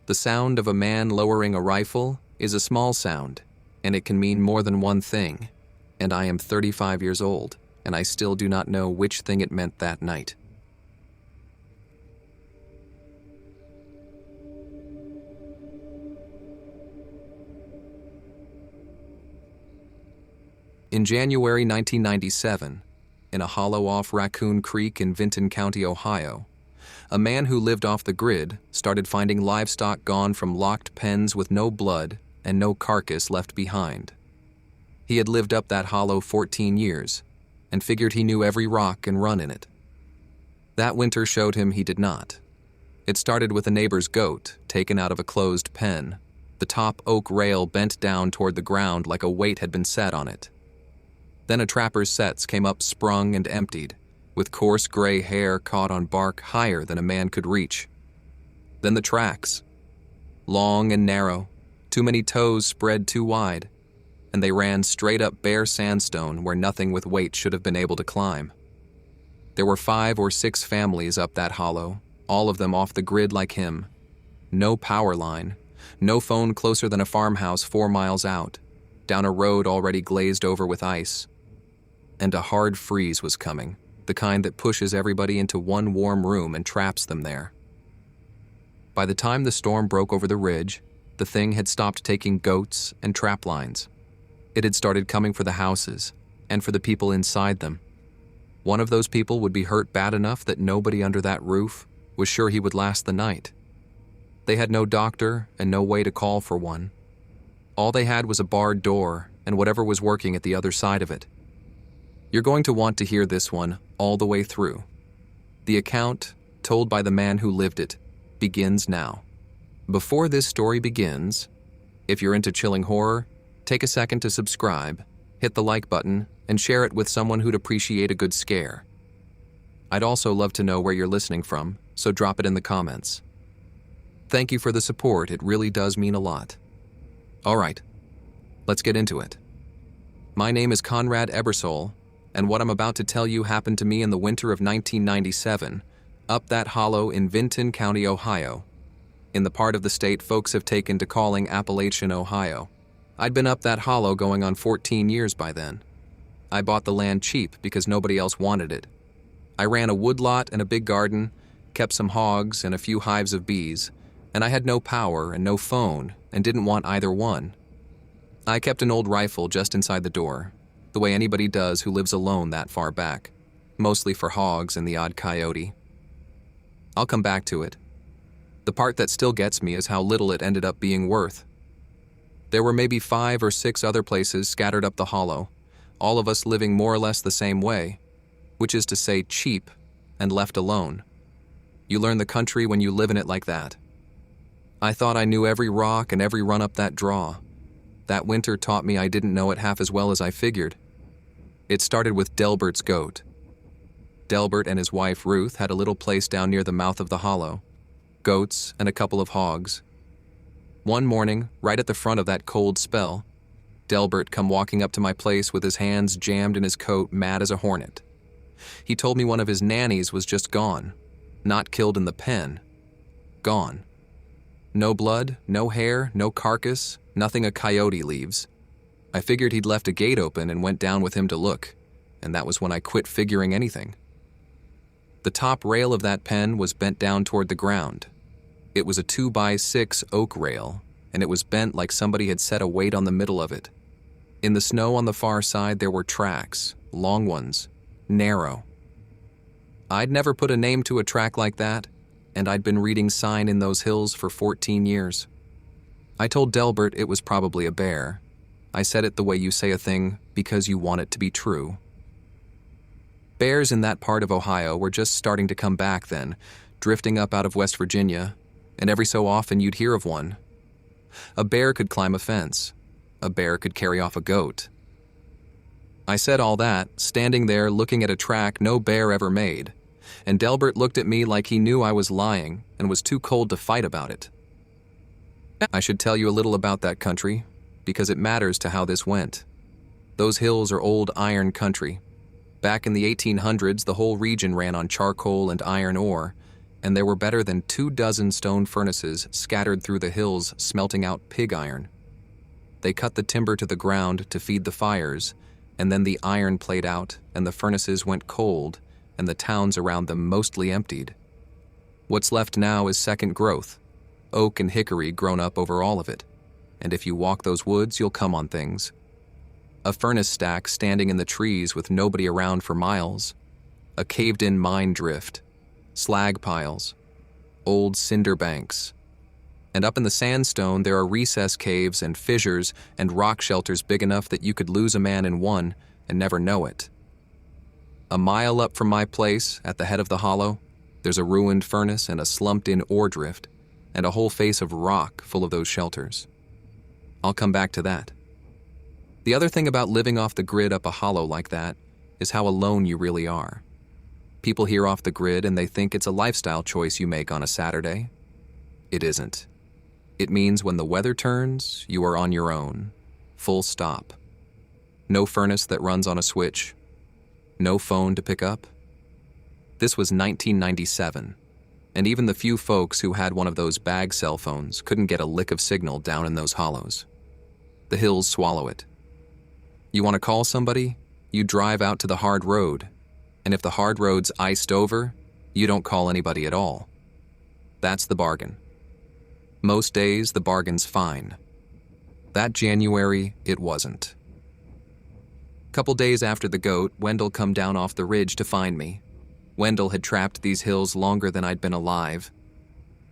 Speaker 1: The sound of a man lowering a rifle is a small sound, and it can mean more than one thing, and I am 35 years old, and I still do not know which thing it meant that night. In January 1997, in a hollow off Raccoon Creek in Vinton County, Ohio, a man who lived off the grid started finding livestock gone from locked pens with no blood and no carcass left behind. He had lived up that hollow 14 years and figured he knew every rock and run in it. That winter showed him he did not. It started with a neighbor's goat taken out of a closed pen, the top oak rail bent down toward the ground like a weight had been set on it. Then a trapper's sets came up sprung and emptied, with coarse gray hair caught on bark higher than a man could reach. Then the tracks. Long and narrow, too many toes spread too wide, and they ran straight up bare sandstone where nothing with weight should have been able to climb. There were 5 or 6 families up that hollow, all of them off the grid like him. No power line, no phone closer than a farmhouse 4 miles out, down a road already glazed over with ice. And a hard freeze was coming, the kind that pushes everybody into one warm room and traps them there. By the time the storm broke over the ridge, the thing had stopped taking goats and trap lines. It had started coming for the houses and for the people inside them. One of those people would be hurt bad enough that nobody under that roof was sure he would last the night. They had no doctor and no way to call for one. All they had was a barred door and whatever was working at the other side of it. You're going to want to hear this one all the way through. The account, told by the man who lived it, begins now. Before this story begins, if you're into chilling horror, take a second to subscribe, hit the like button, and share it with someone who'd appreciate a good scare. I'd also love to know where you're listening from, so drop it in the comments. Thank you for the support, it really does mean a lot. Alright, let's get into it. My name is Conrad Ebersole, and what I'm about to tell you happened to me in the winter of 1997, up that hollow in Vinton County, Ohio, in the part of the state folks have taken to calling Appalachian, Ohio. I'd been up that hollow going on 14 years by then. I bought the land cheap because nobody else wanted it. I ran a woodlot and a big garden, kept some hogs and a few hives of bees, and I had no power and no phone and didn't want either one. I kept an old rifle just inside the door, the way anybody does who lives alone that far back, mostly for hogs and the odd coyote. I'll come back to it. The part that still gets me is how little it ended up being worth. There were maybe 5 or 6 other places scattered up the hollow, all of us living more or less the same way, which is to say cheap and left alone. You learn the country when you live in it like that. I thought I knew every rock and every run up that draw. That winter taught me I didn't know it half as well as I figured. It started with Delbert's goat. Delbert and his wife Ruth had a little place down near the mouth of the hollow, goats and a couple of hogs. One morning, right at the front of that cold spell, Delbert come walking up to my place with his hands jammed in his coat, mad as a hornet. He told me one of his nannies was just gone, not killed in the pen, gone. No blood, no hair, no carcass, nothing a coyote leaves. I figured he'd left a gate open and went down with him to look, and that was when I quit figuring anything. The top rail of that pen was bent down toward the ground. It was a 2x6 oak rail, and it was bent like somebody had set a weight on the middle of it. In the snow on the far side there were tracks, long ones, narrow. I'd never put a name to a track like that, and I'd been reading sign in those hills for 14 years. I told Delbert it was probably a bear. I said it the way you say a thing because you want it to be true. Bears in that part of Ohio were just starting to come back then, drifting up out of West Virginia, and every so often you'd hear of one. A bear could climb a fence. A bear could carry off a goat. I said all that, standing there looking at a track no bear ever made, and Delbert looked at me like he knew I was lying and was too cold to fight about it. I should tell you a little about that country, because it matters to how this went. Those hills are old iron country. Back in the 1800s, the whole region ran on charcoal and iron ore, and there were better than 24 stone furnaces scattered through the hills smelting out pig iron. They cut the timber to the ground to feed the fires, and then the iron played out and the furnaces went cold and the towns around them mostly emptied. What's left now is second growth, oak and hickory grown up over all of it, and if you walk those woods, you'll come on things. A furnace stack standing in the trees with nobody around for miles, a caved-in mine drift, slag piles, old cinder banks, and up in the sandstone there are recess caves and fissures and rock shelters big enough that you could lose a man in one and never know it. A mile up from my place, at the head of the hollow, there's a ruined furnace and a slumped-in ore drift, and a whole face of rock full of those shelters. I'll come back to that. The other thing about living off the grid up a hollow like that is how alone you really are. People hear off the grid and they think it's a lifestyle choice you make on a Saturday. It isn't. It means when the weather turns, you are on your own. Full stop. No furnace that runs on a switch. No phone to pick up. This was 1997, and even the few folks who had one of those bag cell phones couldn't get a lick of signal down in those hollows. The hills swallow it. You want to call somebody? You drive out to the hard road, and if the hard road's iced over, you don't call anybody at all. That's the bargain. Most days, the bargain's fine. That January, it wasn't. Couple days after the goat, Wendell come down off the ridge to find me. Wendell had trapped these hills longer than I'd been alive.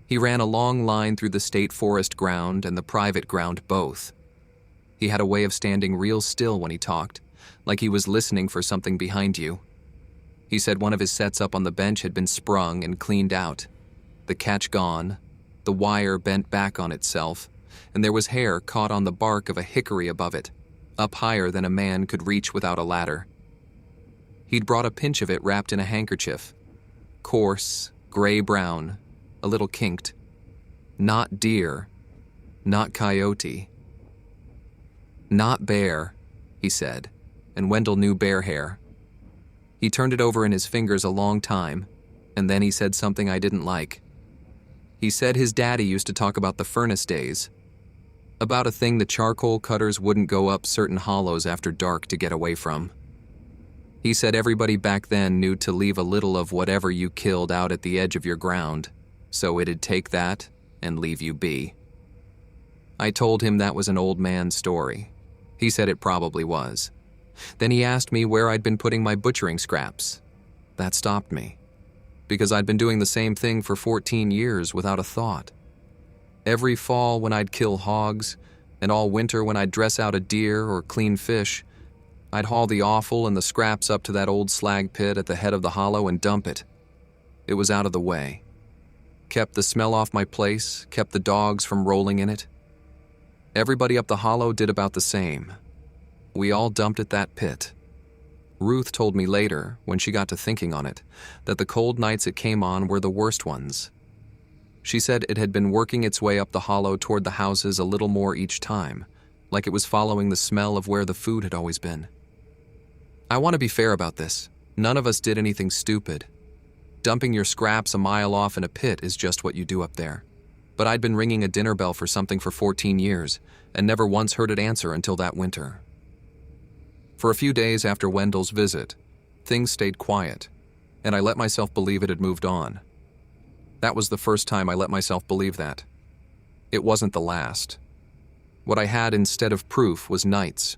Speaker 1: He ran a long line through the state forest ground and the private ground both. He had a way of standing real still when he talked, like he was listening for something behind you. He said one of his sets up on the bench had been sprung and cleaned out, the catch gone, The wire bent back on itself, and there was hair caught on the bark of a hickory above it, up higher than a man could reach without a ladder. He'd brought a pinch of it wrapped in a handkerchief. Coarse, gray-brown, a little kinked. Not deer, not coyote. Not bear, he said, and Wendell knew bear hair. He turned it over in his fingers a long time, and then he said something I didn't like. He said his daddy used to talk about the furnace days, about a thing the charcoal cutters wouldn't go up certain hollows after dark to get away from. He said everybody back then knew to leave a little of whatever you killed out at the edge of your ground, so it'd take that and leave you be. I told him that was an old man's story. He said it probably was. Then he asked me where I'd been putting my butchering scraps. That stopped me, because I'd been doing the same thing for 14 years without a thought. Every fall when I'd kill hogs, and all winter when I'd dress out a deer or clean fish, I'd haul the offal and the scraps up to that old slag pit at the head of the hollow and dump it. It was out of the way. Kept the smell off my place, kept the dogs from rolling in it. Everybody up the hollow did about the same. We all dumped at that pit. Ruth told me later, when she got to thinking on it, that the cold nights it came on were the worst ones. She said it had been working its way up the hollow toward the houses a little more each time, like it was following the smell of where the food had always been. I want to be fair about this. None of us did anything stupid. Dumping your scraps a mile off in a pit is just what you do up there. But I'd been ringing a dinner bell for something for 14 years, and never once heard it answer until that winter. For a few days after Wendell's visit, things stayed quiet, and I let myself believe it had moved on. That was the first time I let myself believe that. It wasn't the last. What I had instead of proof was nights.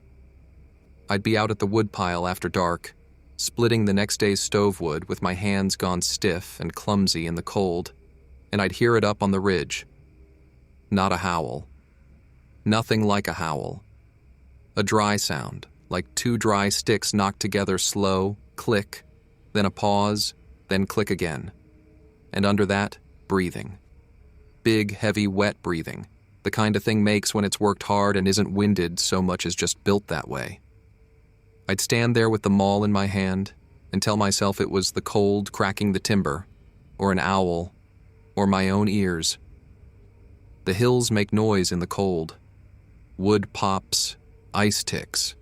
Speaker 1: I'd be out at the woodpile after dark, splitting the next day's stove wood with my hands gone stiff and clumsy in the cold, and I'd hear it up on the ridge. Not a howl. Nothing like a howl. A dry sound, like two dry sticks knocked together slow, click, then a pause, then click again. And under that, breathing. Big, heavy, wet breathing, the kind of thing makes when it's worked hard and isn't winded so much as just built that way. I'd stand there with the maul in my hand and tell myself it was the cold cracking the timber, or an owl, or my own ears. The hills make noise in the cold. Wood pops, ice ticks.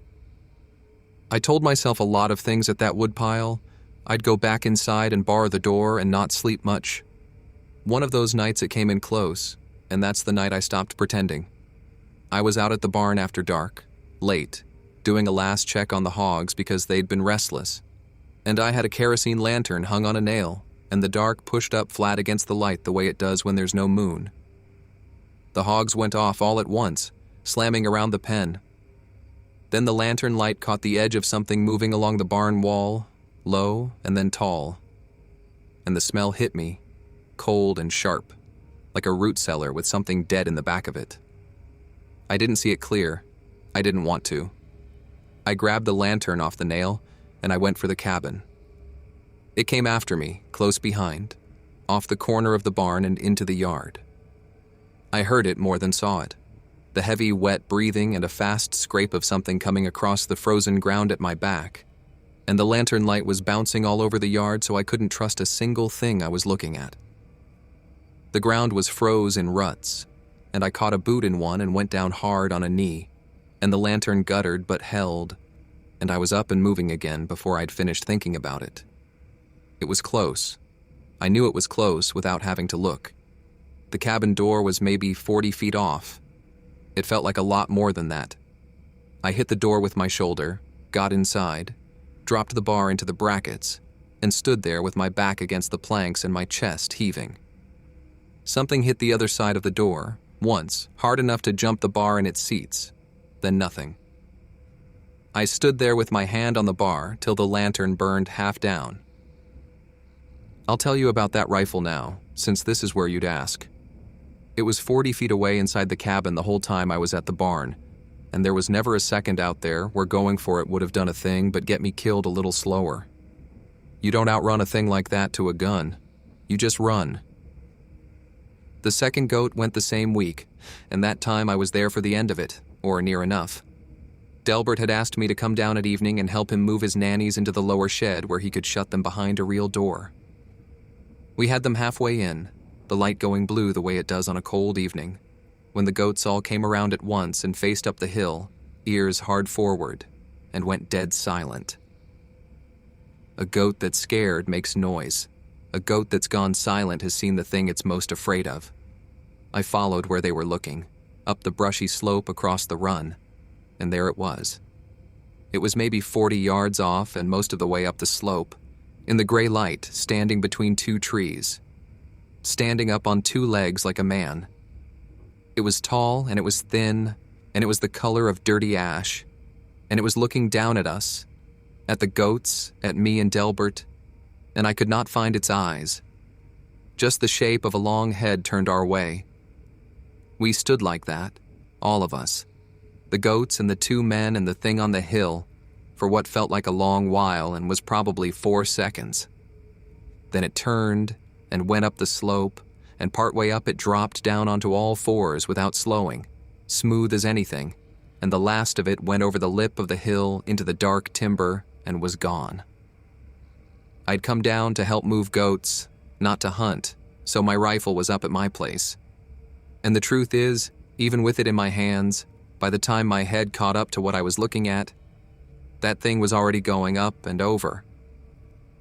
Speaker 1: I told myself a lot of things at that woodpile. I'd go back inside and bar the door and not sleep much. One of those nights it came in close, and that's the night I stopped pretending. I was out at the barn after dark, late, doing a last check on the hogs because they'd been restless, and I had a kerosene lantern hung on a nail, and the dark pushed up flat against the light the way it does when there's no moon. The hogs went off all at once, slamming around the pen. Then the lantern light caught the edge of something moving along the barn wall, low and then tall, and the smell hit me, cold and sharp, like a root cellar with something dead in the back of it. I didn't see it clear. I didn't want to. I grabbed the lantern off the nail, and I went for the cabin. It came after me, close behind, off the corner of the barn and into the yard. I heard it more than saw it. The heavy, wet breathing and a fast scrape of something coming across the frozen ground at my back, and the lantern light was bouncing all over the yard so I couldn't trust a single thing I was looking at. The ground was froze in ruts, and I caught a boot in one and went down hard on a knee, and the lantern guttered but held, and I was up and moving again before I'd finished thinking about it. It was close. I knew it was close without having to look. The cabin door was maybe 40 feet off. It felt like a lot more than that. I hit the door with my shoulder, got inside, dropped the bar into the brackets, and stood there with my back against the planks and my chest heaving. Something hit the other side of the door, once, hard enough to jump the bar in its seats, then nothing. I stood there with my hand on the bar till the lantern burned half down. I'll tell you about that rifle now, since this is where you'd ask. It was 40 feet away inside the cabin the whole time I was at the barn, and there was never a second out there where going for it would have done a thing but get me killed a little slower. You don't outrun a thing like that to a gun. You just run. The second goat went the same week, and that time I was there for the end of it, or near enough. Delbert had asked me to come down at evening and help him move his nannies into the lower shed where he could shut them behind a real door. We had them halfway in, the light going blue the way it does on a cold evening, when the goats all came around at once and faced up the hill, ears hard forward, and went dead silent. A goat that's scared makes noise. A goat that's gone silent has seen the thing it's most afraid of. I followed where they were looking, up the brushy slope across the run, and there it was. It was maybe 40 yards off and most of the way up the slope, in the gray light, standing between two trees, standing up on two legs like a man. It was tall, and it was thin, and it was the color of dirty ash, and it was looking down at us, at the goats, at me and Delbert, and I could not find its eyes. Just the shape of a long head turned our way. We stood like that, all of us, the goats and the two men and the thing on the hill, for what felt like a long while and was probably 4 seconds. Then it turned and went up the slope, and partway up it dropped down onto all fours without slowing, smooth as anything, and the last of it went over the lip of the hill into the dark timber and was gone. I'd come down to help move goats, not to hunt, so my rifle was up at my place. And the truth is, even with it in my hands, by the time my head caught up to what I was looking at, that thing was already going up and over.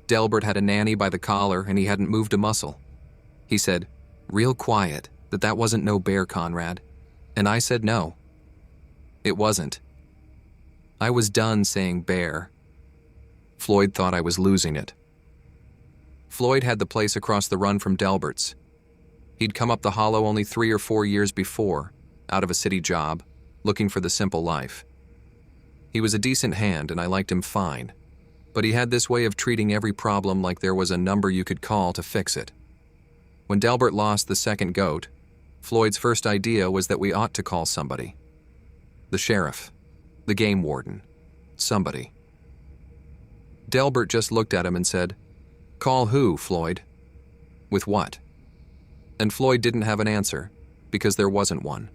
Speaker 1: Delbert had a nanny by the collar and he hadn't moved a muscle. He said, real quiet, that wasn't no bear, Conrad. And I said no. It wasn't. I was done saying bear. Floyd thought I was losing it. Floyd had the place across the run from Delbert's. He'd come up the hollow only 3 or 4 years before, out of a city job, looking for the simple life. He was a decent hand and I liked him fine, but he had this way of treating every problem like there was a number you could call to fix it. When Delbert lost the second goat, Floyd's first idea was that we ought to call somebody. The sheriff, the game warden, somebody. Delbert just looked at him and said, "Call who, Floyd?" "With what?" And Floyd didn't have an answer, because there wasn't one.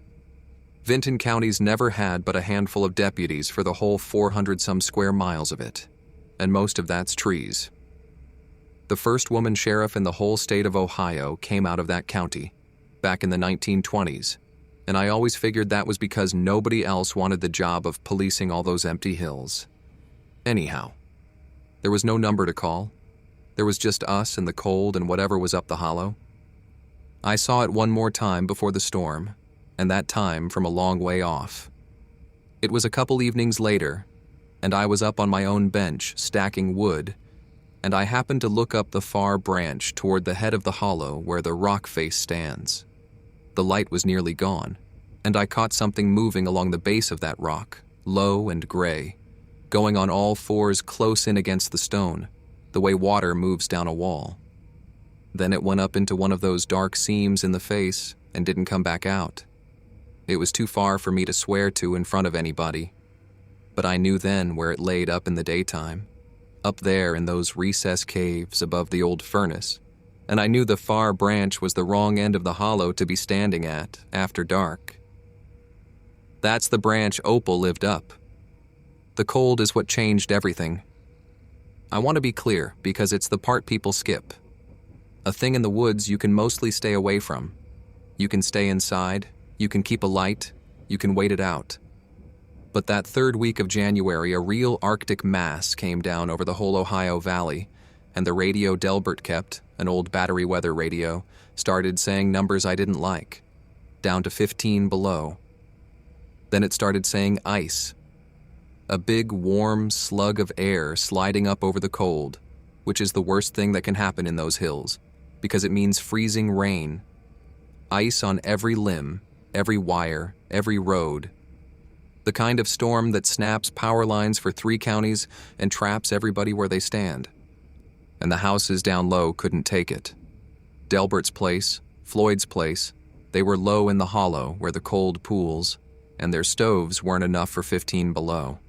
Speaker 1: Vinton County's never had but a handful of deputies for the whole 400-some square miles of it, and most of that's trees. The first woman sheriff in the whole state of Ohio came out of that county, back in the 1920s, and I always figured that was because nobody else wanted the job of policing all those empty hills. Anyhow, there was no number to call. There was just us and the cold and whatever was up the hollow. I saw it one more time before the storm, and that time from a long way off. It was a couple evenings later, and I was up on my own bench stacking wood, and I happened to look up the far branch toward the head of the hollow where the rock face stands. The light was nearly gone, and I caught something moving along the base of that rock, low and gray, going on all fours close in against the stone, the way water moves down a wall. Then it went up into one of those dark seams in the face and didn't come back out. It was too far for me to swear to in front of anybody, but I knew then where it laid up in the daytime, up there in those recess caves above the old furnace, and I knew the far branch was the wrong end of the hollow to be standing at after dark. That's the branch Opal lived up. The cold is what changed everything. I want to be clear because it's the part people skip. A thing in the woods you can mostly stay away from. You can stay inside, you can keep a light, you can wait it out. But that third week of January, a real Arctic mass came down over the whole Ohio Valley, and the radio Delbert kept, an old battery weather radio, started saying numbers I didn't like, down to 15 below. Then it started saying ice. A big, warm slug of air sliding up over the cold, which is the worst thing that can happen in those hills, because it means freezing rain. Ice on every limb, every wire, every road. The kind of storm that snaps power lines for 3 counties and traps everybody where they stand. And the houses down low couldn't take it. Delbert's place, Floyd's place, they were low in the hollow where the cold pools, and their stoves weren't enough for 15 below.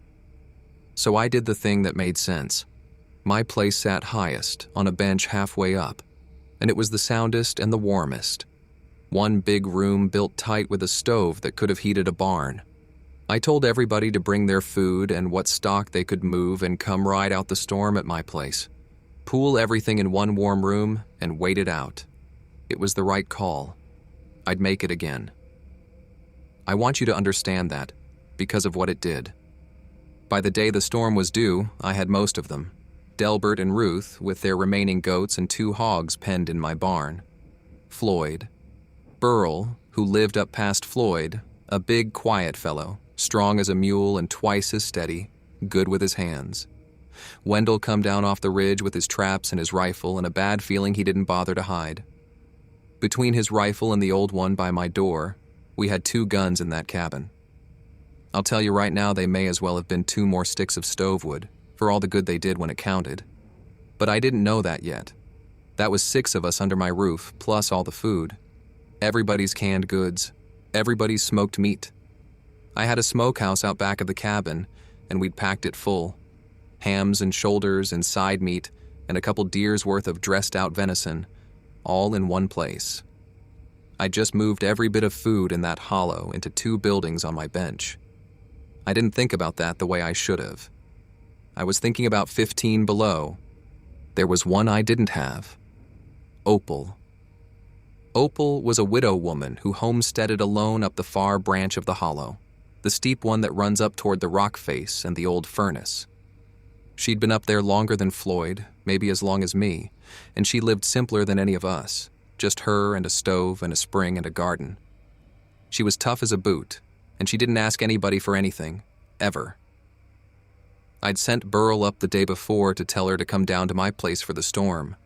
Speaker 1: So I did the thing that made sense. My place sat highest, on a bench halfway up, and it was the soundest and the warmest. One big room built tight with a stove that could have heated a barn. I told everybody to bring their food and what stock they could move and come ride out the storm at my place. Pool everything in one warm room and wait it out. It was the right call. I'd make it again. I want you to understand that, because of what it did. By the day the storm was due, I had most of them. Delbert and Ruth, with their remaining goats and 2 hogs penned in my barn. Floyd. Burl, who lived up past Floyd, a big, quiet fellow, strong as a mule and twice as steady, good with his hands. Wendell come down off the ridge with his traps and his rifle and a bad feeling he didn't bother to hide. Between his rifle and the old one by my door, we had 2 guns in that cabin. I'll tell you right now, they may as well have been 2 more sticks of stove wood, for all the good they did when it counted. But I didn't know that yet. That was 6 of us under my roof, plus all the food. Everybody's canned goods, everybody's smoked meat. I had a smokehouse out back of the cabin, and we'd packed it full. Hams and shoulders and side meat, and a couple deer's worth of dressed-out venison, all in one place. I just moved every bit of food in that hollow into 2 buildings on my bench. I didn't think about that the way I should have. I was thinking about 15 below. There was one I didn't have. Opal. Opal was a widow woman who homesteaded alone up the far branch of the hollow, the steep one that runs up toward the rock face and the old furnace. She'd been up there longer than Floyd, maybe as long as me, and she lived simpler than any of us, just her and a stove and a spring and a garden. She was tough as a boot, and she didn't ask anybody for anything, ever. I'd sent Burl up the day before to tell her to come down to my place for the storm,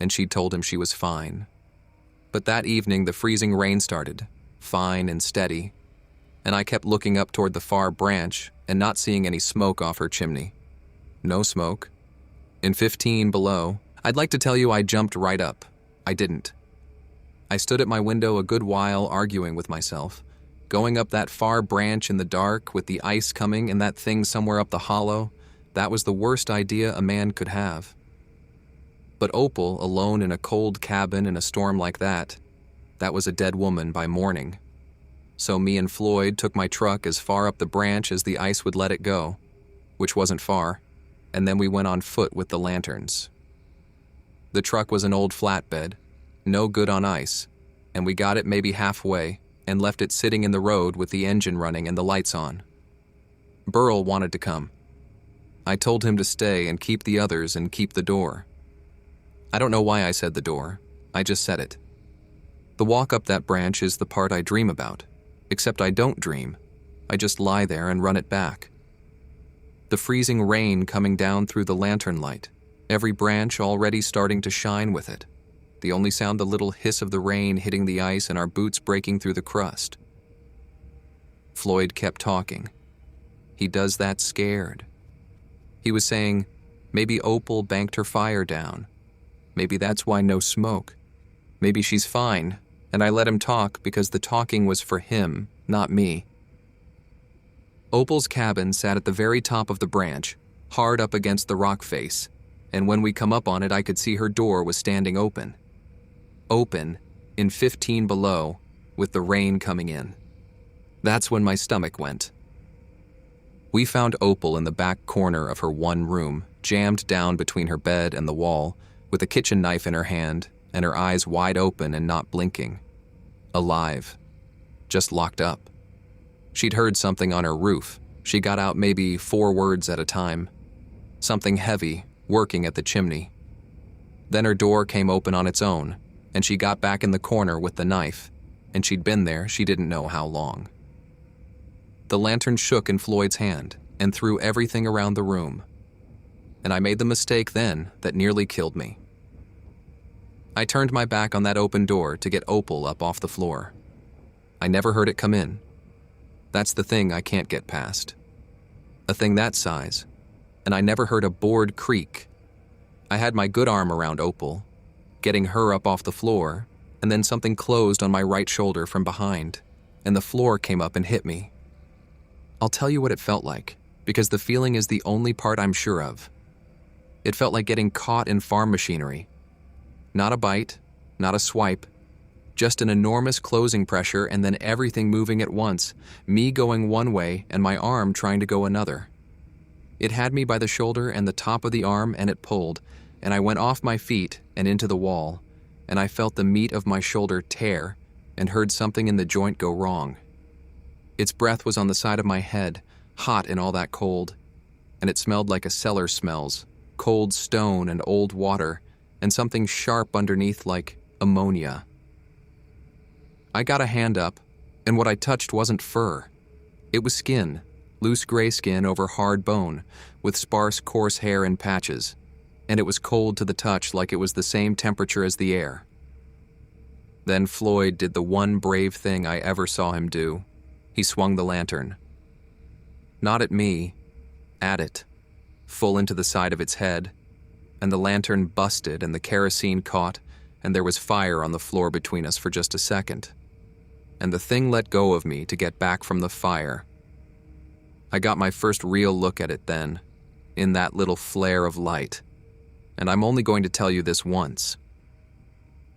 Speaker 1: and she'd told him she was fine. But that evening the freezing rain started, fine and steady, and I kept looking up toward the far branch and not seeing any smoke off her chimney. No smoke. In 15 below, I'd like to tell you I jumped right up. I didn't. I stood at my window a good while arguing with myself, going up that far branch in the dark with the ice coming and that thing somewhere up the hollow. That was the worst idea a man could have. But Opal, alone in a cold cabin in a storm like that was a dead woman by morning. So me and Floyd took my truck as far up the branch as the ice would let it go, which wasn't far, and then we went on foot with the lanterns. The truck was an old flatbed, no good on ice, and we got it maybe halfway and left it sitting in the road with the engine running and the lights on. Burl wanted to come. I told him to stay and keep the others and keep the door. I don't know why I said the door, I just said it. The walk up that branch is the part I dream about, except I don't dream. I just lie there and run it back. The freezing rain coming down through the lantern light, every branch already starting to shine with it. The only sound the little hiss of the rain hitting the ice and our boots breaking through the crust. Floyd kept talking. He does that scared. He was saying, maybe Opal banked her fire down. Maybe that's why no smoke. Maybe she's fine, and I let him talk because the talking was for him, not me. Opal's cabin sat at the very top of the branch, hard up against the rock face, and when we come up on it I could see her door was standing open. Open, in 15 below, with the rain coming in. That's when my stomach went. We found Opal in the back corner of her one room, jammed down between her bed and the wall, with a kitchen knife in her hand and her eyes wide open and not blinking. Alive. Just locked up. She'd heard something on her roof. She got out maybe 4 words at a time. Something heavy, working at the chimney. Then her door came open on its own, and she got back in the corner with the knife, and she'd been there she didn't know how long. The lantern shook in Floyd's hand and threw everything around the room. And I made the mistake then that nearly killed me. I turned my back on that open door to get Opal up off the floor. I never heard it come in. That's the thing I can't get past. A thing that size, and I never heard a board creak. I had my good arm around Opal, getting her up off the floor, and then something closed on my right shoulder from behind, and the floor came up and hit me. I'll tell you what it felt like, because the feeling is the only part I'm sure of. It felt like getting caught in farm machinery. Not a bite, not a swipe, Just an enormous closing pressure and then everything moving at once, me going one way and my arm trying to go another. It had me by the shoulder and the top of the arm and it pulled, and I went off my feet and into the wall, and I felt the meat of my shoulder tear and heard something in the joint go wrong. Its breath was on the side of my head, hot in all that cold, and it smelled like a cellar smells, cold stone and old water, and something sharp underneath like ammonia. I got a hand up, and what I touched wasn't fur. It was skin, loose gray skin over hard bone, with sparse, coarse hair in patches, and it was cold to the touch like it was the same temperature as the air. Then Floyd did the one brave thing I ever saw him do. He swung the lantern. Not at me, at it, full into the side of its head, and the lantern busted and the kerosene caught, and there was fire on the floor between us for just a second. And the thing let go of me to get back from the fire. I got my first real look at it then, in that little flare of light, and I'm only going to tell you this once.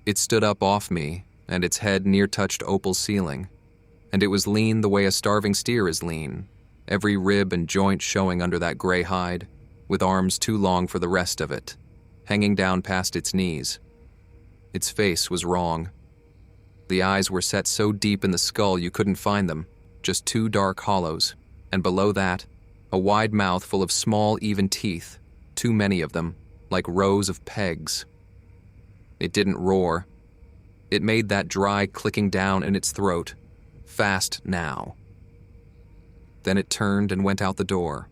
Speaker 1: It stood up off me, and its head near touched Opal's ceiling, and it was lean the way a starving steer is lean, every rib and joint showing under that gray hide, with arms too long for the rest of it, hanging down past its knees. Its face was wrong. The eyes were set so deep in the skull you couldn't find them, just two dark hollows, and below that, a wide mouth full of small, even teeth, too many of them, like rows of pegs. It didn't roar. It made that dry clicking down in its throat. Fast now. Then it turned and went out the door.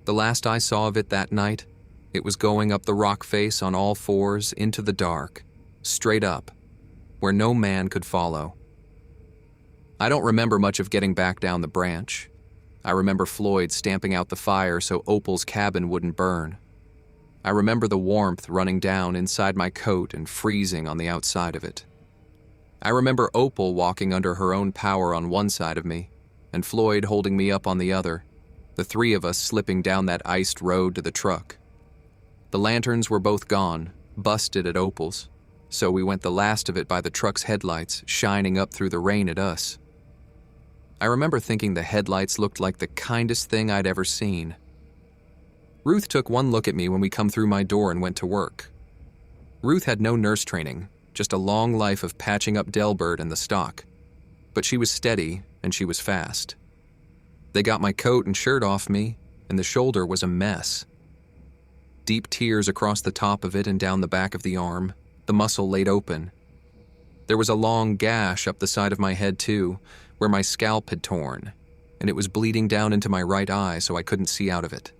Speaker 1: The last I saw of it that night, it was going up the rock face on all fours into the dark, straight up, where no man could follow. I don't remember much of getting back down the branch. I remember Floyd stamping out the fire so Opal's cabin wouldn't burn. I remember the warmth running down inside my coat and freezing on the outside of it. I remember Opal walking under her own power on one side of me, and Floyd holding me up on the other, the three of us slipping down that iced road to the truck. The lanterns were both gone, busted at Opal's, so we went the last of it by the truck's headlights shining up through the rain at us. I remember thinking the headlights looked like the kindest thing I'd ever seen. Ruth took one look at me when we come through my door and went to work. Ruth had no nurse training, just a long life of patching up Delbert and the stock. But she was steady and she was fast. They got my coat and shirt off me, and the shoulder was a mess. Deep tears across the top of it and down the back of the arm, the muscle laid open. There was a long gash up the side of my head too, where my scalp had torn, and it was bleeding down into my right eye so I couldn't see out of it.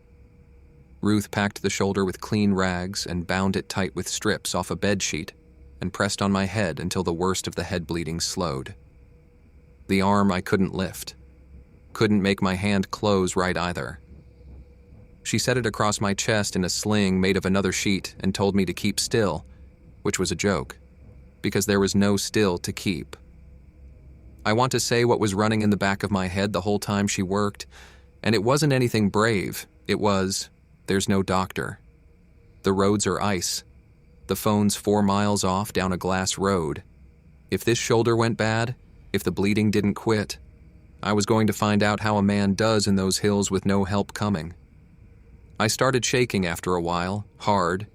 Speaker 1: Ruth packed the shoulder with clean rags and bound it tight with strips off a bedsheet and pressed on my head until the worst of the head bleeding slowed. The arm I couldn't lift. Couldn't make my hand close right either. She set it across my chest in a sling made of another sheet and told me to keep still, which was a joke, because there was no still to keep. I want to say what was running in the back of my head the whole time she worked, and it wasn't anything brave. It was, there's no doctor. The roads are ice. The phone's 4 miles off down a glass road. If this shoulder went bad, if the bleeding didn't quit, I was going to find out how a man does in those hills with no help coming. I started shaking after a while, hard,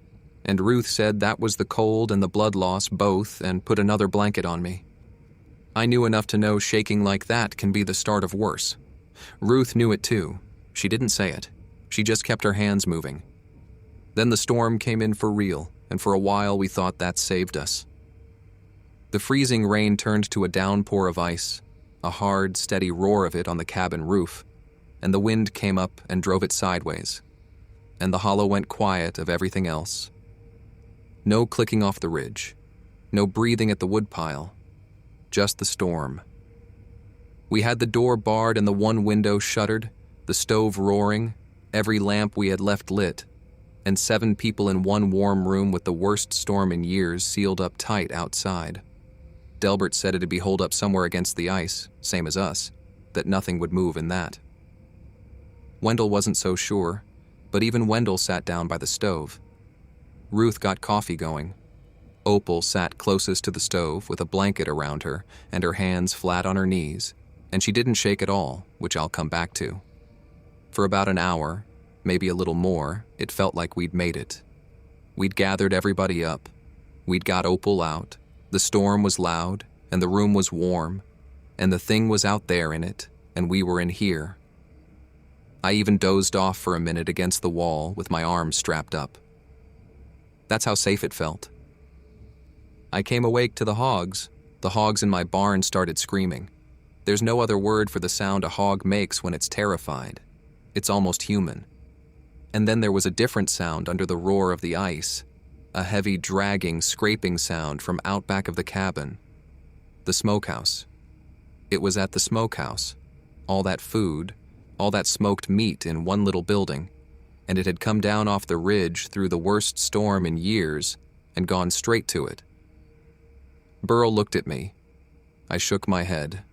Speaker 1: and Ruth said that was the cold and the blood loss both and put another blanket on me. I knew enough to know shaking like that can be the start of worse. Ruth knew it too. She didn't say it. She just kept her hands moving. Then the storm came in for real, and for a while we thought that saved us. The freezing rain turned to a downpour of ice, a hard, steady roar of it on the cabin roof, and the wind came up and drove it sideways, and the hollow went quiet of everything else. No clicking off the ridge, no breathing at the woodpile, just the storm. We had the door barred and the one window shuttered, the stove roaring, every lamp we had left lit, and 7 people in one warm room with the worst storm in years sealed up tight outside. Delbert said it'd be holed up somewhere against the ice, same as us, that nothing would move in that. Wendell wasn't so sure, but even Wendell sat down by the stove. Ruth got coffee going. Opal sat closest to the stove with a blanket around her and her hands flat on her knees, and she didn't shake at all, which I'll come back to. For about an hour, maybe a little more, it felt like we'd made it. We'd gathered everybody up. We'd got Opal out. The storm was loud, and the room was warm, and the thing was out there in it, and we were in here. I even dozed off for a minute against the wall with my arms strapped up. That's how safe it felt. I came awake to the hogs. The hogs in my barn started screaming. There's no other word for the sound a hog makes when it's terrified. It's almost human. And then there was a different sound under the roar of the ice, a heavy dragging, scraping sound from out back of the cabin. The smokehouse. It was at the smokehouse. All that food, all that smoked meat in one little building, and it had come down off the ridge through the worst storm in years and gone straight to it. Burl looked at me. I shook my head.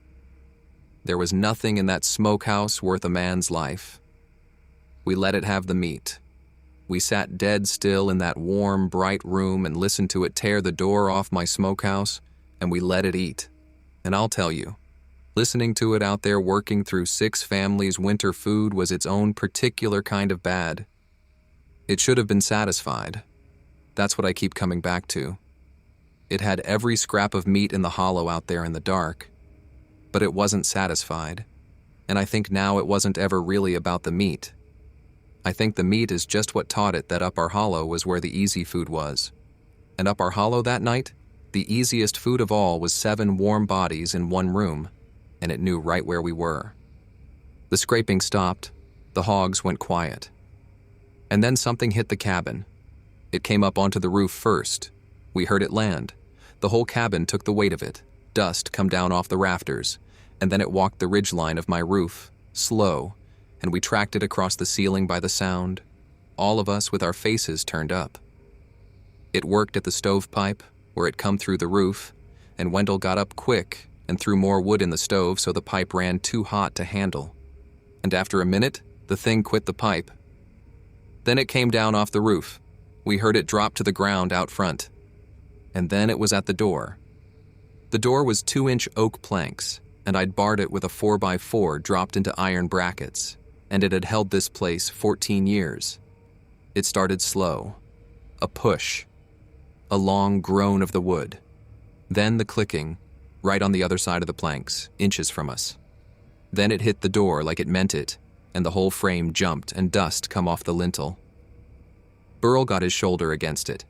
Speaker 1: There was nothing in that smokehouse worth a man's life. We let it have the meat. We sat dead still in that warm, bright room and listened to it tear the door off my smokehouse, and we let it eat. And I'll tell you, listening to it out there working through 6 families' winter food was its own particular kind of bad. It should have been satisfied. That's what I keep coming back to. It had every scrap of meat in the hollow out there in the dark, but it wasn't satisfied, and I think now it wasn't ever really about the meat. I think the meat is just what taught it that up our hollow was where the easy food was. And up our hollow that night, the easiest food of all was 7 warm bodies in one room, and it knew right where we were. The scraping stopped, the hogs went quiet. And then something hit the cabin. It came up onto the roof first. We heard it land. The whole cabin took the weight of it, dust come down off the rafters, and then it walked the ridgeline of my roof, slow, and we tracked it across the ceiling by the sound, all of us with our faces turned up. It worked at the stovepipe, where it come through the roof, and Wendell got up quick and threw more wood in the stove so the pipe ran too hot to handle. And after a minute, the thing quit the pipe. Then it came down off the roof. We heard it drop to the ground out front. And then it was at the door. The door was 2-inch oak planks, and I'd barred it with a 4x4 dropped into iron brackets, and it had held this place 14 years. It started slow. A push. A long groan of the wood. Then the clicking, right on the other side of the planks, inches from us. Then it hit the door like it meant it, and the whole frame jumped and dust come off the lintel. Burl got his shoulder against it.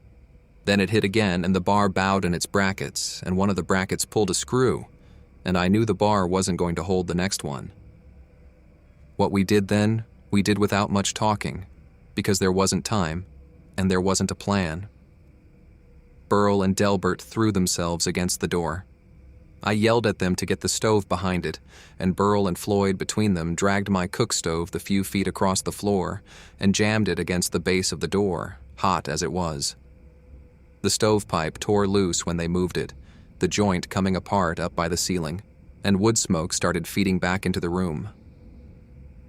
Speaker 1: Then it hit again, and the bar bowed in its brackets, and one of the brackets pulled a screw, and I knew the bar wasn't going to hold the next one. What we did then, we did without much talking, because there wasn't time, and there wasn't a plan. Burl and Delbert threw themselves against the door. I yelled at them to get the stove behind it, and Burl and Floyd between them dragged my cook stove the few feet across the floor and jammed it against the base of the door, hot as it was. The stovepipe tore loose when they moved it, the joint coming apart up by the ceiling, and wood smoke started feeding back into the room.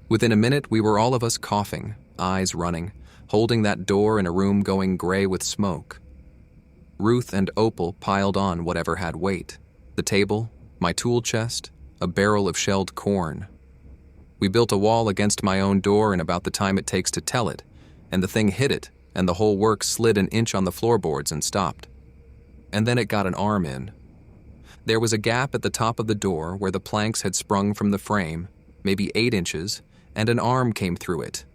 Speaker 1: Within a minute, we were all of us coughing, eyes running, holding that door in a room going gray with smoke. Ruth and Opal piled on whatever had weight. The table, my tool chest, a barrel of shelled corn. We built a wall against my own door in about the time it takes to tell it, and the thing hit it, and the whole work slid an inch on the floorboards and stopped. And then it got an arm in. There was a gap at the top of the door where the planks had sprung from the frame, maybe 8 inches, and an arm came through it.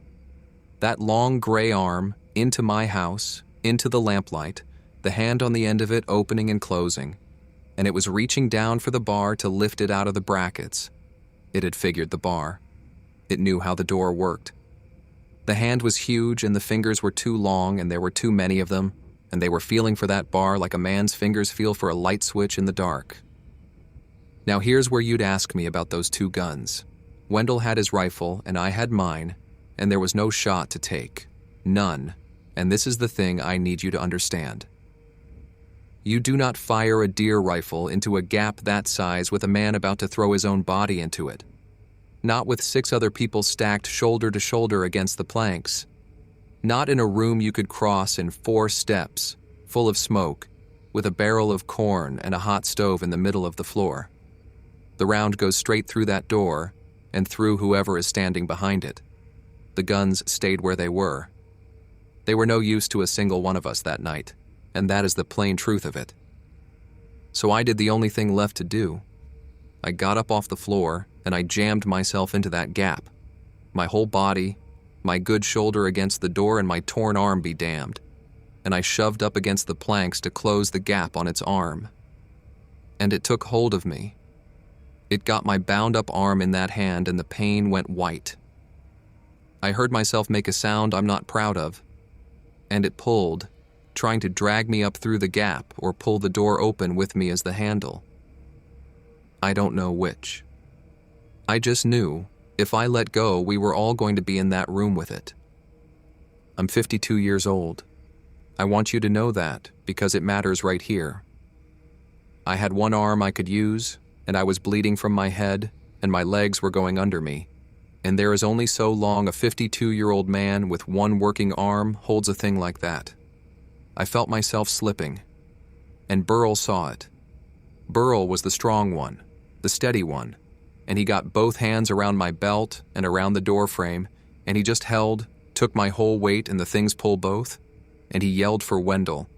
Speaker 1: That long gray arm, into my house, into the lamplight, the hand on the end of it opening and closing, and it was reaching down for the bar to lift it out of the brackets. It had figured the bar. It knew how the door worked. The hand was huge and the fingers were too long and there were too many of them, and they were feeling for that bar like a man's fingers feel for a light switch in the dark. Now here's where you'd ask me about those 2 guns. Wendell had his rifle and I had mine, and there was no shot to take. None. And this is the thing I need you to understand. You do not fire a deer rifle into a gap that size with a man about to throw his own body into it. Not with 6 other people stacked shoulder to shoulder against the planks. Not in a room you could cross in 4 steps, full of smoke, with a barrel of corn and a hot stove in the middle of the floor. The round goes straight through that door and through whoever is standing behind it. The guns stayed where they were. They were no use to a single one of us that night, and that is the plain truth of it. So I did the only thing left to do. I got up off the floor and I jammed myself into that gap. My whole body, my good shoulder against the door, and my torn arm be damned. And I shoved up against the planks to close the gap on its arm. And it took hold of me. It got my bound-up arm in that hand, and the pain went white. I heard myself make a sound I'm not proud of, and it pulled, trying to drag me up through the gap or pull the door open with me as the handle. I don't know which. I just knew if I let go, we were all going to be in that room with it. I'm 52 years old. I want you to know that because it matters right here. I had one arm I could use, and I was bleeding from my head, and my legs were going under me. And there is only so long a 52-year-old man with one working arm holds a thing like that. I felt myself slipping, and Burl saw it. Burl was the strong one, the steady one, and he got both hands around my belt and around the door frame, and he just held, took my whole weight and the things pull both, and he yelled for Wendell.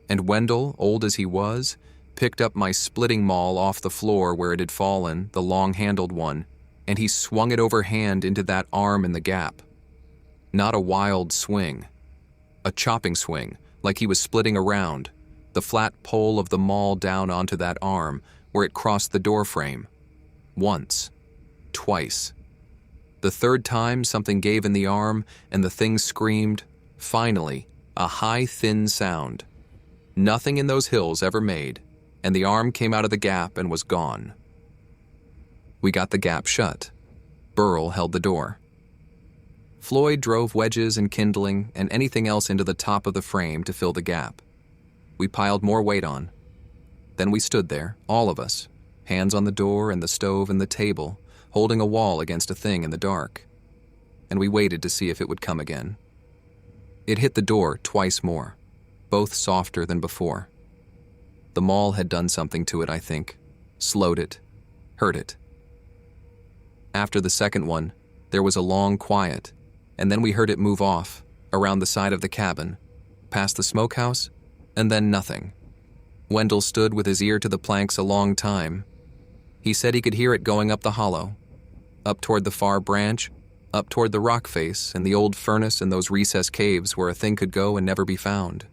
Speaker 1: And Wendell, old as he was, picked up my splitting maul off the floor where it had fallen, the long-handled one, and he swung it overhand into that arm in the gap. Not a wild swing. A chopping swing, like he was splitting around, the flat pole of the maul down onto that arm, where it crossed the door frame. Once. Twice. The third time something gave in the arm, and the thing screamed, finally, a high, thin sound. Nothing in those hills ever made, and the arm came out of the gap and was gone. We got the gap shut. Burl held the door. Floyd drove wedges and kindling and anything else into the top of the frame to fill the gap. We piled more weight on. Then we stood there, all of us, hands on the door and the stove and the table, holding a wall against a thing in the dark. And we waited to see if it would come again. It hit the door twice more, both softer than before. The maul had done something to it, I think. Slowed it. Hurt it. After the second one, there was a long quiet, and then we heard it move off, around the side of the cabin, past the smokehouse, and then nothing. Wendell stood with his ear to the planks a long time. He said he could hear it going up the hollow, up toward the far branch, up toward the rock face and the old furnace and those recessed caves where a thing could go and never be found.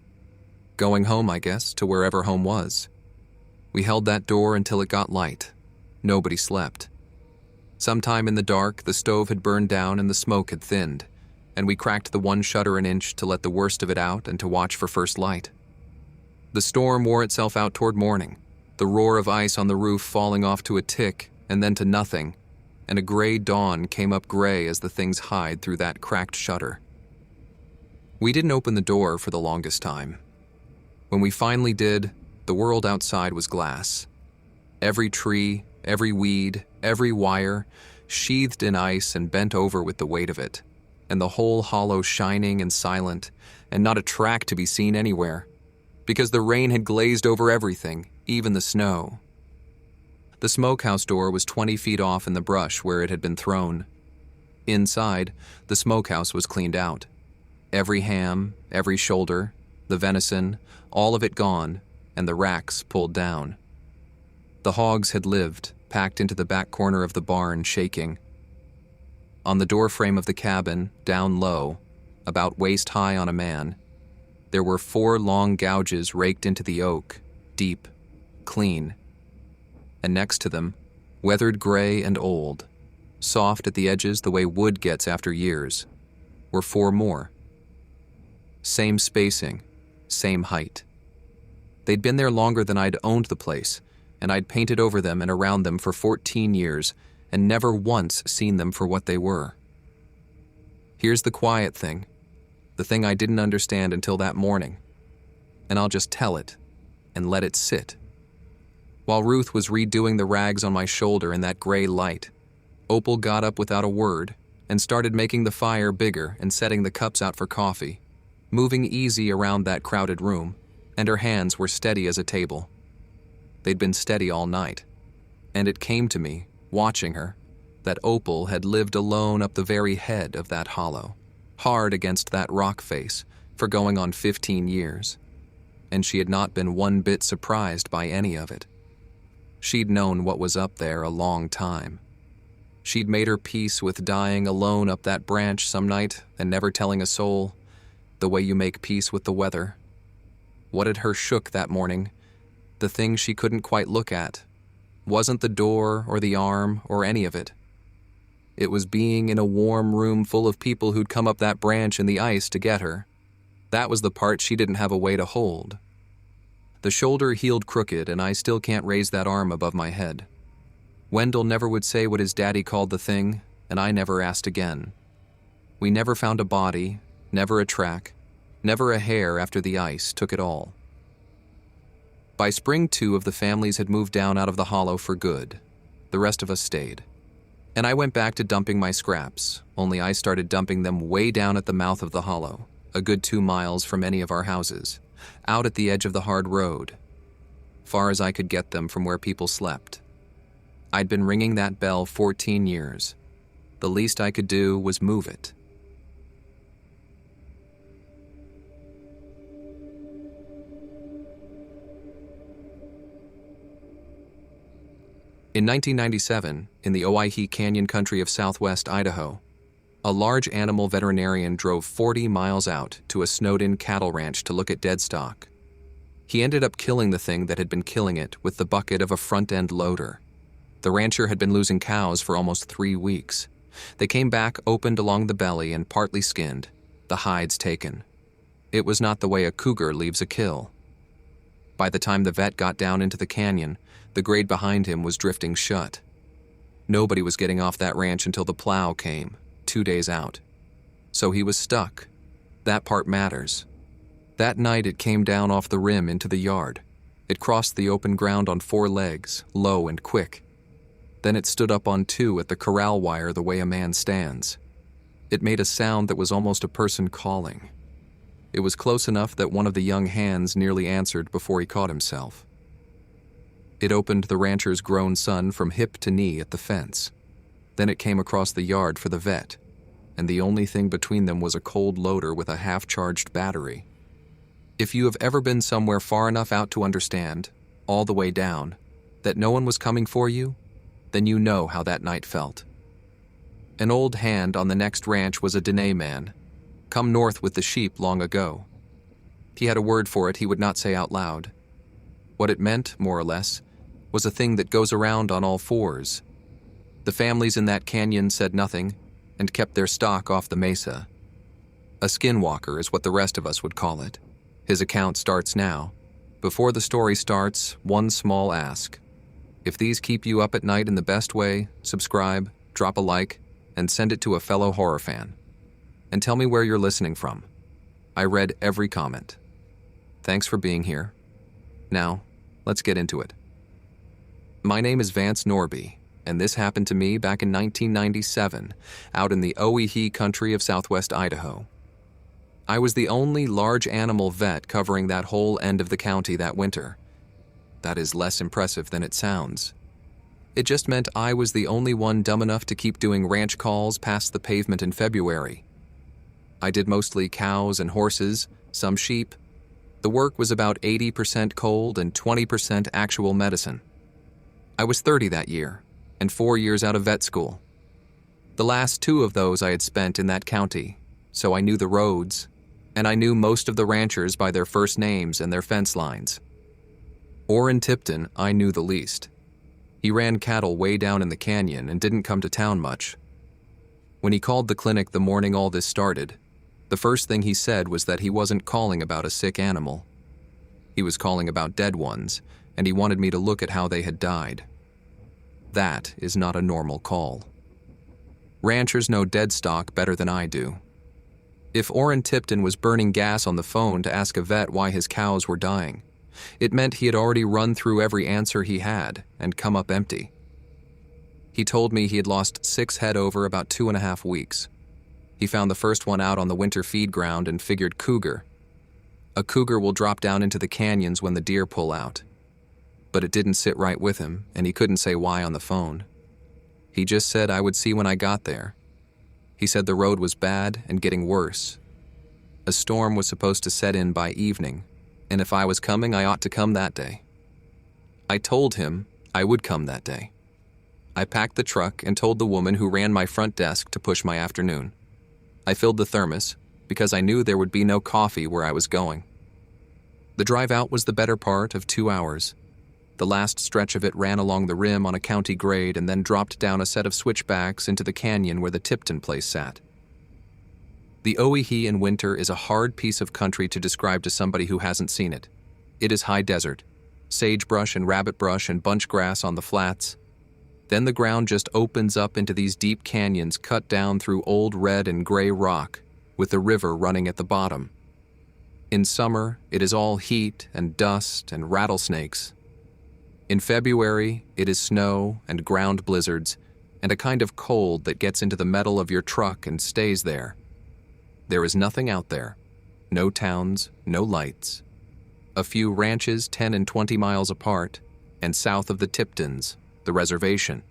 Speaker 1: Going home, I guess, to wherever home was. We held that door until it got light. Nobody slept. Sometime in the dark, the stove had burned down and the smoke had thinned, and we cracked the one shutter an inch to let the worst of it out and to watch for first light. The storm wore itself out toward morning, the roar of ice on the roof falling off to a tick and then to nothing, and a gray dawn came up gray as the things hide through that cracked shutter. We didn't open the door for the longest time. When we finally did, the world outside was glass. Every tree, every weed, every wire, sheathed in ice and bent over with the weight of it, and the whole hollow shining and silent, and not a track to be seen anywhere, because the rain had glazed over everything, even the snow. The smokehouse door was 20 feet off in the brush where it had been thrown. Inside, the smokehouse was cleaned out. Every ham, every shoulder, the venison, all of it gone, and the racks pulled down. The hogs had lived, packed into the back corner of the barn, shaking. On the doorframe of the cabin, down low, about waist high on a man, there were 4 long gouges raked into the oak, deep, clean. And next to them, weathered gray and old, soft at the edges the way wood gets after years, were 4 more. Same spacing, same height. They'd been there longer than I'd owned the place, and I'd painted over them and around them for 14 years and never once seen them for what they were. Here's the quiet thing, the thing I didn't understand until that morning, and I'll just tell it and let it sit. While Ruth was redoing the rags on my shoulder in that gray light, Opal got up without a word and started making the fire bigger and setting the cups out for coffee, moving easy around that crowded room, and her hands were steady as a table. They'd been steady all night, and it came to me, watching her, that Opal had lived alone up the very head of that hollow, hard against that rock face, for going on 15 years, and she had not been one bit surprised by any of it. She'd known what was up there a long time. She'd made her peace with dying alone up that branch some night and never telling a soul, the way you make peace with the weather. What had her shook that morning, the thing she couldn't quite look at, wasn't the door or the arm or any of it. It was being in a warm room full of people who'd come up that branch in the ice to get her. That was the part she didn't have a way to hold. The shoulder healed crooked, and I still can't raise that arm above my head. Wendell never would say what his daddy called the thing, and I never asked again. We never found a body, never a track, never a hair after the ice took it all. By spring, 2 of the families had moved down out of the hollow for good. The rest of us stayed. And I went back to dumping my scraps, only I started dumping them way down at the mouth of the hollow, a good 2 miles from any of our houses, out at the edge of the hard road, far as I could get them from where people slept. I'd been ringing that bell 14 years. The least I could do was move it. In 1997, in the Owyhee Canyon country of southwest Idaho, a large animal veterinarian drove 40 miles out to a snowed-in cattle ranch to look at dead stock. He ended up killing the thing that had been killing it with the bucket of a front-end loader. The rancher had been losing cows for almost 3 weeks. They came back opened along the belly and partly skinned, the hides taken. It was not the way a cougar leaves a kill. By the time the vet got down into the canyon, the grade behind him was drifting shut. Nobody was getting off that ranch until the plow came, 2 days out. So he was stuck. That part matters. That night it came down off the rim into the yard. It crossed the open ground on 4 legs, low and quick. Then it stood up on 2 at the corral wire the way a man stands. It made a sound that was almost a person calling. It was close enough that one of the young hands nearly answered before he caught himself. It opened the rancher's grown son from hip to knee at the fence. Then it came across the yard for the vet, and the only thing between them was a cold loader with a half-charged battery. If you have ever been somewhere far enough out to understand, all the way down, that no one was coming for you, then you know how that night felt. An old hand on the next ranch was a Dene man, come north with the sheep long ago. He had a word for it he would not say out loud. What it meant, more or less, was a thing that goes around on all 4s. The families in that canyon said nothing and kept their stock off the mesa. A skinwalker is what the rest of us would call it. His account starts now. Before the story starts, one small ask. If these keep you up at night in the best way, subscribe, drop a like, and send it to a fellow horror fan. And tell me where you're listening from. I read every comment. Thanks for being here. Now, let's get into it. My name is Vance Norby, and this happened to me back in 1997, out in the Owyhee country of southwest Idaho. I was the only large animal vet covering that whole end of the county that winter. That is less impressive than it sounds. It just meant I was the only one dumb enough to keep doing ranch calls past the pavement in February. I did mostly cows and horses, some sheep. The work was about 80% cold and 20% actual medicine. I was 30 that year, and 4 years out of vet school. The last 2 of those I had spent in that county, so I knew the roads, and I knew most of the ranchers by their first names and their fence lines. Orrin Tipton I knew the least. He ran cattle way down in the canyon and didn't come to town much. When he called the clinic the morning all this started, the first thing he said was that he wasn't calling about a sick animal. He was calling about dead ones, and he wanted me to look at how they had died. That is not a normal call. Ranchers know dead stock better than I do. If Orrin Tipton was burning gas on the phone to ask a vet why his cows were dying, it meant he had already run through every answer he had and come up empty. He told me he had lost 6 head over about 2.5 weeks. He found the first one out on the winter feed ground and figured cougar. A cougar will drop down into the canyons when the deer pull out. But it didn't sit right with him, and he couldn't say why on the phone. He just said I would see when I got there. He said the road was bad and getting worse. A storm was supposed to set in by evening, and if I was coming, I ought to come that day. I told him I would come that day. I packed the truck and told the woman who ran my front desk to push my afternoon. I filled the thermos because I knew there would be no coffee where I was going. The drive out was the better part of 2 hours. The last stretch of it ran along the rim on a county grade and then dropped down a set of switchbacks into the canyon where the Tipton place sat. The Owyhee in winter is a hard piece of country to describe to somebody who hasn't seen it. It is high desert, sagebrush and rabbit brush and bunch grass on the flats. Then the ground just opens up into these deep canyons cut down through old red and gray rock, with the river running at the bottom. In summer, it is all heat and dust and rattlesnakes. In February, it is snow and ground blizzards and a kind of cold that gets into the metal of your truck and stays there. There is nothing out there. No towns, no lights. A few ranches 10 and 20 miles apart, and south of the Tiptons, the reservation.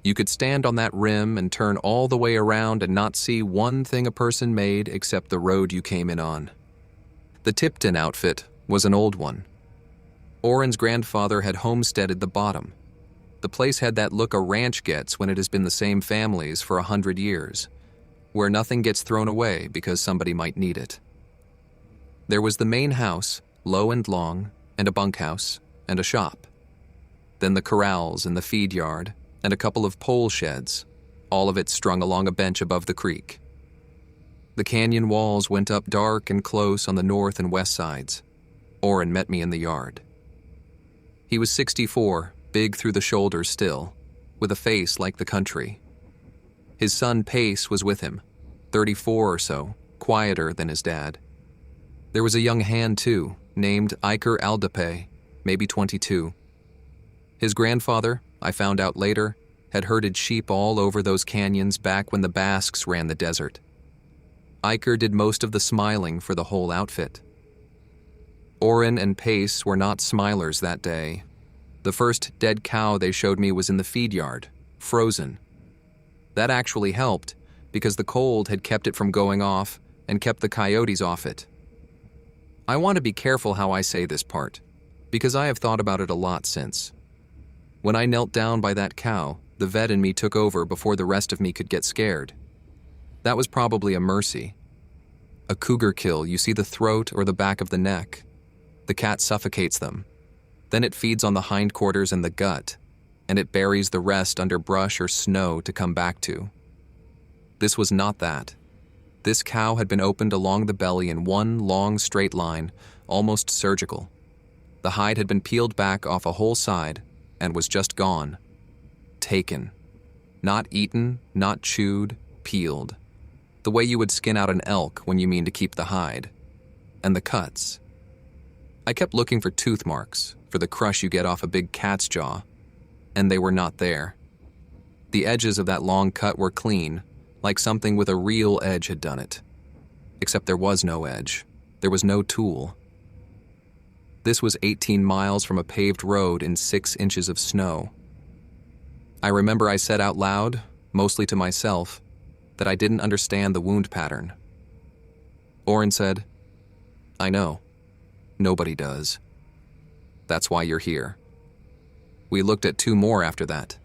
Speaker 1: You could stand on that rim and turn all the way around and not see one thing a person made except the road you came in on. The Tipton outfit was an old one. Orrin's grandfather had homesteaded the bottom. The place had that look a ranch gets when it has been the same families for 100 years, where nothing gets thrown away because somebody might need it. There was the main house, low and long, and a bunkhouse, and a shop. Then the corrals and the feed yard, and a couple of pole sheds, all of it strung along a bench above the creek. The canyon walls went up dark and close on the north and west sides. Orrin met me in the yard. He was 64, big through the shoulders still, with a face like the country. His son Pace was with him, 34 or so, quieter than his dad. There was a young hand too, named Iker Aldape, maybe 22. His grandfather, I found out later, had herded sheep all over those canyons back when the Basques ran the desert. Iker did most of the smiling for the whole outfit. Orrin and Pace were not smilers that day. The first dead cow they showed me was in the feed yard, frozen. That actually helped, because the cold had kept it from going off and kept the coyotes off it. I want to be careful how I say this part, because I have thought about it a lot since. When I knelt down by that cow, the vet in me took over before the rest of me could get scared. That was probably a mercy. A cougar kill, you see the throat or the back of the neck. The cat suffocates them. Then it feeds on the hindquarters and the gut, and it buries the rest under brush or snow to come back to. This was not that. This cow had been opened along the belly in one long straight line, almost surgical. The hide had been peeled back off a whole side and was just gone. Taken. Not eaten, not chewed, peeled. The way you would skin out an elk when you mean to keep the hide. And the cuts. I kept looking for tooth marks, for the crush you get off a big cat's jaw, and they were not there. The edges of that long cut were clean, like something with a real edge had done it. Except there was no edge. There was no tool. This was 18 miles from a paved road in 6 inches of snow. I remember I said out loud, mostly to myself, that I didn't understand the wound pattern. Orrin said, "I know. Nobody does. That's why you're here." We looked at 2 more after that.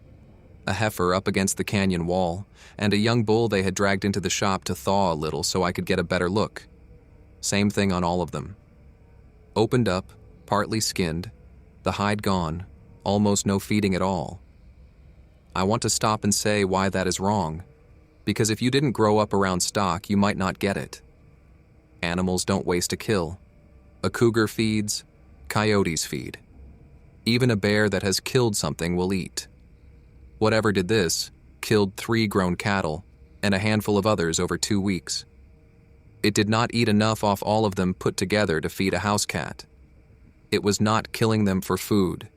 Speaker 1: A heifer up against the canyon wall, and a young bull they had dragged into the shop to thaw a little so I could get a better look. Same thing on all of them. Opened up, partly skinned, the hide gone, almost no feeding at all. I want to stop and say why that is wrong, because if you didn't grow up around stock, you might not get it. Animals don't waste a kill. A cougar feeds, coyotes feed. Even a bear that has killed something will eat. Whatever did this, killed 3 grown cattle and a handful of others over 2 weeks. It did not eat enough off all of them put together to feed a house cat. It was not killing them for food.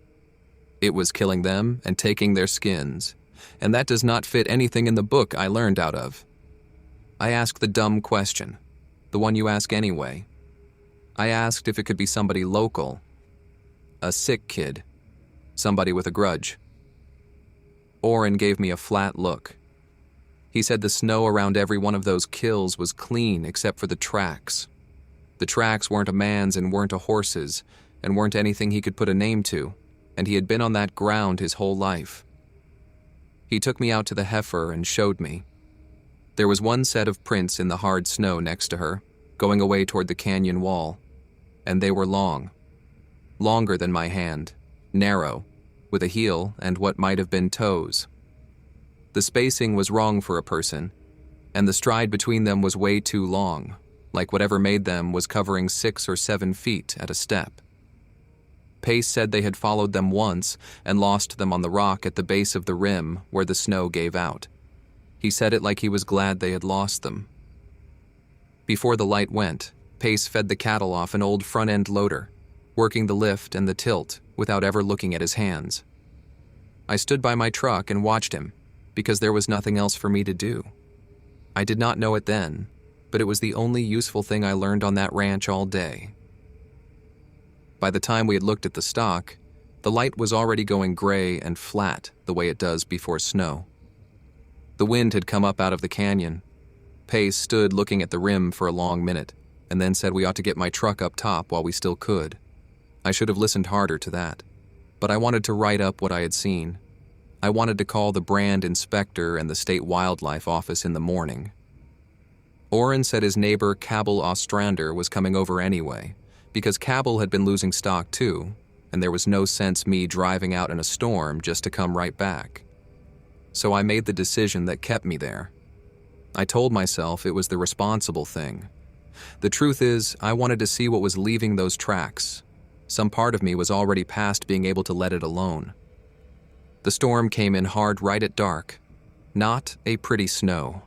Speaker 1: It was killing them and taking their skins, and that does not fit anything in the book I learned out of. I ask the dumb question, the one you ask anyway. I asked if it could be somebody local, a sick kid, somebody with a grudge. Oren gave me a flat look. He said the snow around every one of those kills was clean except for the tracks. The tracks weren't a man's and weren't a horse's, and weren't anything he could put a name to, and he had been on that ground his whole life. He took me out to the heifer and showed me. There was one set of prints in the hard snow next to her, going away toward the canyon wall, and they were long. Longer than my hand, narrow, with a heel and what might have been toes. The spacing was wrong for a person, and the stride between them was way too long, like whatever made them was covering 6 or 7 feet at a step. Pace said they had followed them once and lost them on the rock at the base of the rim where the snow gave out. He said it like he was glad they had lost them. Before the light went, Pace fed the cattle off an old front-end loader, working the lift and the tilt without ever looking at his hands. I stood by my truck and watched him, because there was nothing else for me to do. I did not know it then, but it was the only useful thing I learned on that ranch all day. By the time we had looked at the stock, the light was already going gray and flat the way it does before snow. The wind had come up out of the canyon. Pace stood looking at the rim for a long minute, and then said we ought to get my truck up top while we still could. I should have listened harder to that, but I wanted to write up what I had seen. I wanted to call the brand inspector and the state wildlife office in the morning. Oren said his neighbor Cabell Ostrander was coming over anyway, because Cabell had been losing stock too, and there was no sense me driving out in a storm just to come right back. So I made the decision that kept me there. I told myself it was the responsible thing. The truth is, I wanted to see what was leaving those tracks. Some part of me was already past being able to let it alone. The storm came in hard right at dark. Not a pretty snow.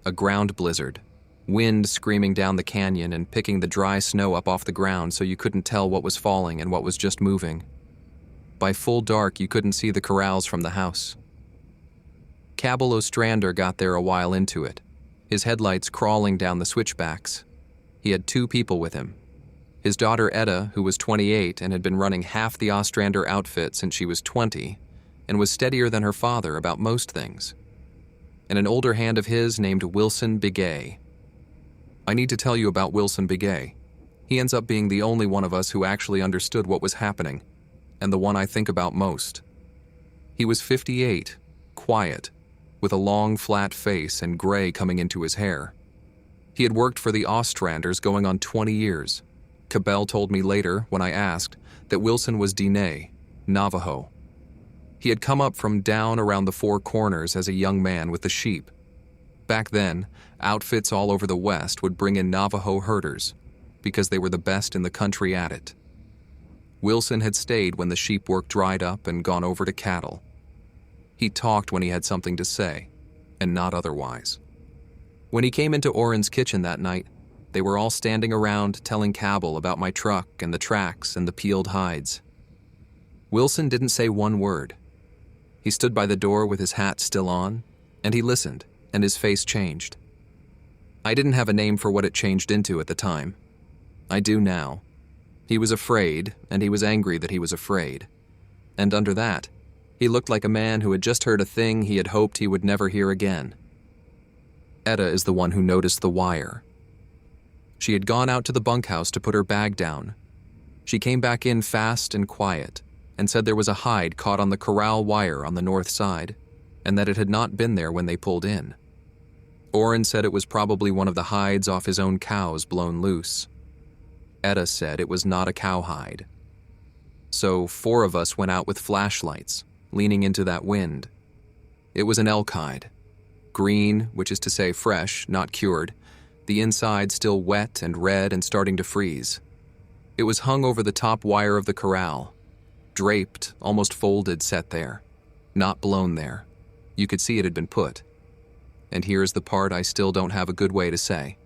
Speaker 1: A ground blizzard. Wind screaming down the canyon and picking the dry snow up off the ground so you couldn't tell what was falling and what was just moving. By full dark, you couldn't see the corrals from the house. Cabell Ostrander got there a while into it, his headlights crawling down the switchbacks. He had 2 people with him. His daughter Etta, who was 28 and had been running half the Ostrander outfit since she was 20, and was steadier than her father about most things. And an older hand of his named Wilson Begay. I need to tell you about Wilson Begay. He ends up being the only one of us who actually understood what was happening, and the one I think about most. He was 58, quiet, with a long, flat face and gray coming into his hair. He had worked for the Ostranders going on 20 years. Cabell told me later, when I asked, that Wilson was Diné, Navajo. He had come up from down around the 4 corners as a young man with the sheep. Back then, outfits all over the West would bring in Navajo herders, because they were the best in the country at it. Wilson had stayed when the sheep work dried up and gone over to cattle. He talked when he had something to say, and not otherwise. When he came into Oren's kitchen that night, they were all standing around telling Cabell about my truck and the tracks and the peeled hides. Wilson didn't say one word. He stood by the door with his hat still on, and he listened, and his face changed. I didn't have a name for what it changed into at the time. I do now. He was afraid, and he was angry that he was afraid. And under that, he looked like a man who had just heard a thing he had hoped he would never hear again. Etta is the one who noticed the wire. She had gone out to the bunkhouse to put her bag down. She came back in fast and quiet, and said there was a hide caught on the corral wire on the north side, and that it had not been there when they pulled in. Oren said it was probably one of the hides off his own cows blown loose. Etta said it was not a cowhide. So 4 of us went out with flashlights, leaning into that wind. It was an elk hide. Green, which is to say fresh, not cured, the inside still wet and red and starting to freeze. It was hung over the top wire of the corral, draped, almost folded, set there, not blown there. You could see it had been put. And here's the part I still don't have a good way to say.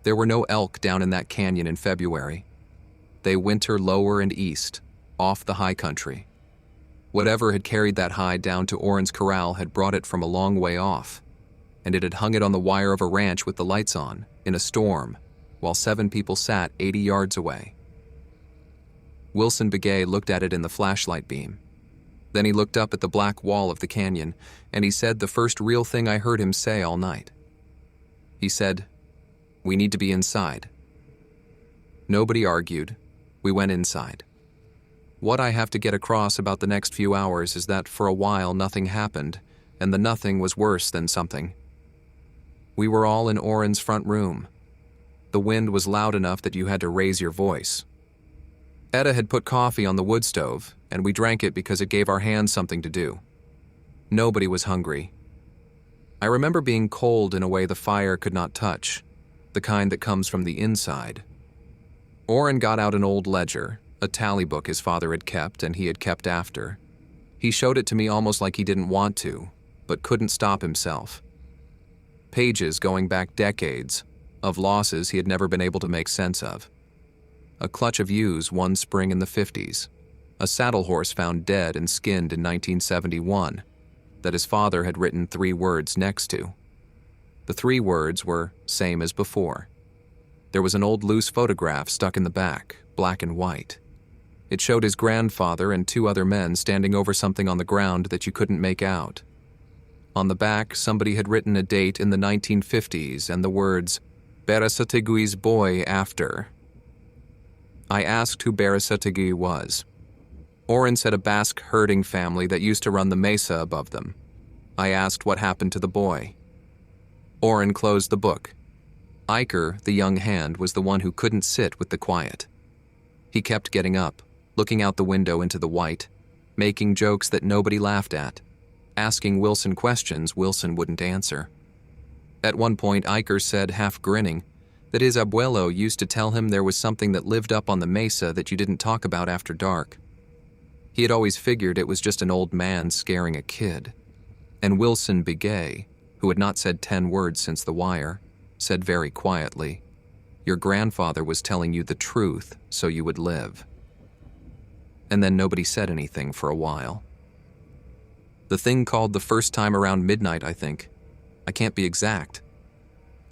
Speaker 1: There were no elk down in that canyon in February. They winter lower and east, off the high country. Whatever had carried that hide down to Oren's corral had brought it from a long way off, and it had hung it on the wire of a ranch with the lights on, in a storm, while 7 people sat 80 yards away. Wilson Begay looked at it in the flashlight beam. Then he looked up at the black wall of the canyon, and he said the first real thing I heard him say all night. He said, "We need to be inside." Nobody argued. We went inside. What I have to get across about the next few hours is that for a while nothing happened, and the nothing was worse than something. We were all in Oren's front room. The wind was loud enough that you had to raise your voice. Etta had put coffee on the wood stove, and we drank it because it gave our hands something to do. Nobody was hungry. I remember being cold in a way the fire could not touch, the kind that comes from the inside. Oren got out an old ledger, a tally book his father had kept and he had kept after. He showed it to me almost like he didn't want to, but couldn't stop himself. Pages going back decades, of losses he had never been able to make sense of. A clutch of ewes one spring in the 50s, a saddle horse found dead and skinned in 1971, that his father had written 3 words next to. The 3 words were same as before. There was an old loose photograph stuck in the back, black and white. It showed his grandfather and 2 other men standing over something on the ground that you couldn't make out. On the back, somebody had written a date in the 1950s and the words, Berasategui's boy after. I asked who Berasategui was. Oren said a Basque herding family that used to run the mesa above them. I asked what happened to the boy. Oren closed the book. Iker, the young hand, was the one who couldn't sit with the quiet. He kept getting up, looking out the window into the white, making jokes that nobody laughed at, asking Wilson questions Wilson wouldn't answer. At one point, Iker said, half grinning, that his abuelo used to tell him there was something that lived up on the mesa that you didn't talk about after dark. He had always figured it was just an old man scaring a kid. And Wilson Begay, who had not said 10 words since the wire, said very quietly, "Your grandfather was telling you the truth so you would live." And then nobody said anything for a while. The thing called the first time around midnight, I think. I can't be exact.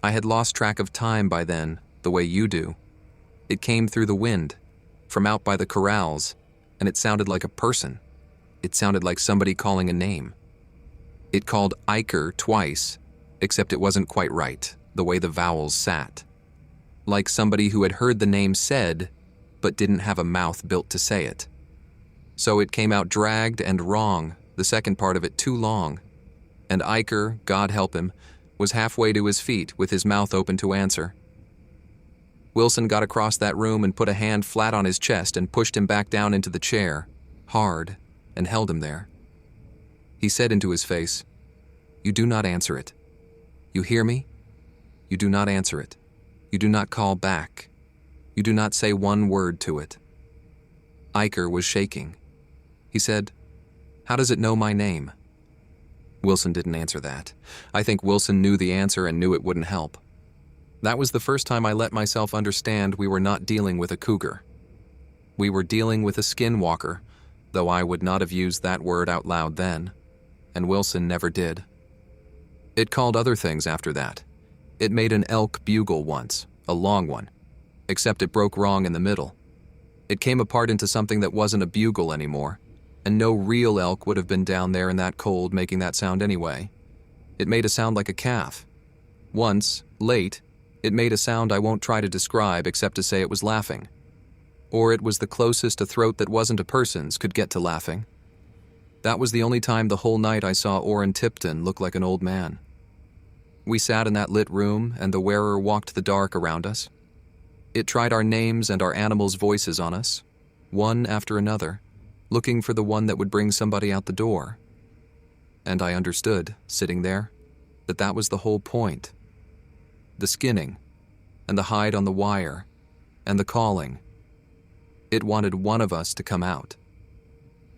Speaker 1: I had lost track of time by then, the way you do. It came through the wind, from out by the corrals, and it sounded like a person. It sounded like somebody calling a name. It called Iker twice, except it wasn't quite right, the way the vowels sat. Like somebody who had heard the name said, but didn't have a mouth built to say it. So it came out dragged and wrong, the second part of it too long. And Iker, God help him, was halfway to his feet with his mouth open to answer. Wilson got across that room and put a hand flat on his chest and pushed him back down into the chair, hard, and held him there. He said into his face, "You do not answer it. You hear me? You do not answer it. You do not call back. You do not say one word to it." Iker was shaking. He said, "How does it know my name?" Wilson didn't answer that. I think Wilson knew the answer and knew it wouldn't help. That was the first time I let myself understand we were not dealing with a cougar. We were dealing with a skinwalker, though I would not have used that word out loud then, and Wilson never did. It called other things after that. It made an elk bugle once, a long one, except it broke wrong in the middle. It came apart into something that wasn't a bugle anymore, and no real elk would have been down there in that cold making that sound anyway. It made a sound like a calf. Once, late, it made a sound I won't try to describe except to say it was laughing. Or it was the closest a throat that wasn't a person's could get to laughing. That was the only time the whole night I saw Orrin Tipton look like an old man. We sat in that lit room and the wearer walked the dark around us. It tried our names and our animals' voices on us, one after another, looking for the one that would bring somebody out the door. And I understood, sitting there, that that was the whole point. The skinning, and the hide on the wire, and the calling. It wanted one of us to come out.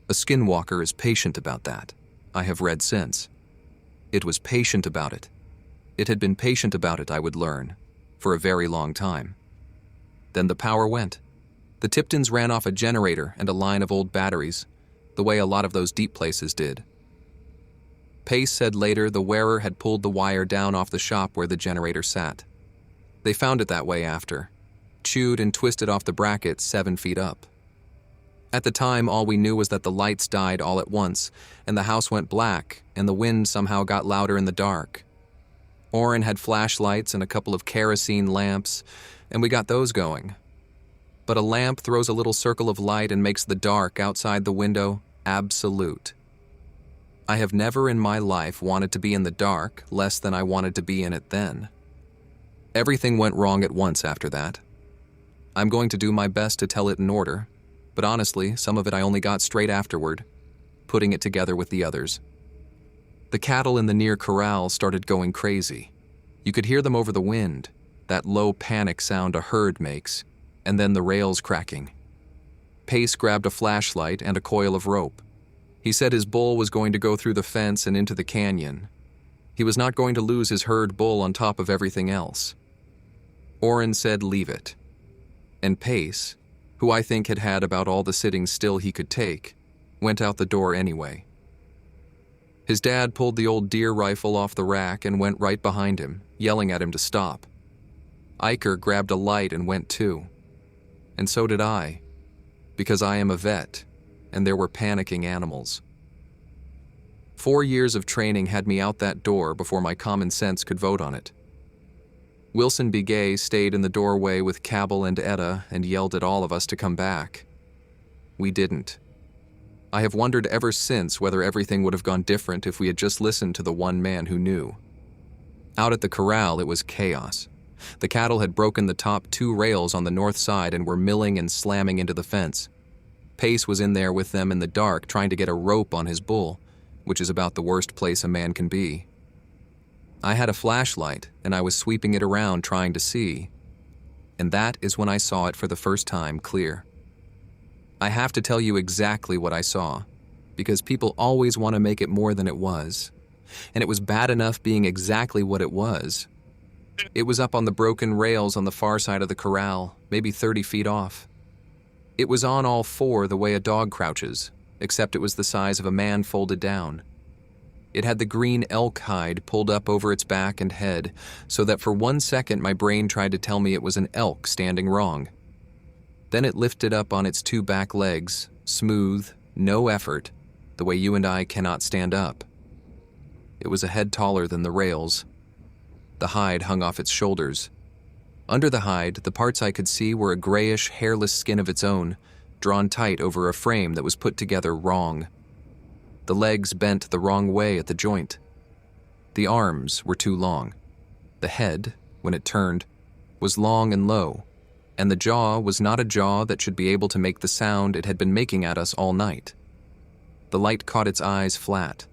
Speaker 1: A skinwalker is patient about that, I have read since. It was patient about it. It had been patient about it, I would learn, for a very long time. Then the power went. The Tiptons ran off a generator and a line of old batteries, the way a lot of those deep places did. Pace said later the wearer had pulled the wire down off the shop where the generator sat. They found it that way after, chewed and twisted off the bracket 7 feet up. At the time, all we knew was that the lights died all at once, and the house went black, and the wind somehow got louder in the dark. Oren had flashlights and a couple of kerosene lamps, and we got those going. But a lamp throws a little circle of light and makes the dark outside the window absolute. I have never in my life wanted to be in the dark less than I wanted to be in it then. Everything went wrong at once after that. I'm going to do my best to tell it in order, but honestly, some of it I only got straight afterward, putting it together with the others. The cattle in the near corral started going crazy. You could hear them over the wind, that low panic sound a herd makes, and then the rails cracking. Pace grabbed a flashlight and a coil of rope. He said his bull was going to go through the fence and into the canyon. He was not going to lose his herd bull on top of everything else. Oren said leave it. And Pace, who I think had had about all the sitting still he could take, went out the door anyway. His dad pulled the old deer rifle off the rack and went right behind him, yelling at him to stop. Iker grabbed a light and went too. And so did I, because I am a vet, and there were panicking animals. 4 years of training had me out that door before my common sense could vote on it. Wilson Begay stayed in the doorway with Cabell and Etta and yelled at all of us to come back. We didn't. I have wondered ever since whether everything would have gone different if we had just listened to the one man who knew. Out at the corral, it was chaos. The cattle had broken the top 2 rails on the north side and were milling and slamming into the fence. Pace was in there with them in the dark trying to get a rope on his bull, which is about the worst place a man can be. I had a flashlight, and I was sweeping it around trying to see. And that is when I saw it for the first time clear. I have to tell you exactly what I saw, because people always want to make it more than it was. And it was bad enough being exactly what it was. It was up on the broken rails on the far side of the corral, maybe 30 feet off. It was on all 4 the way a dog crouches, except it was the size of a man folded down. It had the green elk hide pulled up over its back and head, so that for 1 second my brain tried to tell me it was an elk standing wrong. Then it lifted up on its 2 back legs, smooth, no effort, the way you and I cannot stand up. It was a head taller than the rails. The hide hung off its shoulders. Under the hide, the parts I could see were a grayish, hairless skin of its own, drawn tight over a frame that was put together wrong. The legs bent the wrong way at the joint. The arms were too long. The head, when it turned, was long and low, and the jaw was not a jaw that should be able to make the sound it had been making at us all night. The light caught its eyes flat.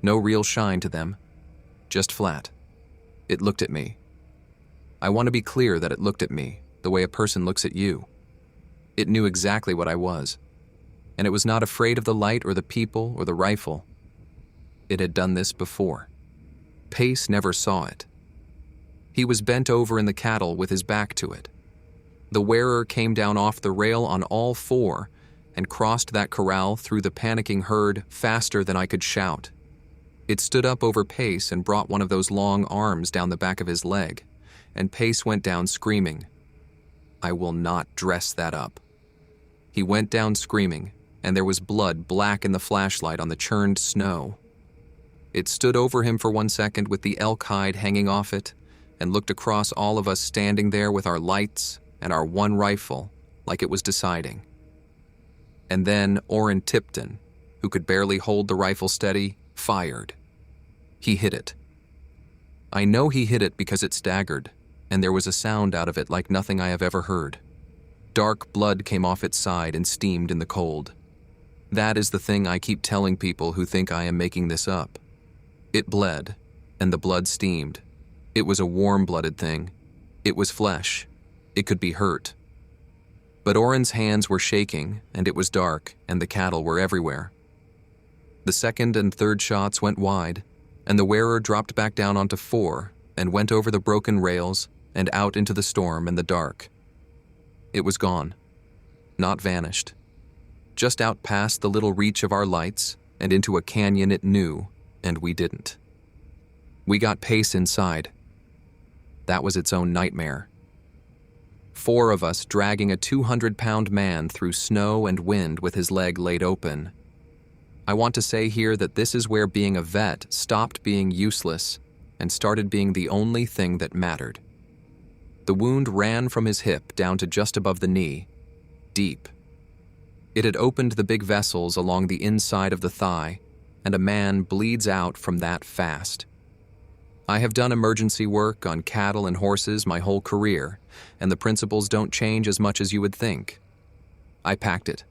Speaker 1: No real shine to them, just flat. It looked at me. I want to be clear that it looked at me, the way a person looks at you. It knew exactly what I was, and it was not afraid of the light or the people or the rifle. It had done this before. Pace never saw it. He was bent over in the cattle with his back to it. The wearer came down off the rail on all 4 and crossed that corral through the panicking herd faster than I could shout. It stood up over Pace and brought one of those long arms down the back of his leg, and Pace went down screaming. I will not dress that up. He went down screaming, and there was blood black in the flashlight on the churned snow. It stood over him for 1 second with the elk hide hanging off it, and looked across all of us standing there with our lights and our 1 rifle like it was deciding. And then Orrin Tipton, who could barely hold the rifle steady, fired. He hit it. I know he hit it because it staggered, and there was a sound out of it like nothing I have ever heard. Dark blood came off its side and steamed in the cold. That is the thing I keep telling people who think I am making this up. It bled, and the blood steamed. It was a warm-blooded thing. It was flesh. It could be hurt. But Orrin's hands were shaking, and it was dark, and the cattle were everywhere. The second and third shots went wide, and the wearer dropped back down onto 4 and went over the broken rails and out into the storm and the dark. It was gone. Not vanished. Just out past the little reach of our lights and into a canyon it knew, and we didn't. We got Pace inside. That was its own nightmare. 4 of us dragging a 200-pound man through snow and wind with his leg laid open. I want to say here that this is where being a vet stopped being useless and started being the only thing that mattered. The wound ran from his hip down to just above the knee, deep. It had opened the big vessels along the inside of the thigh, and a man bleeds out from that fast. I have done emergency work on cattle and horses my whole career, and the principles don't change as much as you would think. I packed it.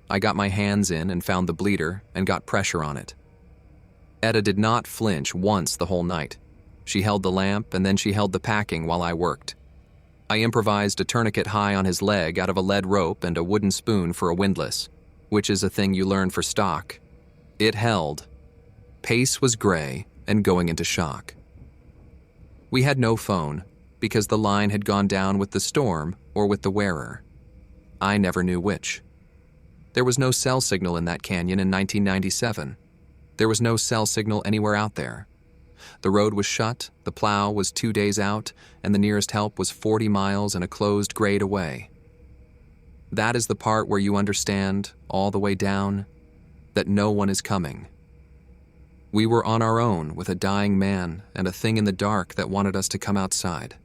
Speaker 1: I got my hands in and found the bleeder and got pressure on it. Etta did not flinch once the whole night. She held the lamp and then she held the packing while I worked. I improvised a tourniquet high on his leg out of a lead rope and a wooden spoon for a windlass, which is a thing you learn for stock. It held. Pace was gray and going into shock. We had no phone because the line had gone down with the storm or with the wearer. I never knew which. There was no cell signal in that canyon in 1997. There was no cell signal anywhere out there. The road was shut, the plow was 2 days out, and the nearest help was 40 miles and a closed grade away. That is the part where you understand, all the way down, that no one is coming. We were on our own with a dying man and a thing in the dark that wanted us to come outside.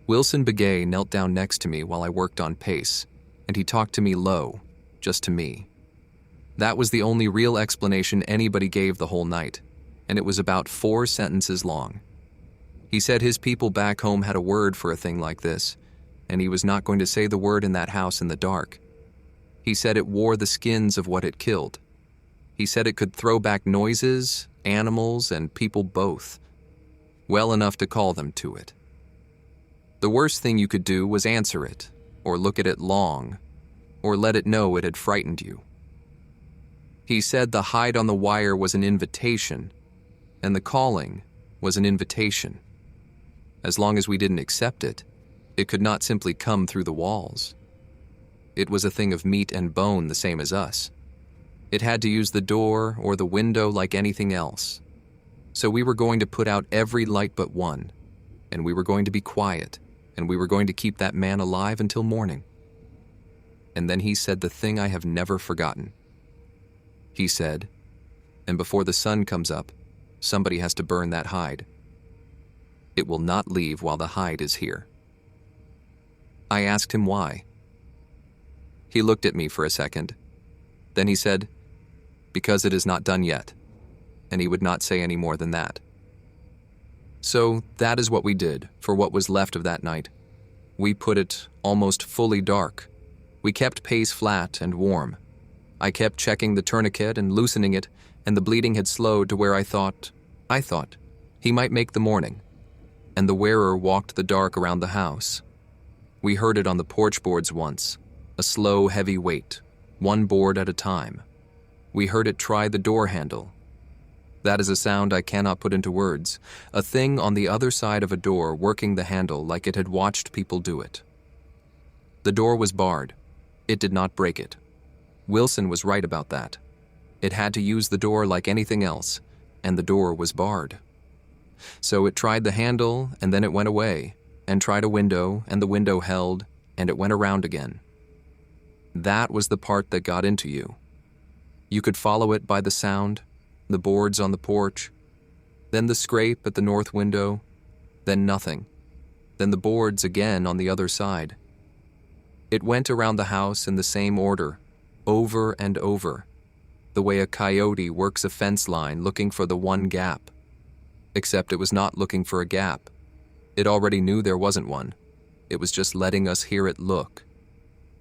Speaker 1: Wilson Begay knelt down next to me while I worked on Pace, and he talked to me low, just to me. That was the only real explanation anybody gave the whole night, and it was about 4 sentences long. He said his people back home had a word for a thing like this, and he was not going to say the word in that house in the dark. He said it wore the skins of what it killed. He said it could throw back noises, animals, and people both, well enough to call them to it. The worst thing you could do was answer it, or look at it long, or let it know it had frightened you. He said the hide on the wire was an invitation, and the calling was an invitation. As long as we didn't accept it, it could not simply come through the walls. It was a thing of meat and bone the same as us. It had to use the door or the window like anything else. So we were going to put out every light but one, and we were going to be quiet, and we were going to keep that man alive until morning. And then he said the thing I have never forgotten. He said, "And before the sun comes up, somebody has to burn that hide. It will not leave while the hide is here." I asked him why. He looked at me for a second. Then he said, "Because it is not done yet," and he would not say any more than that. So that is what we did for what was left of that night. We put it almost fully dark. We kept Pace flat and warm. I kept checking the tourniquet and loosening it, and the bleeding had slowed to where I thought, he might make the morning. And the wearer walked the dark around the house. We heard it on the porch boards once, a slow, heavy weight, one board at a time. We heard it try the door handle. That is a sound I cannot put into words, a thing on the other side of a door working the handle like it had watched people do it. The door was barred. It did not break it. Wilson was right about that. It had to use the door like anything else, and the door was barred. So it tried the handle, and then it went away, and tried a window, and the window held, and it went around again. That was the part that got into you. You could follow it by the sound, the boards on the porch, then the scrape at the north window, then nothing, then the boards again on the other side. It went around the house in the same order, over and over, the way a coyote works a fence line looking for the one gap. Except it was not looking for a gap. It already knew there wasn't one. It was just letting us hear it look.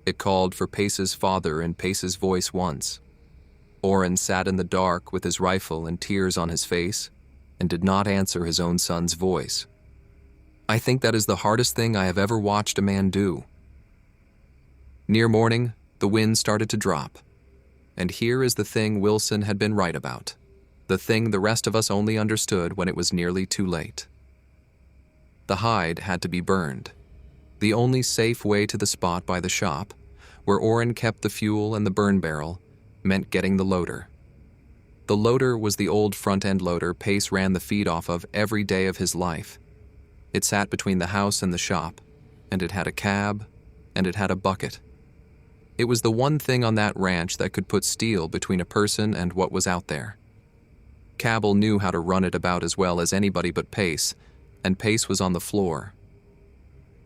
Speaker 1: It called for Pace's father in Pace's voice once. Oren sat in the dark with his rifle and tears on his face and did not answer his own son's voice. I think that is the hardest thing I have ever watched a man do. Near morning, the wind started to drop. And here is the thing Wilson had been right about. The thing the rest of us only understood when it was nearly too late. The hide had to be burned. The only safe way to the spot by the shop, where Oren kept the fuel and the burn barrel, meant getting the loader. The loader was the old front-end loader Pace ran the feed off of every day of his life. It sat between the house and the shop, and it had a cab, and it had a bucket. It was the one thing on that ranch that could put steel between a person and what was out there. Cabell knew how to run it about as well as anybody but Pace, and Pace was on the floor.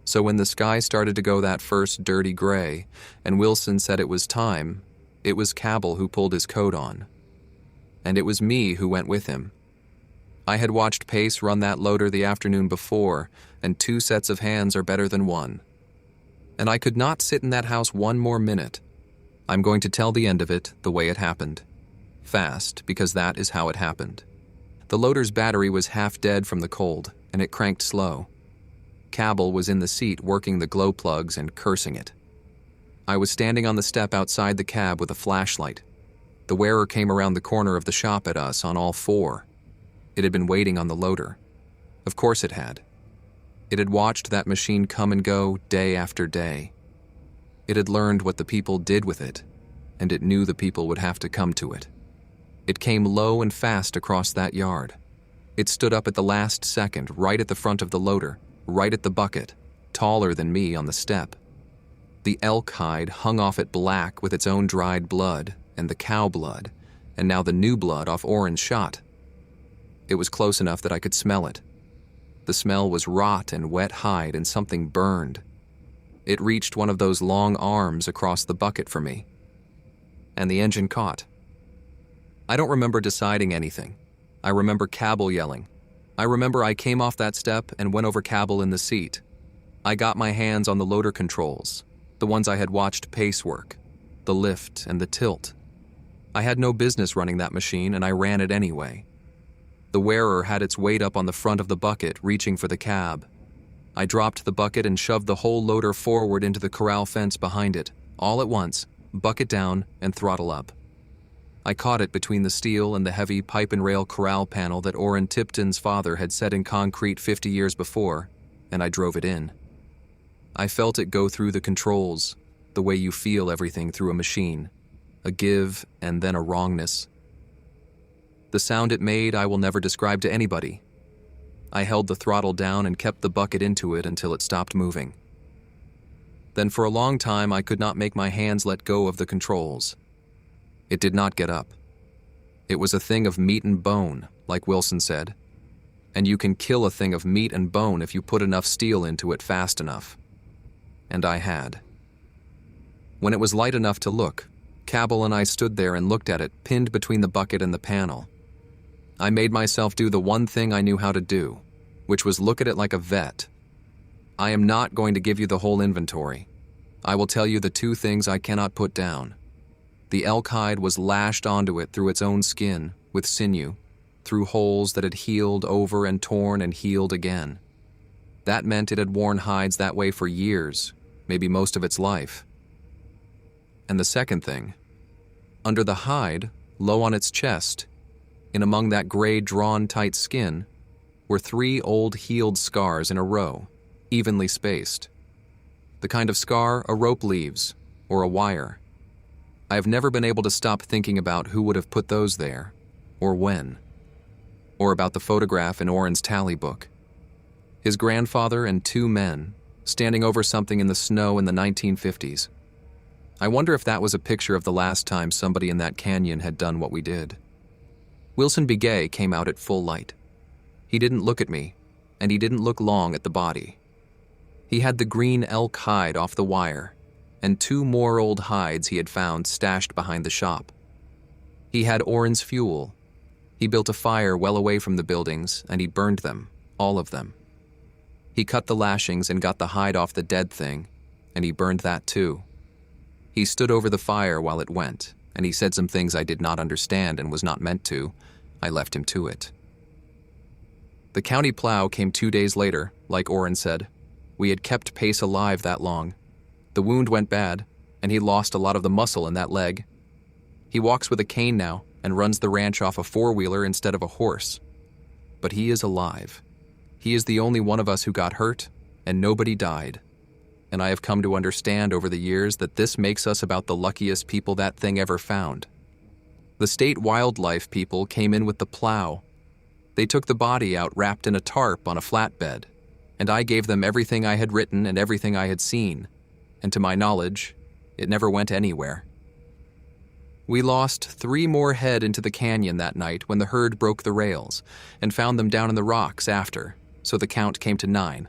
Speaker 1: So when the sky started to go that first dirty gray, and Wilson said it was time, it was Cabell who pulled his coat on. And it was me who went with him. I had watched Pace run that loader the afternoon before, and 2 sets of hands are better than 1. And I could not sit in that house 1 more minute. I'm going to tell the end of it the way it happened. Fast, because that is how it happened. The loader's battery was half dead from the cold, and it cranked slow. Cabell was in the seat working the glow plugs and cursing it. I was standing on the step outside the cab with a flashlight. The wearer came around the corner of the shop at us on all 4. It had been waiting on the loader. Of course it had. It had watched that machine come and go day after day. It had learned what the people did with it, and it knew the people would have to come to it. It came low and fast across that yard. It stood up at the last second, right at the front of the loader, right at the bucket, taller than me on the step. The elk hide hung off it black with its own dried blood, and the cow blood, and now the new blood off Oren's shot. It was close enough that I could smell it. The smell was rot and wet hide, and something burned. It reached one of those long arms across the bucket for me. And the engine caught. I don't remember deciding anything. I remember Cabell yelling. I remember I came off that step and went over Cabell in the seat. I got my hands on the loader controls, the ones I had watched Pace work, the lift and the tilt. I had no business running that machine, and I ran it anyway. The wearer had its weight up on the front of the bucket, reaching for the cab. I dropped the bucket and shoved the whole loader forward into the corral fence behind it, all at once, bucket down and throttle up. I caught it between the steel and the heavy pipe and rail corral panel that Oren Tipton's father had set in concrete 50 years before, and I drove it in. I felt it go through the controls, the way you feel everything through a machine, a give and then a wrongness. The sound it made I will never describe to anybody. I held the throttle down and kept the bucket into it until it stopped moving. Then for a long time I could not make my hands let go of the controls. It did not get up. It was a thing of meat and bone, like Wilson said. And you can kill a thing of meat and bone if you put enough steel into it fast enough. And I had. When it was light enough to look, Cabell and I stood there and looked at it, pinned between the bucket and the panel. I made myself do the one thing I knew how to do, which was look at it like a vet. I am not going to give you the whole inventory. I will tell you the 2 things I cannot put down. The elk hide was lashed onto it through its own skin, with sinew, through holes that had healed over and torn and healed again. That meant it had worn hides that way for years, maybe most of its life. And the second thing, under the hide, low on its chest, in among that gray drawn tight skin, were 3 old healed scars in a row, evenly spaced. The kind of scar a rope leaves, or a wire. I have never been able to stop thinking about who would have put those there, or when. Or about the photograph in Oren's tally book. His grandfather and 2 men, standing over something in the snow in the 1950s. I wonder if that was a picture of the last time somebody in that canyon had done what we did. Wilson Begay came out at full light. He didn't look at me, and he didn't look long at the body. He had the green elk hide off the wire, and 2 more old hides he had found stashed behind the shop. He had Oren's fuel. He built a fire well away from the buildings, and he burned them, all of them. He cut the lashings and got the hide off the dead thing, and he burned that too. He stood over the fire while it went, and he said some things I did not understand and was not meant to. I left him to it. The county plow came 2 days later, like Oren said. We had kept Pace alive that long. The wound went bad, and he lost a lot of the muscle in that leg. He walks with a cane now and runs the ranch off a 4-wheeler instead of a horse. But he is alive. He is the only one of us who got hurt, and nobody died. And I have come to understand over the years that this makes us about the luckiest people that thing ever found. The state wildlife people came in with the plow. They took the body out wrapped in a tarp on a flatbed, and I gave them everything I had written and everything I had seen, and to my knowledge, it never went anywhere. We lost 3 more head into the canyon that night when the herd broke the rails, and found them down in the rocks after, so the count came to 9.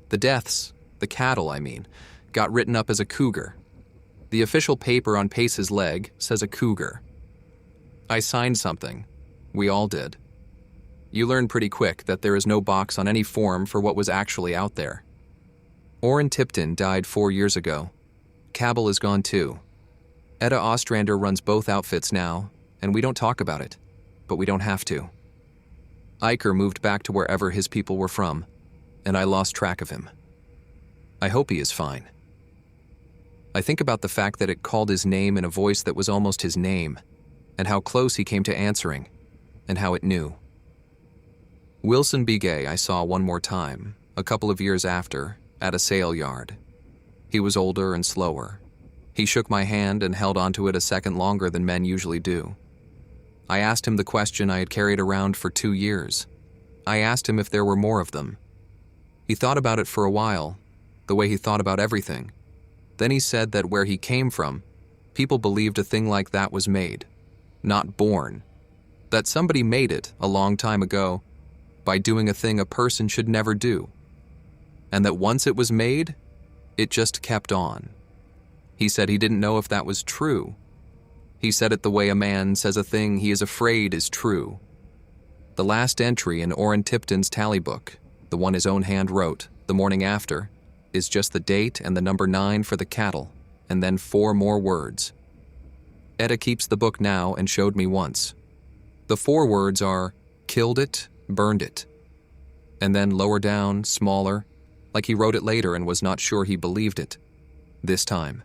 Speaker 1: The deaths, the cattle I mean, got written up as a cougar. The official paper on Pace's leg says a cougar. I signed something. We all did. You learn pretty quick that there is no box on any form for what was actually out there. Orrin Tipton died 4 years ago. Cabell is gone too. Etta Ostrander runs both outfits now, and we don't talk about it, but we don't have to. Iker moved back to wherever his people were from, and I lost track of him. I hope he is fine. I think about the fact that it called his name in a voice that was almost his name, and how close he came to answering, and how it knew. Wilson Begay I saw one more time, a couple of years after, at a sale yard. He was older and slower. He shook my hand and held onto it a second longer than men usually do. I asked him the question I had carried around for 2 years. I asked him if there were more of them. He thought about it for a while, the way he thought about everything. Then he said that where he came from, people believed a thing like that was made, not born. That somebody made it a long time ago by doing a thing a person should never do. And that once it was made, it just kept on. He said he didn't know if that was true. He said it the way a man says a thing he is afraid is true. The last entry in Orrin Tipton's tally book, the one his own hand wrote, the morning after, is just the date and the number 9 for the cattle, and then 4 more words. Etta keeps the book now and showed me once. The 4 words are, killed it, burned it. And then lower down, smaller, like he wrote it later and was not sure he believed it. This time.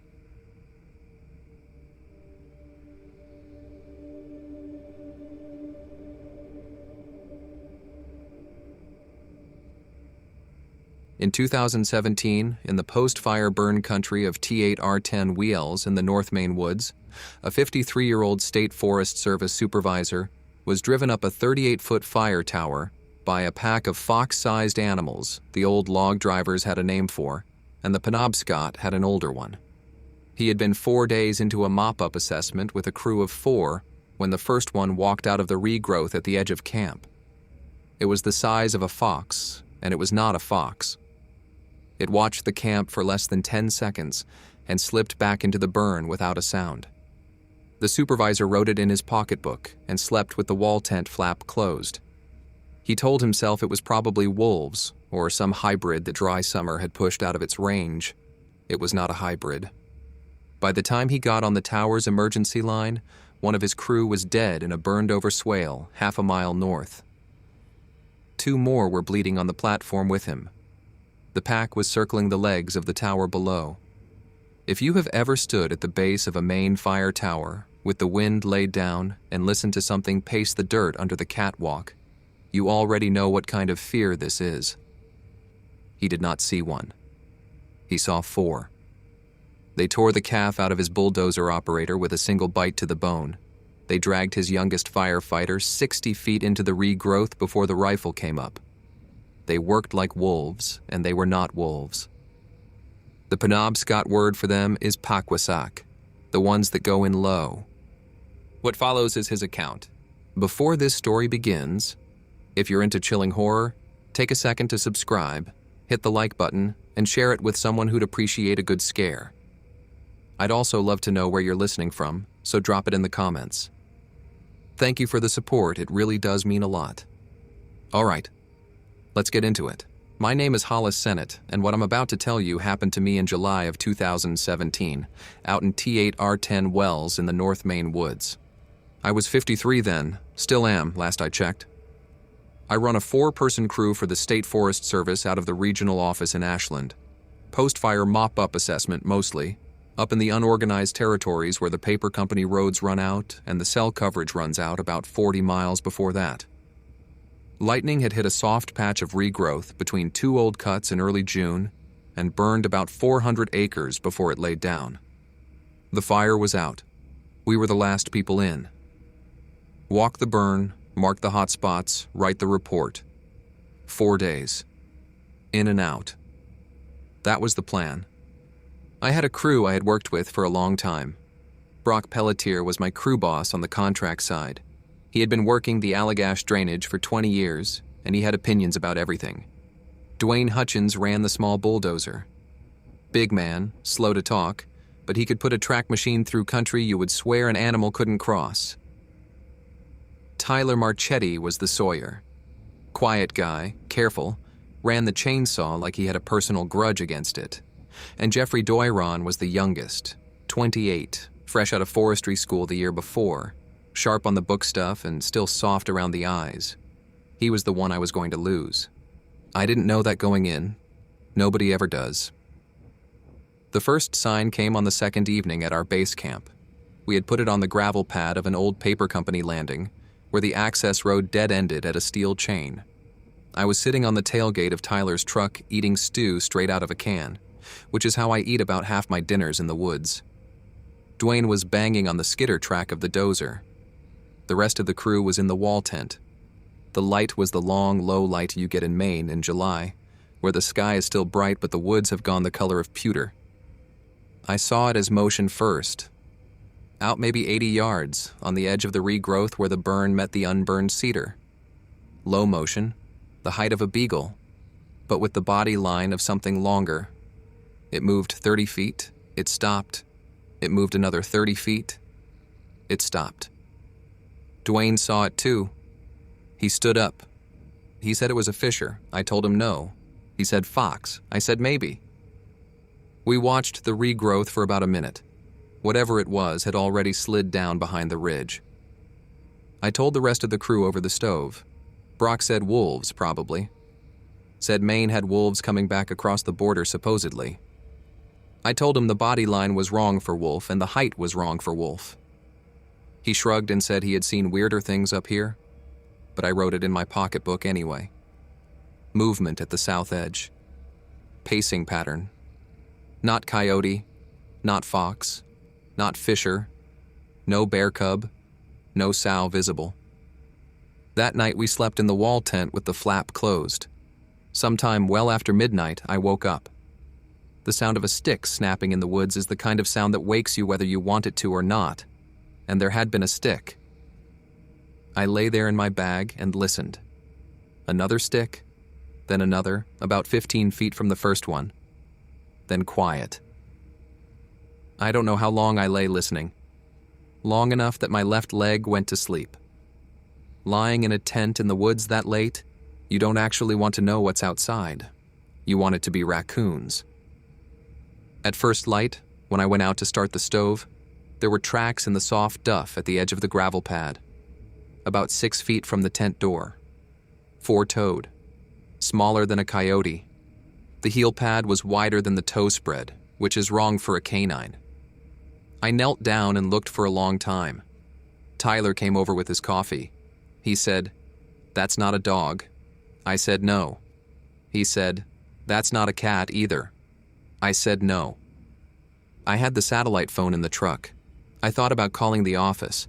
Speaker 1: In 2017, in the post-fire burn country of T8R10 Wheels in the North Maine woods, a 53-year-old State Forest Service supervisor was driven up a 38-foot fire tower by a pack of fox-sized animals the old log drivers had a name for, and the Penobscot had an older one. He had been 4 days into a mop-up assessment with a crew of 4 when the first one walked out of the regrowth at the edge of camp. It was the size of a fox, and it was not a fox. It watched the camp for less than 10 seconds and slipped back into the burn without a sound. The supervisor wrote it in his pocketbook and slept with the wall tent flap closed. He told himself it was probably wolves or some hybrid the dry summer had pushed out of its range. It was not a hybrid. By the time he got on the tower's emergency line, one of his crew was dead in a burned-over swale half a mile north. 2 more were bleeding on the platform with him. The pack was circling the legs of the tower below. If you have ever stood at the base of a Maine fire tower with the wind laid down and listened to something pace the dirt under the catwalk, you already know what kind of fear this is. He did not see one. He saw 4. They tore the calf out of his bulldozer operator with a single bite to the bone. They dragged his youngest firefighter 60 feet into the regrowth before the rifle came up. They worked like wolves, and they were not wolves. The Penobscot word for them is Paquasac, the ones that go in low. What follows is his account. Before this story begins, if you're into chilling horror, take a second to subscribe, hit the like button, and share it with someone who'd appreciate a good scare. I'd also love to know where you're listening from, so drop it in the comments. Thank you for the support, it really does mean a lot. All right, let's get into it. My name is Hollis Sennett, and what I'm about to tell you happened to me in July of 2017, out in T8R10 Wells in the North Maine woods. I was 53 then, still am, last I checked. I run a 4-person crew for the State Forest Service out of the regional office in Ashland. Post-fire mop-up assessment mostly, up in the unorganized territories where the paper company roads run out and the cell coverage runs out about 40 miles before that. Lightning had hit a soft patch of regrowth between 2 old cuts in early June and burned about 400 acres before it laid down. The fire was out. We were the last people in. Walk the burn, mark the hot spots, write the report. 4 days. In and out. That was the plan. I had a crew I had worked with for a long time. Brock Pelletier was my crew boss on the contract side. He had been working the Allagash drainage for 20 years, and he had opinions about everything. Dwayne Hutchins ran the small bulldozer. Big man, slow to talk, but he could put a track machine through country you would swear an animal couldn't cross. Tyler Marchetti was the sawyer. Quiet guy, careful, ran the chainsaw like he had a personal grudge against it. And Jeffrey Doiron was the youngest, 28, fresh out of forestry school the year before, sharp on the book stuff and still soft around the eyes. He was the one I was going to lose. I didn't know that going in. Nobody ever does. The first sign came on the second evening at our base camp. We had put it on the gravel pad of an old paper company landing, where the access road dead-ended at a steel chain. I was sitting on the tailgate of Tyler's truck eating stew straight out of a can, which is how I eat about half my dinners in the woods. Dwayne was banging on the skidder track of the dozer. The rest of the crew was in the wall tent. The light was the long, low light you get in Maine in July, where the sky is still bright but the woods have gone the color of pewter. I saw it as motion first. Out maybe 80 yards, on the edge of the regrowth where the burn met the unburned cedar. Low motion, the height of a beagle, but with the body line of something longer. It moved 30 feet, it stopped. It moved another 30 feet, it stopped. Dwayne saw it too. He stood up. He said it was a fisher. I told him no. He said fox. I said maybe. We watched the regrowth for about a minute. Whatever it was had already slid down behind the ridge. I told the rest of the crew over the stove. Brock said wolves, probably. Said Maine had wolves coming back across the border, supposedly. I told him the body line was wrong for wolf and the height was wrong for wolf. He shrugged and said he had seen weirder things up here, but I wrote it in my pocketbook anyway. Movement at the south edge. Pacing pattern. Not coyote, not fox, not fisher, no bear cub, no sow visible. That night we slept in the wall tent with the flap closed. Sometime well after midnight, I woke up. The sound of a stick snapping in the woods is the kind of sound that wakes you whether you want it to or not, and there had been a stick. I lay there in my bag and listened. Another stick, then another, about 15 feet from the first one. Then quiet. I don't know how long I lay listening. Long enough that my left leg went to sleep. Lying in a tent in the woods that late, you don't actually want to know what's outside. You want it to be raccoons. At first light, when I went out to start the stove, there were tracks in the soft duff at the edge of the gravel pad, about 6 feet from the tent door. Four-toed, smaller than a coyote. The heel pad was wider than the toe spread, which is wrong for a canine. I knelt down and looked for a long time. Tyler came over with his coffee. He said, "That's not a dog." I said no. He said, "That's not a cat either." I said no. I had the satellite phone in the truck. I thought about calling the office.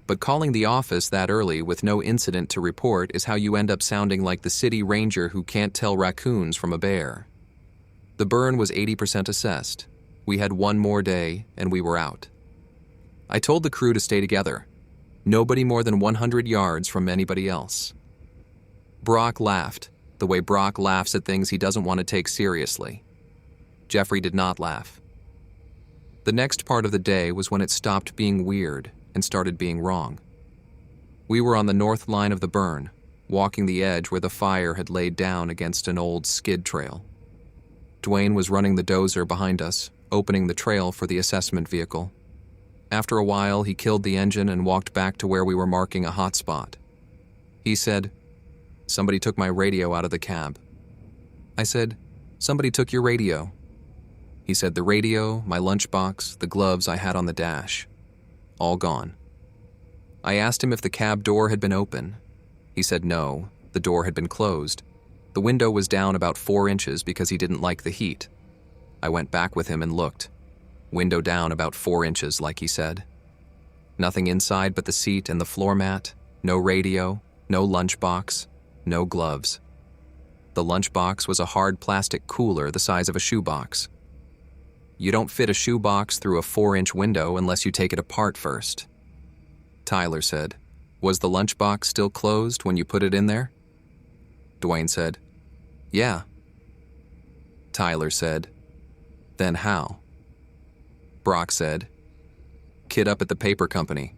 Speaker 1: But calling the office that early with no incident to report is how you end up sounding like the city ranger who can't tell raccoons from a bear. The burn was 80% assessed. We had one more day, and we were out. I told the crew to stay together. Nobody more than 100 yards from anybody else. Brock laughed, the way Brock laughs at things he doesn't want to take seriously. Jeffrey did not laugh. The next part of the day was when it stopped being weird and started being wrong. We were on the north line of the burn, walking the edge where the fire had laid down against an old skid trail. Dwayne was running the dozer behind us, opening the trail for the assessment vehicle. After a while, he killed the engine and walked back to where we were marking a hot spot. He said, "Somebody took my radio out of the cab." I said, "Somebody took your radio." He said, "The radio, my lunchbox, the gloves I had on the dash. All gone." I asked him if the cab door had been open. He said no, the door had been closed. The window was down about 4 inches because he didn't like the heat. I went back with him and looked. Window down about 4 inches, like he said. Nothing inside but the seat and the floor mat, no radio, no lunchbox, no gloves. The lunchbox was a hard plastic cooler the size of a shoebox. You don't fit a shoebox through a 4-inch window unless you take it apart first. Tyler said, "Was the lunchbox still closed when you put it in there?" Dwayne said, "Yeah." Tyler said, "Then how?" Brock said, "Kid up at the paper company."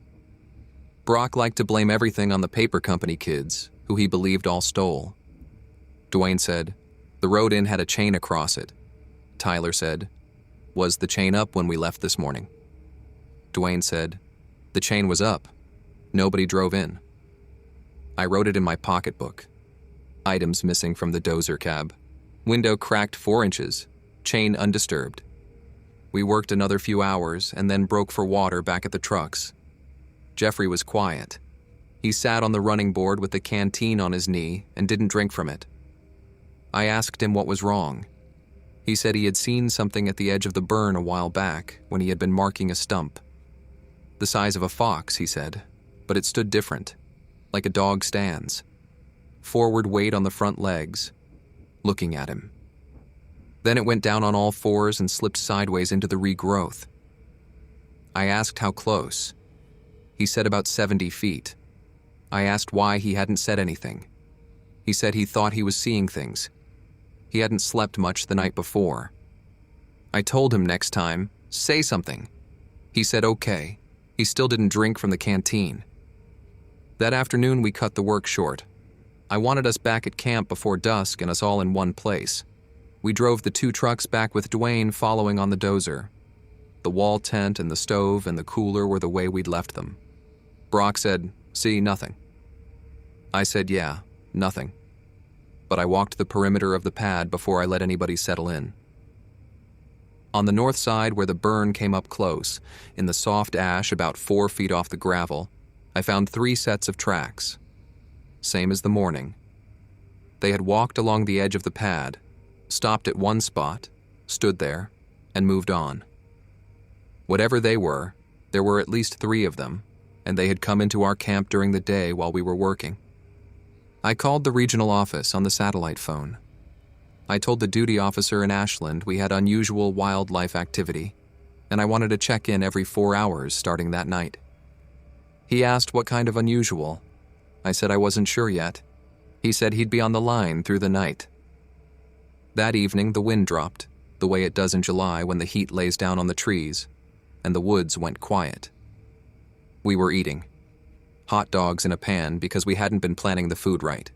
Speaker 1: Brock liked to blame everything on the paper company kids, who he believed all stole. Dwayne said, "The road in had a chain across it." Tyler said, "Was the chain up when we left this morning?" Dwayne said, "The chain was up. Nobody drove in." I wrote it in my pocketbook. Items missing from the dozer cab. Window cracked 4 inches. Chain undisturbed. We worked another few hours and then broke for water back at the trucks. Jeffrey was quiet. He sat on the running board with the canteen on his knee and didn't drink from it. I asked him what was wrong. He said he had seen something at the edge of the burn a while back when he had been marking a stump. The size of a fox, he said, but it stood different, like a dog stands. Forward weight on the front legs, looking at him. Then it went down on all fours and slipped sideways into the regrowth. I asked how close. He said about 70 feet. I asked why he hadn't said anything. He said he thought he was seeing things. He hadn't slept much the night before. I told him next time, say something. He said okay. He still didn't drink from the canteen. That afternoon we cut the work short. I wanted us back at camp before dusk and us all in one place. We drove the 2 trucks back with Dwayne following on the dozer. The wall tent and the stove and the cooler were the way we'd left them. Brock said, "See, nothing." I said, "Yeah, nothing." But I walked the perimeter of the pad before I let anybody settle in. On the north side where the burn came up close, in the soft ash about 4 feet off the gravel, I found 3 sets of tracks. Same as the morning. They had walked along the edge of the pad, stopped at one spot, stood there, and moved on. Whatever they were, there were at least 3 of them, and they had come into our camp during the day while we were working. I called the regional office on the satellite phone. I told the duty officer in Ashland we had unusual wildlife activity, and I wanted to check in every 4 hours starting that night. He asked what kind of unusual. I said I wasn't sure yet. He said he'd be on the line through the night. That evening the wind dropped, the way it does in July when the heat lays down on the trees, and the woods went quiet. We were eating. Hot dogs in a pan because we hadn't been planning the food right.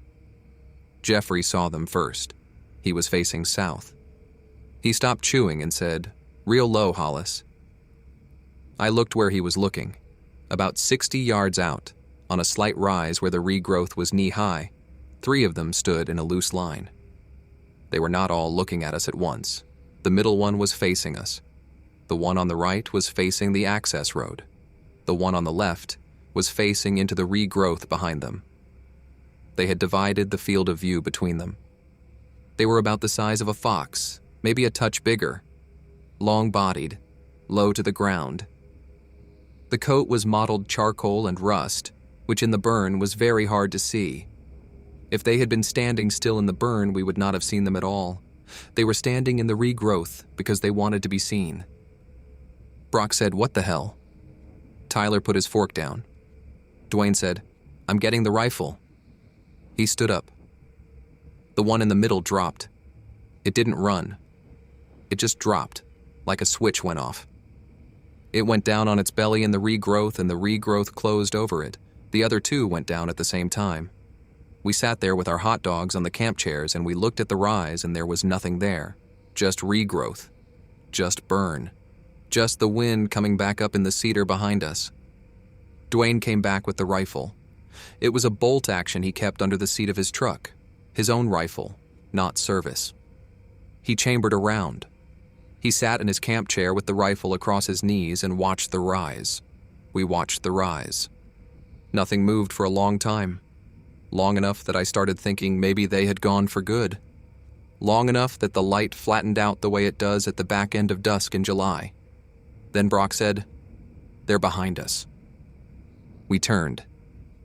Speaker 1: Jeffrey saw them first. He was facing south. He stopped chewing and said, "Real low, Hollis." I looked where he was looking. About 60 yards out, on a slight rise where the regrowth was knee-high, 3 of them stood in a loose line. They were not all looking at us at once. The middle one was facing us. The one on the right was facing the access road. The one on the left was facing into the regrowth behind them. They had divided the field of view between them. They were about the size of a fox, maybe a touch bigger, long-bodied, low to the ground. The coat was mottled charcoal and rust, which in the burn was very hard to see. If they had been standing still in the burn, we would not have seen them at all. They were standing in the regrowth because they wanted to be seen. Brock said, "What the hell?" Tyler put his fork down. Dwayne said, "I'm getting the rifle." He stood up. The one in the middle dropped. It didn't run. It just dropped, like a switch went off. It went down on its belly in the regrowth and the regrowth closed over it. The other 2 went down at the same time. We sat there with our hot dogs on the camp chairs and we looked at the rise and there was nothing there. Just regrowth. Just burn. Just the wind coming back up in the cedar behind us. Dwayne came back with the rifle. It was a bolt action he kept under the seat of his truck. His own rifle, not service. He chambered around. He sat in his camp chair with the rifle across his knees and watched the rise. We watched the rise. Nothing moved for a long time. Long enough that I started thinking maybe they had gone for good. Long enough that the light flattened out the way it does at the back end of dusk in July. Then Brock said, "They're behind us." We turned.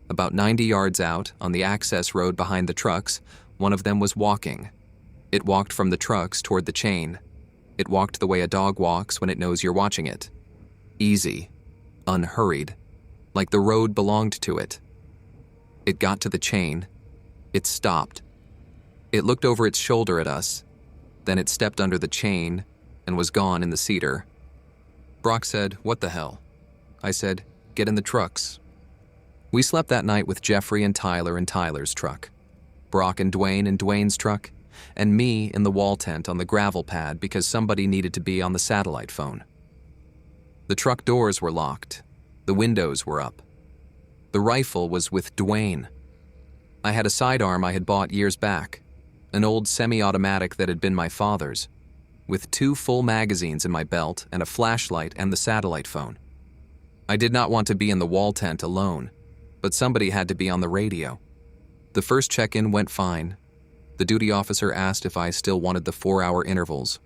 Speaker 1: About 90 yards out, on the access road behind the trucks, One of them was walking. It walked from the trucks toward the chain. It walked the way a dog walks when it knows you're watching it. Easy, unhurried, like the road belonged to it. It got to the chain. It stopped. It looked over its shoulder at us. Then it stepped under the chain and was gone in the cedar. Brock said, "What the hell?" I said, "Get in the trucks." We slept that night with Jeffrey and Tyler in Tyler's truck, Brock and Dwayne in Dwayne's truck, and me in the wall tent on the gravel pad because somebody needed to be on the satellite phone. The truck doors were locked. The windows were up. The rifle was with Dwayne. I had a sidearm I had bought years back, an old semi-automatic that had been my father's, with 2 full magazines in my belt and a flashlight and the satellite phone. I did not want to be in the wall tent alone, but somebody had to be on the radio. The first check-in went fine. The duty officer asked if I still wanted the 4-hour intervals.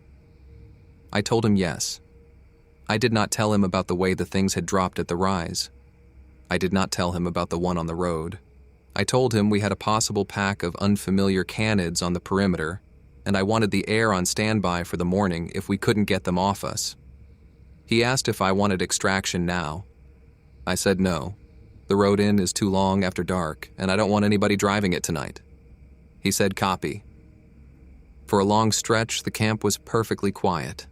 Speaker 1: I told him yes. I did not tell him about the way the things had dropped at the rise. I did not tell him about the one on the road. I told him we had a possible pack of unfamiliar canids on the perimeter, and I wanted the air on standby for the morning if we couldn't get them off us. He asked if I wanted extraction now. I said no. The road in is too long after dark, and I don't want anybody driving it tonight. He said copy. For a long stretch, the camp was perfectly quiet.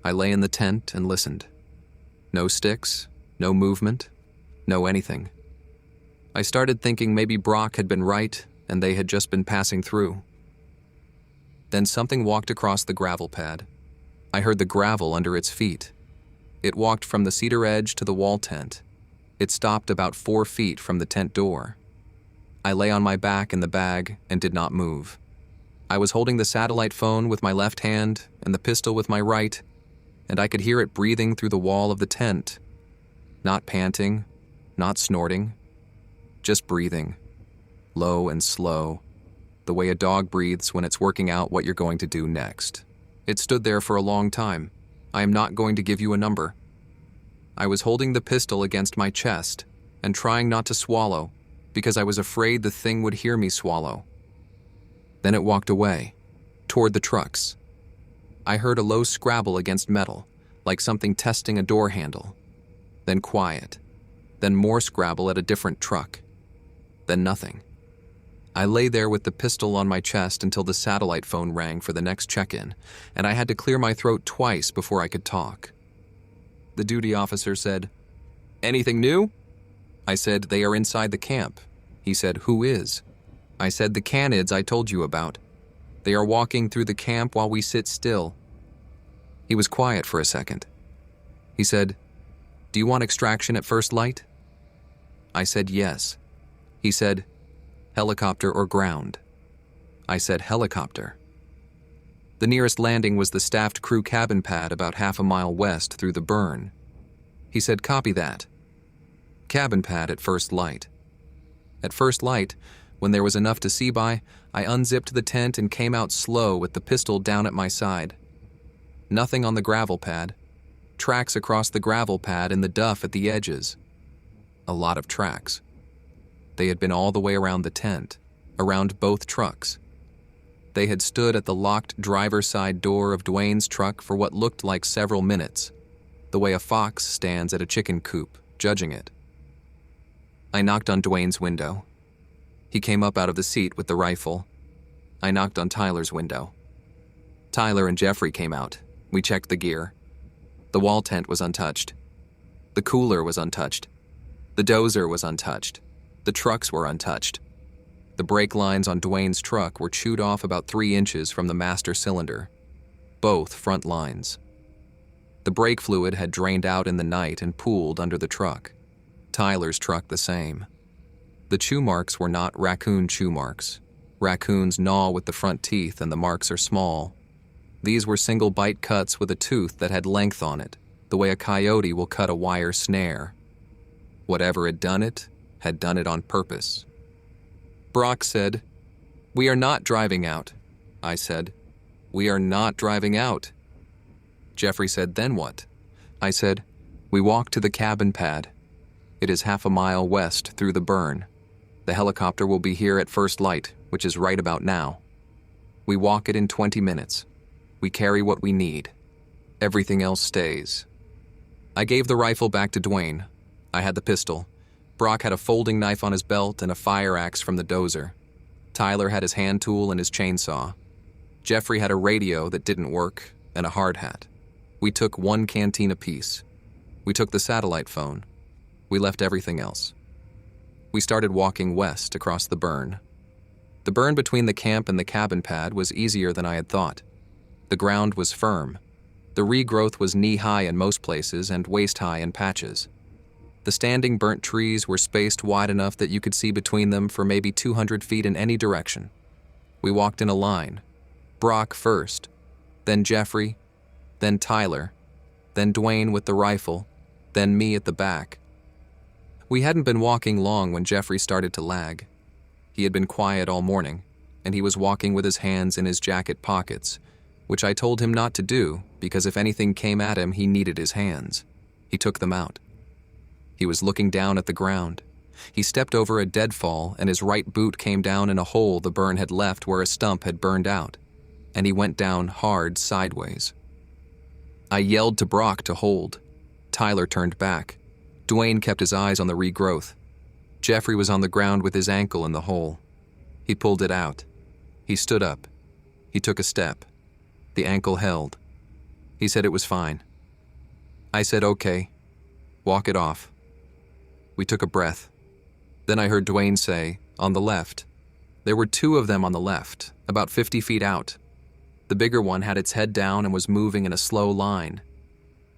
Speaker 1: I lay in the tent and listened. No sticks, no movement, no anything. I started thinking maybe Brock had been right and they had just been passing through. Then something walked across the gravel pad. I heard the gravel under its feet. It walked from the cedar edge to the wall tent. It stopped about 4 feet from the tent door. I lay on my back in the bag and did not move. I was holding the satellite phone with my left hand and the pistol with my right, and I could hear it breathing through the wall of the tent. Not panting, not snorting, just breathing, low and slow, the way a dog breathes when it's working out what you're going to do next. It stood there for a long time. I am not going to give you a number. I was holding the pistol against my chest and trying not to swallow because I was afraid the thing would hear me swallow. Then it walked away, toward the trucks. I heard a low scrabble against metal, like something testing a door handle. Then quiet. Then more scrabble at a different truck. Then nothing. I lay there with the pistol on my chest until the satellite phone rang for the next check-in, and I had to clear my throat twice before I could talk. The duty officer said, "Anything new?" I said, "They are inside the camp." He said, "Who is?" I said, "The canids I told you about. They are walking through the camp while we sit still." He was quiet for a second. He said, "Do you want extraction at first light?" I said yes. He said, "Helicopter or ground?" I said helicopter. The nearest landing was the staffed crew cabin pad about half a mile west through the burn. He said, "Copy that." Cabin pad at first light. At first light, when there was enough to see by, I unzipped the tent and came out slow with the pistol down at my side. Nothing on the gravel pad. Tracks across the gravel pad and the duff at the edges. A lot of tracks. They had been all the way around the tent, around both trucks. They had stood at the locked driver's side door of Dwayne's truck for what looked like several minutes, the way a fox stands at a chicken coop, judging it. I knocked on Dwayne's window. He came up out of the seat with the rifle. I knocked on Tyler's window. Tyler and Jeffrey came out. We checked the gear. The wall tent was untouched. The cooler was untouched. The dozer was untouched. The trucks were untouched. The brake lines on Dwayne's truck were chewed off about 3 inches from the master cylinder. Both front lines. The brake fluid had drained out in the night and pooled under the truck. Tyler's truck the same. The chew marks were not raccoon chew marks. Raccoons gnaw with the front teeth and the marks are small. These were single bite cuts with a tooth that had length on it, the way a coyote will cut a wire snare. Whatever had done it on purpose. Brock said, "We are not driving out." I said, "We are not driving out." Jeffrey said, "Then what?" I said, "We walk to the cabin pad. It is half a mile west through the burn. The helicopter will be here at first light, which is right about now. We walk it in 20 minutes. We carry what we need. Everything else stays. I gave the rifle back to Dwayne. I had the pistol. Brock had a folding knife on his belt and a fire axe from the dozer. Tyler had his hand tool and his chainsaw. Jeffrey had a radio that didn't work and a hard hat. We took 1 canteen apiece. We took the satellite phone. We left everything else. We started walking west across the burn. The burn between the camp and the cabin pad was easier than I had thought. The ground was firm. The regrowth was knee-high in most places and waist-high in patches. The standing burnt trees were spaced wide enough that you could see between them for maybe 200 feet in any direction. We walked in a line. Brock first, then Jeffrey, then Tyler, then Dwayne with the rifle, then me at the back. We hadn't been walking long when Jeffrey started to lag. He had been quiet all morning, and he was walking with his hands in his jacket pockets, which I told him not to do because if anything came at him, he needed his hands. He took them out. He was looking down at the ground. He stepped over a deadfall, and his right boot came down in a hole the burn had left where a stump had burned out, and he went down hard sideways. I yelled to Brock to hold. Tyler turned back. Dwayne kept his eyes on the regrowth. Jeffrey was on the ground with his ankle in the hole. He pulled it out. He stood up. He took a step. The ankle held. He said it was fine. I said, okay. Walk it off. We took a breath. Then I heard Dwayne say, on the left. There were 2 of them on the left, about 50 feet out. The bigger one had its head down and was moving in a slow line.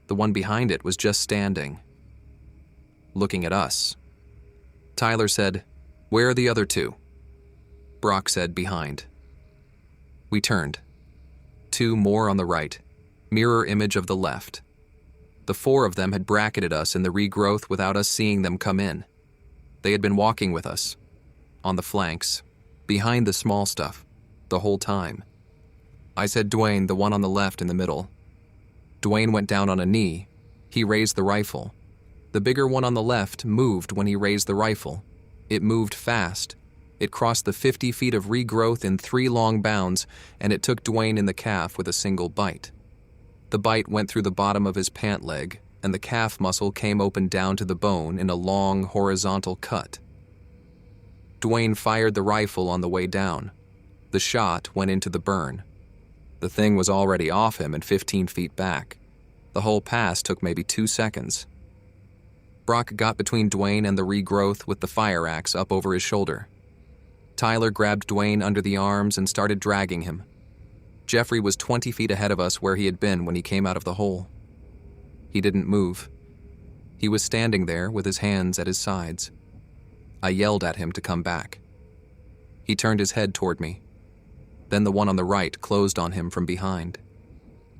Speaker 1: The one behind it was just standing, looking at us. Tyler said, where are the other 2? Brock said, behind. We turned. 2 more on the right, mirror image of the left. The 4 of them had bracketed us in the regrowth without us seeing them come in. They had been walking with us, on the flanks, behind the small stuff, the whole time. I said, Dwayne, the one on the left in the middle. Dwayne went down on a knee. He raised the rifle. The bigger one on the left moved when he raised the rifle. It moved fast. It crossed the 50 feet of regrowth in 3 long bounds, and it took Dwayne in the calf with a single bite. The bite went through the bottom of his pant leg, and the calf muscle came open down to the bone in a long, horizontal cut. Dwayne fired the rifle on the way down. The shot went into the burn. The thing was already off him and 15 feet back. The whole pass took maybe 2 seconds. Brock got between Dwayne and the regrowth with the fire axe up over his shoulder. Tyler grabbed Dwayne under the arms and started dragging him. Jeffrey was 20 feet ahead of us where he had been when he came out of the hole. He didn't move. He was standing there with his hands at his sides. I yelled at him to come back. He turned his head toward me. Then the one on the right closed on him from behind.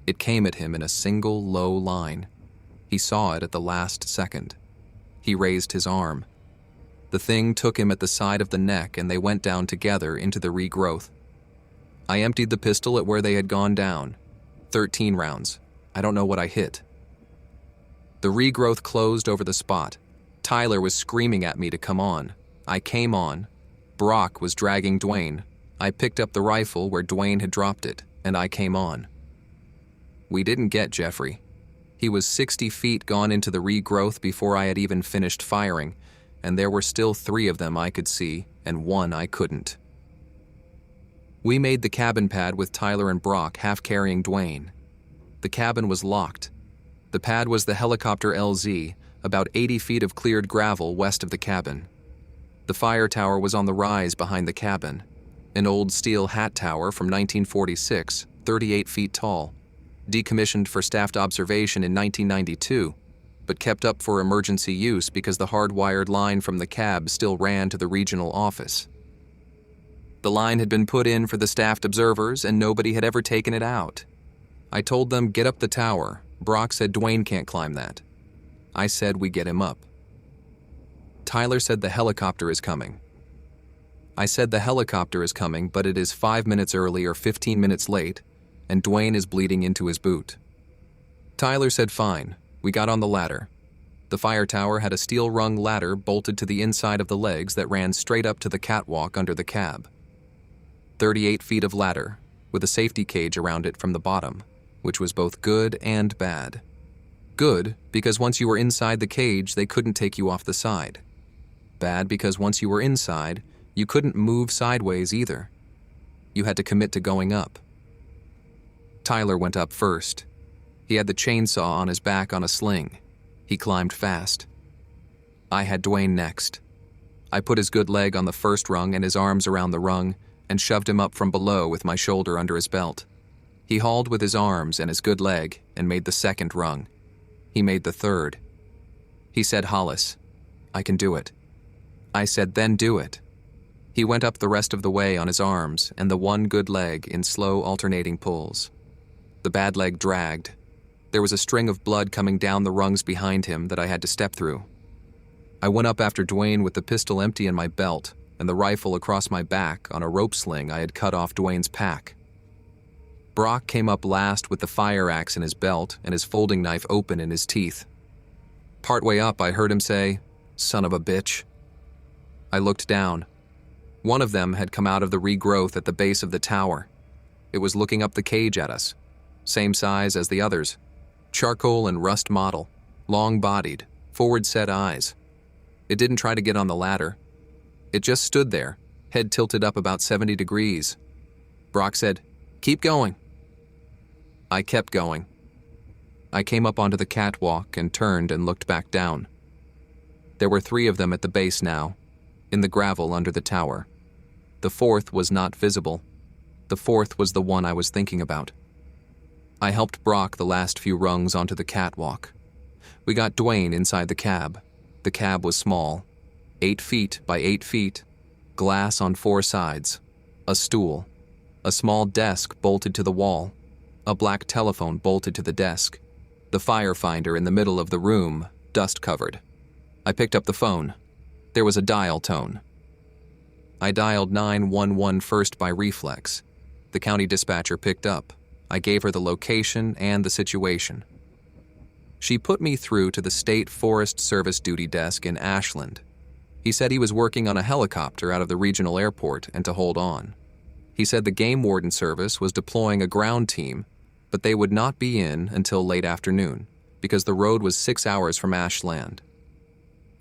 Speaker 1: It came at him in a single low line. He saw it at the last second. He raised his arm. The thing took him at the side of the neck and they went down together into the regrowth. I emptied the pistol at where they had gone down. 13 rounds. I don't know what I hit. The regrowth closed over the spot. Tyler was screaming at me to come on. I came on. Brock was dragging Dwayne. I picked up the rifle where Dwayne had dropped it, and I came on. We didn't get Jeffrey. He was 60 feet gone into the regrowth before I had even finished firing, and there were still 3 of them I could see, and 1 I couldn't. We made the cabin pad with Tyler and Brock half carrying Dwayne. The cabin was locked. The pad was the helicopter LZ, about 80 feet of cleared gravel west of the cabin. The fire tower was on the rise behind the cabin, an old steel hat tower from 1946, 38 feet tall, decommissioned for staffed observation in 1992, but kept up for emergency use because the hardwired line from the cab still ran to the regional office. The line had been put in for the staffed observers and nobody had ever taken it out. I told them, get up the tower. Brock said Dwayne can't climb that. I said we get him up. Tyler said the helicopter is coming. I said the helicopter is coming, but it is 5 minutes early or 15 minutes late, and Dwayne is bleeding into his boot. Tyler said fine. We got on the ladder. The fire tower had a steel-rung ladder bolted to the inside of the legs that ran straight up to the catwalk under the cab. 38 feet of ladder, with a safety cage around it from the bottom, which was both good and bad. Good, because once you were inside the cage, they couldn't take you off the side. Bad, because once you were inside, you couldn't move sideways either. You had to commit to going up. Tyler went up first. He had the chainsaw on his back on a sling. He climbed fast. I had Dwayne next. I put his good leg on the first rung and his arms around the rung and shoved him up from below with my shoulder under his belt. He hauled with his arms and his good leg and made the second rung. He made the third. He said, "Hollis, I can do it." I said, "Then do it." He went up the rest of the way on his arms and the one good leg in slow alternating pulls. The bad leg dragged. There was a string of blood coming down the rungs behind him that I had to step through. I went up after Dwayne with the pistol empty in my belt and the rifle across my back on a rope sling I had cut off Dwayne's pack. Brock came up last with the fire axe in his belt and his folding knife open in his teeth. Partway up, I heard him say, "Son of a bitch." I looked down. One of them had come out of the regrowth at the base of the tower. It was looking up the cage at us. Same size as the others. Charcoal and rust model. Long-bodied. Forward-set eyes. It didn't try to get on the ladder. It just stood there, head tilted up about 70 degrees. Brock said, "Keep going." I kept going. I came up onto the catwalk and turned and looked back down. There were 3 of them at the base now, in the gravel under the tower. The 4th was not visible. The 4th was the one I was thinking about. I helped Brock the last few rungs onto the catwalk. We got Dwayne inside the cab. The cab was small, 8 feet by 8 feet, glass on 4 sides, a stool, a small desk bolted to the wall, a black telephone bolted to the desk, the firefinder in the middle of the room, dust-covered. I picked up the phone. There was a dial tone. I dialed 911 first by reflex. The county dispatcher picked up. I gave her the location and the situation. She put me through to the State Forest Service duty desk in Ashland. He said he was working on a helicopter out of the regional airport and to hold on. He said the game warden service was deploying a ground team, but they would not be in until late afternoon because the road was 6 hours from Ashland.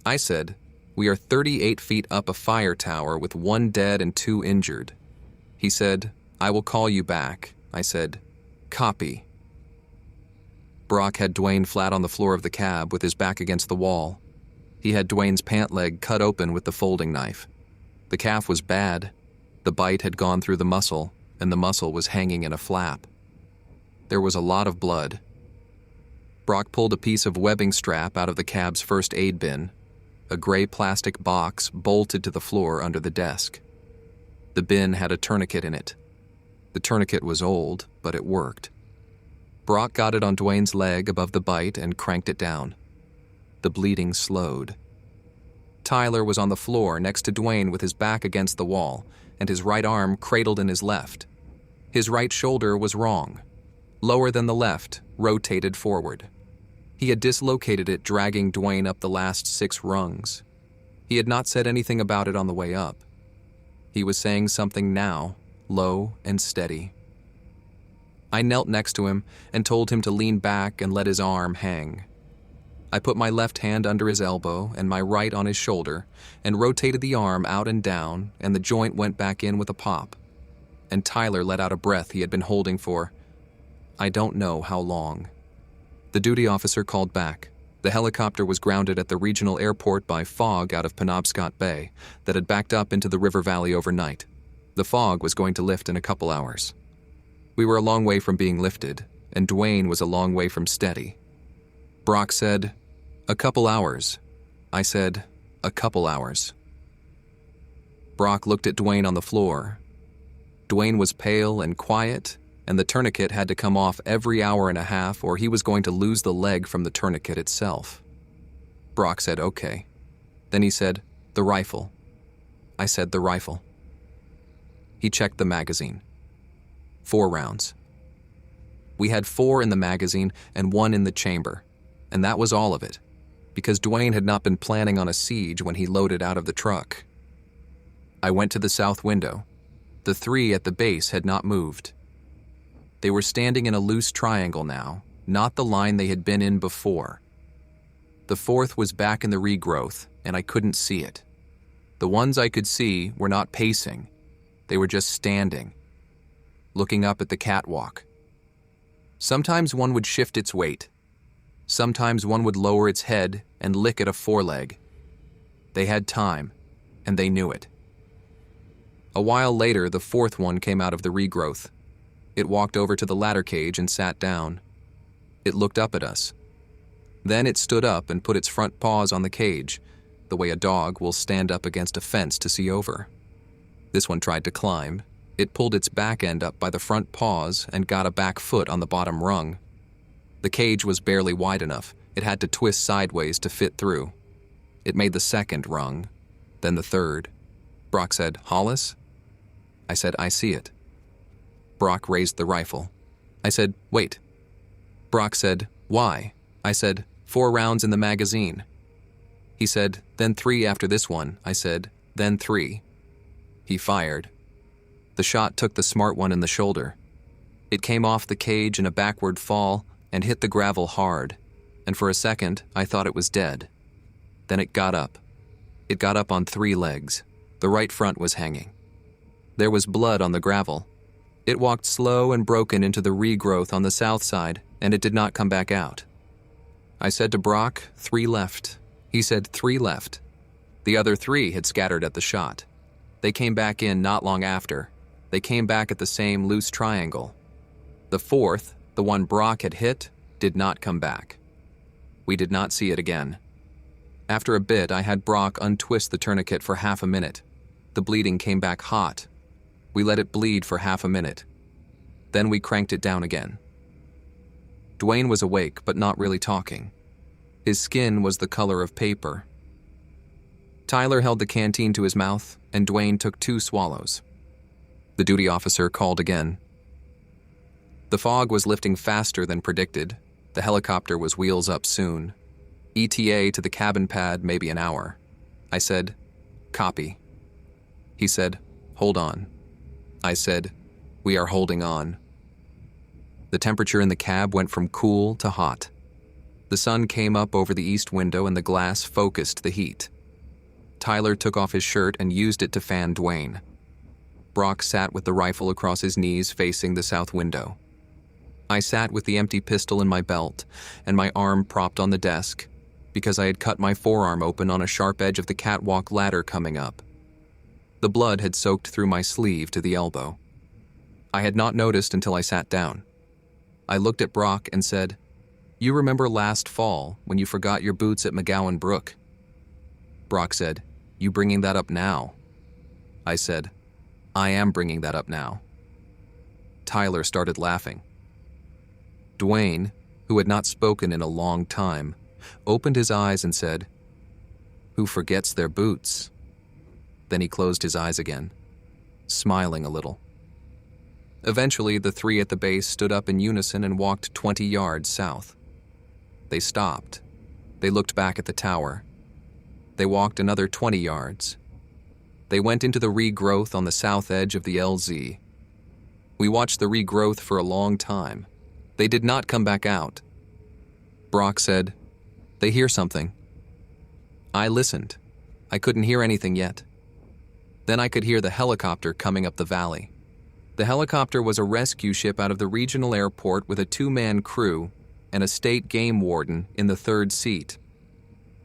Speaker 1: I said, "We are 38 feet up a fire tower with 1 dead and 2 injured." He said, "I will call you back." I said, "Copy." Brock had Dwayne flat on the floor of the cab with his back against the wall. He had Dwayne's pant leg cut open with the folding knife. The calf was bad. The bite had gone through the muscle, and the muscle was hanging in a flap. There was a lot of blood. Brock pulled a piece of webbing strap out of the cab's first aid bin, a gray plastic box bolted to the floor under the desk. The bin had a tourniquet in it. The tourniquet was old, but it worked. Brock got it on Dwayne's leg above the bite and cranked it down. The bleeding slowed. Tyler was on the floor next to Dwayne with his back against the wall and his right arm cradled in his left. His right shoulder was wrong. Lower than the left, rotated forward. He had dislocated it dragging Dwayne up the last 6 rungs. He had not said anything about it on the way up. He was saying something now, low and steady. I knelt next to him and told him to lean back and let his arm hang. I put my left hand under his elbow and my right on his shoulder and rotated the arm out and down, and the joint went back in with a pop. And Tyler let out a breath he had been holding for, I don't know how long. The duty officer called back. The helicopter was grounded at the regional airport by fog out of Penobscot Bay that had backed up into the river valley overnight. The fog was going to lift in a couple hours. We were a long way from being lifted, and Dwayne was a long way from steady. Brock said, "A couple hours." I said, "A couple hours." Brock looked at Dwayne on the floor. Dwayne was pale and quiet, and the tourniquet had to come off every hour and a half or he was going to lose the leg from the tourniquet itself. Brock said, "Okay." Then he said, "The rifle." I said, "The rifle." He checked the magazine. 4 rounds. We had 4 in the magazine and 1 in the chamber, and that was all of it. because Dwayne had not been planning on a siege when he loaded out of the truck. I went to the south window. The three at the base had not moved. They were standing in a loose triangle now, not the line they had been in before. The fourth was back in the regrowth, and I couldn't see it. The ones I could see were not pacing. They were just standing, looking up at the catwalk. Sometimes one would shift its weight. Sometimes one would lower its head and lick at a foreleg. They had time, and they knew it. A while later, the fourth one came out of the regrowth. It walked over to the ladder cage and sat down. It looked up at us. Then it stood up and put its front paws on the cage, the way a dog will stand up against a fence to see over. This one tried to climb. It pulled its back end up by the front paws and got a back foot on the bottom rung. The cage was barely wide enough. It had to twist sideways to fit through. It made the second rung, then the third. Brock said, "Hollis?" I said, "I see it." Brock raised the rifle. I said, "Wait." Brock said, "Why?" I said, 4 rounds in the magazine." He said, "Then 3 after this one." I said, "Then 3. He fired. The shot took the smart one in the shoulder. It came off the cage in a backward fall and hit the gravel hard, and for a second I thought it was dead. Then it got up. It got up on 3 legs. The right front was hanging. There was blood on the gravel. It walked slow and broken into the regrowth on the south side, and it did not come back out. I said to Brock, 3 left. He said 3 left. The other 3 had scattered at the shot. They came back in not long after. They came back at the same loose triangle. The fourth, the one Brock had hit, did not come back. We did not see it again. After a bit, I had Brock untwist the tourniquet for half a minute. The bleeding came back hot. We let it bleed for half a minute. Then we cranked it down again. Dwayne was awake, but not really talking. His skin was the color of paper. Tyler held the canteen to his mouth, and Dwayne took 2 swallows. The duty officer called again. The fog was lifting faster than predicted. The helicopter was wheels up soon. ETA to the cabin pad, maybe an hour. I said, "Copy." He said, "Hold on." I said, "We are holding on." The temperature in the cab went from cool to hot. The sun came up over the east window and the glass focused the heat. Tyler took off his shirt and used it to fan Dwayne. Brock sat with the rifle across his knees facing the south window. I sat with the empty pistol in my belt and my arm propped on the desk because I had cut my forearm open on a sharp edge of the catwalk ladder coming up. The blood had soaked through my sleeve to the elbow. I had not noticed until I sat down. I looked at Brock and said, "You remember last fall when you forgot your boots at McGowan Brook?" Brock said, "You bringing that up now?" I said, "I am bringing that up now." Tyler started laughing. Dwayne, who had not spoken in a long time, opened his eyes and said, "Who forgets their boots?" Then he closed his eyes again, smiling a little. Eventually, the 3 at the base stood up in unison and walked 20 yards south. They stopped. They looked back at the tower. They walked another 20 yards. They went into the regrowth on the south edge of the LZ. We watched the regrowth for a long time. They did not come back out. Brock said, "They hear something." I listened. I couldn't hear anything yet. Then I could hear the helicopter coming up the valley. The helicopter was a rescue ship out of the regional airport with a 2-man crew and a state game warden in the 3rd seat.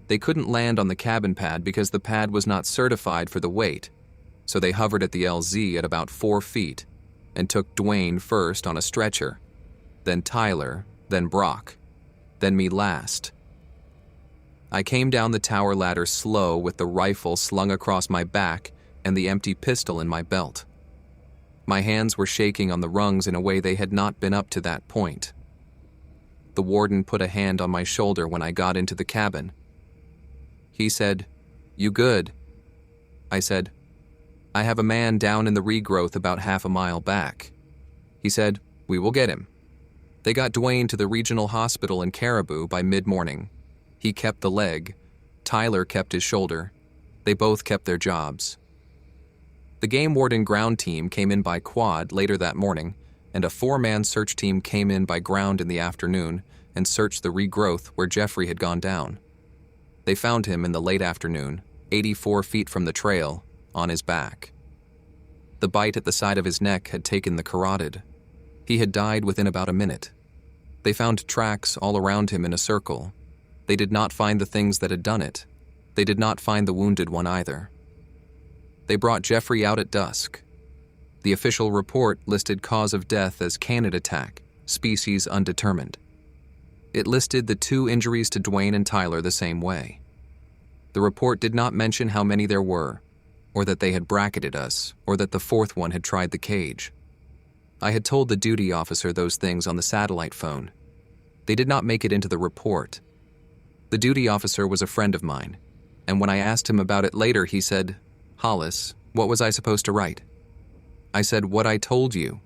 Speaker 1: They couldn't land on the cabin pad because the pad was not certified for the weight, so they hovered at the LZ at about 4 feet and took Dwayne first on a stretcher, then Tyler, then Brock, then me last. I came down the tower ladder slow with the rifle slung across my back and the empty pistol in my belt. My hands were shaking on the rungs in a way they had not been up to that point. The warden put a hand on my shoulder when I got into the cabin. He said, "You good?" I said, "I have a man down in the regrowth about half a mile back." He said, "We will get him." They got Dwayne to the regional hospital in Caribou by mid-morning. He kept the leg. Tyler kept his shoulder. They both kept their jobs. The game warden ground team came in by quad later that morning, and a 4-man search team came in by ground in the afternoon and searched the regrowth where Jeffrey had gone down. They found him in the late afternoon, 84 feet from the trail, on his back. The bite at the side of his neck had taken the carotid. He had died within about a minute. They found tracks all around him in a circle. They did not find the things that had done it. They did not find the wounded one either. They brought Jeffrey out at dusk. The official report listed cause of death as canid attack, species undetermined. It listed the 2 injuries to Dwayne and Tyler the same way. The report did not mention how many there were, or that they had bracketed us, or that the 4th one had tried the cage. I had told the duty officer those things on the satellite phone. They did not make it into the report. The duty officer was a friend of mine, and when I asked him about it later, he said, "Hollis, what was I supposed to write?" I said, "What I told you."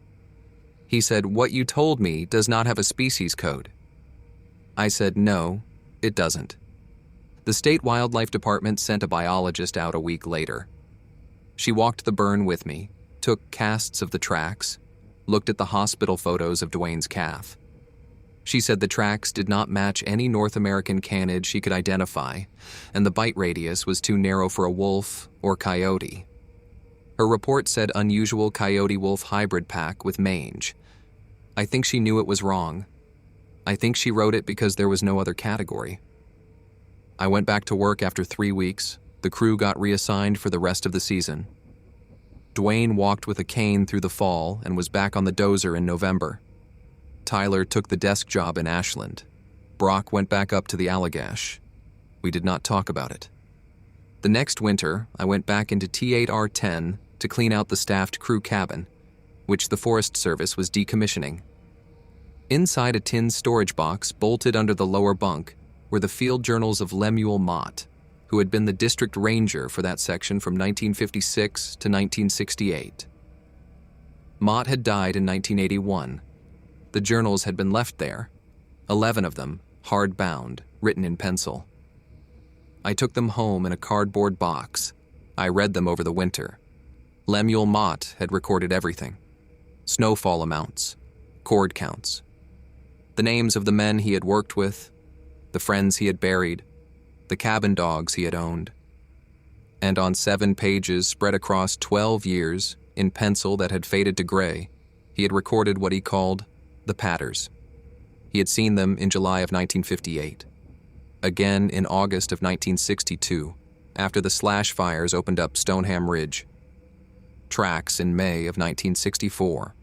Speaker 1: He said, "What you told me does not have a species code." I said, "No, it doesn't." The state wildlife department sent a biologist out a week later. She walked the burn with me, took casts of the tracks, looked at the hospital photos of Dwayne's calf. She said the tracks did not match any North American canid she could identify, and the bite radius was too narrow for a wolf or coyote. Her report said unusual coyote-wolf hybrid pack with mange. I think she knew it was wrong. I think she wrote it because there was no other category. I went back to work after 3 weeks. The crew got reassigned for the rest of the season. Dwayne walked with a cane through the fall and was back on the dozer in November. Tyler took the desk job in Ashland. Brock went back up to the Allagash. We did not talk about it. The next winter, I went back into T8R10 to clean out the staffed crew cabin, which the Forest Service was decommissioning. Inside a tin storage box bolted under the lower bunk were the field journals of Lemuel Mott, who had been the district ranger for that section from 1956 to 1968. Mott had died in 1981. The journals had been left there, 11 of them, hard-bound, written in pencil. I took them home in a cardboard box. I read them over the winter. Lemuel Mott had recorded everything. Snowfall amounts, cord counts, the names of the men he had worked with, the friends he had buried, the cabin dogs he had owned. And on 7 pages spread across 12 years, in pencil that had faded to gray, he had recorded what he called the patters. He had seen them in July of 1958. Again in August of 1962, after the slash fires opened up Stoneham Ridge. Tracks in May of 1964.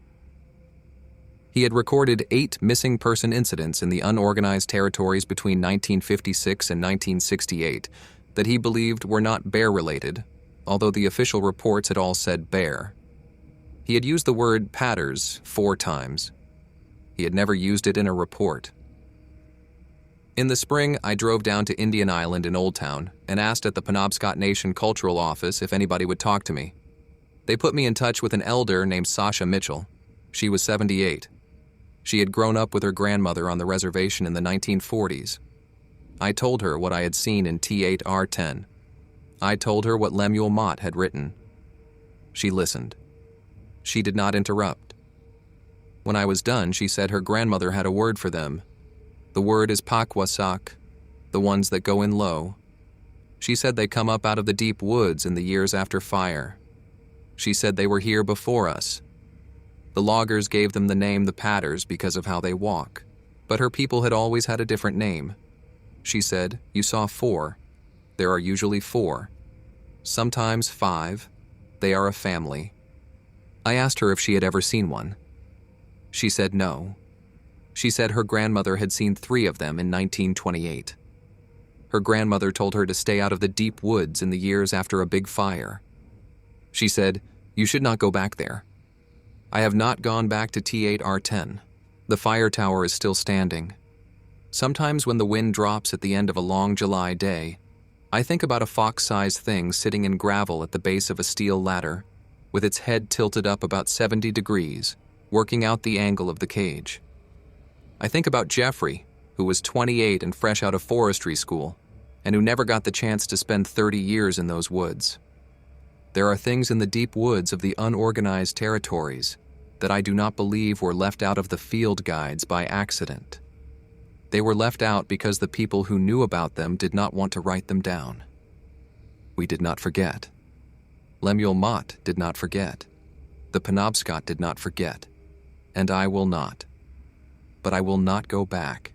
Speaker 1: He had recorded 8 missing person incidents in the unorganized territories between 1956 and 1968 that he believed were not bear-related, although the official reports had all said bear. He had used the word patters 4 times. He had never used it in a report. In the spring, I drove down to Indian Island in Old Town and asked at the Penobscot Nation Cultural Office if anybody would talk to me. They put me in touch with an elder named Sasha Mitchell. She was 78. She had grown up with her grandmother on the reservation in the 1940s. I told her what I had seen in T8R10. I told her what Lemuel Mott had written. She listened. She did not interrupt. When I was done, she said her grandmother had a word for them. The word is pakwasak, the ones that go in low. She said they come up out of the deep woods in the years after fire. She said they were here before us. The loggers gave them the name the Patters because of how they walk, but her people had always had a different name. She said, "You saw 4. There are usually 4. Sometimes 5. They are a family." I asked her if she had ever seen one. She said no. She said her grandmother had seen 3 of them in 1928. Her grandmother told her to stay out of the deep woods in the years after a big fire. She said, "You should not go back there." I have not gone back to T8R10. The fire tower is still standing. Sometimes when the wind drops at the end of a long July day, I think about a fox-sized thing sitting in gravel at the base of a steel ladder, with its head tilted up about 70 degrees, working out the angle of the cage. I think about Jeffrey, who was 28 and fresh out of forestry school, and who never got the chance to spend 30 years in those woods. There are things in the deep woods of the unorganized territories that I do not believe were left out of the field guides by accident. They were left out because the people who knew about them did not want to write them down. We did not forget. Lemuel Mott did not forget. The Penobscot did not forget. And I will not. But I will not go back.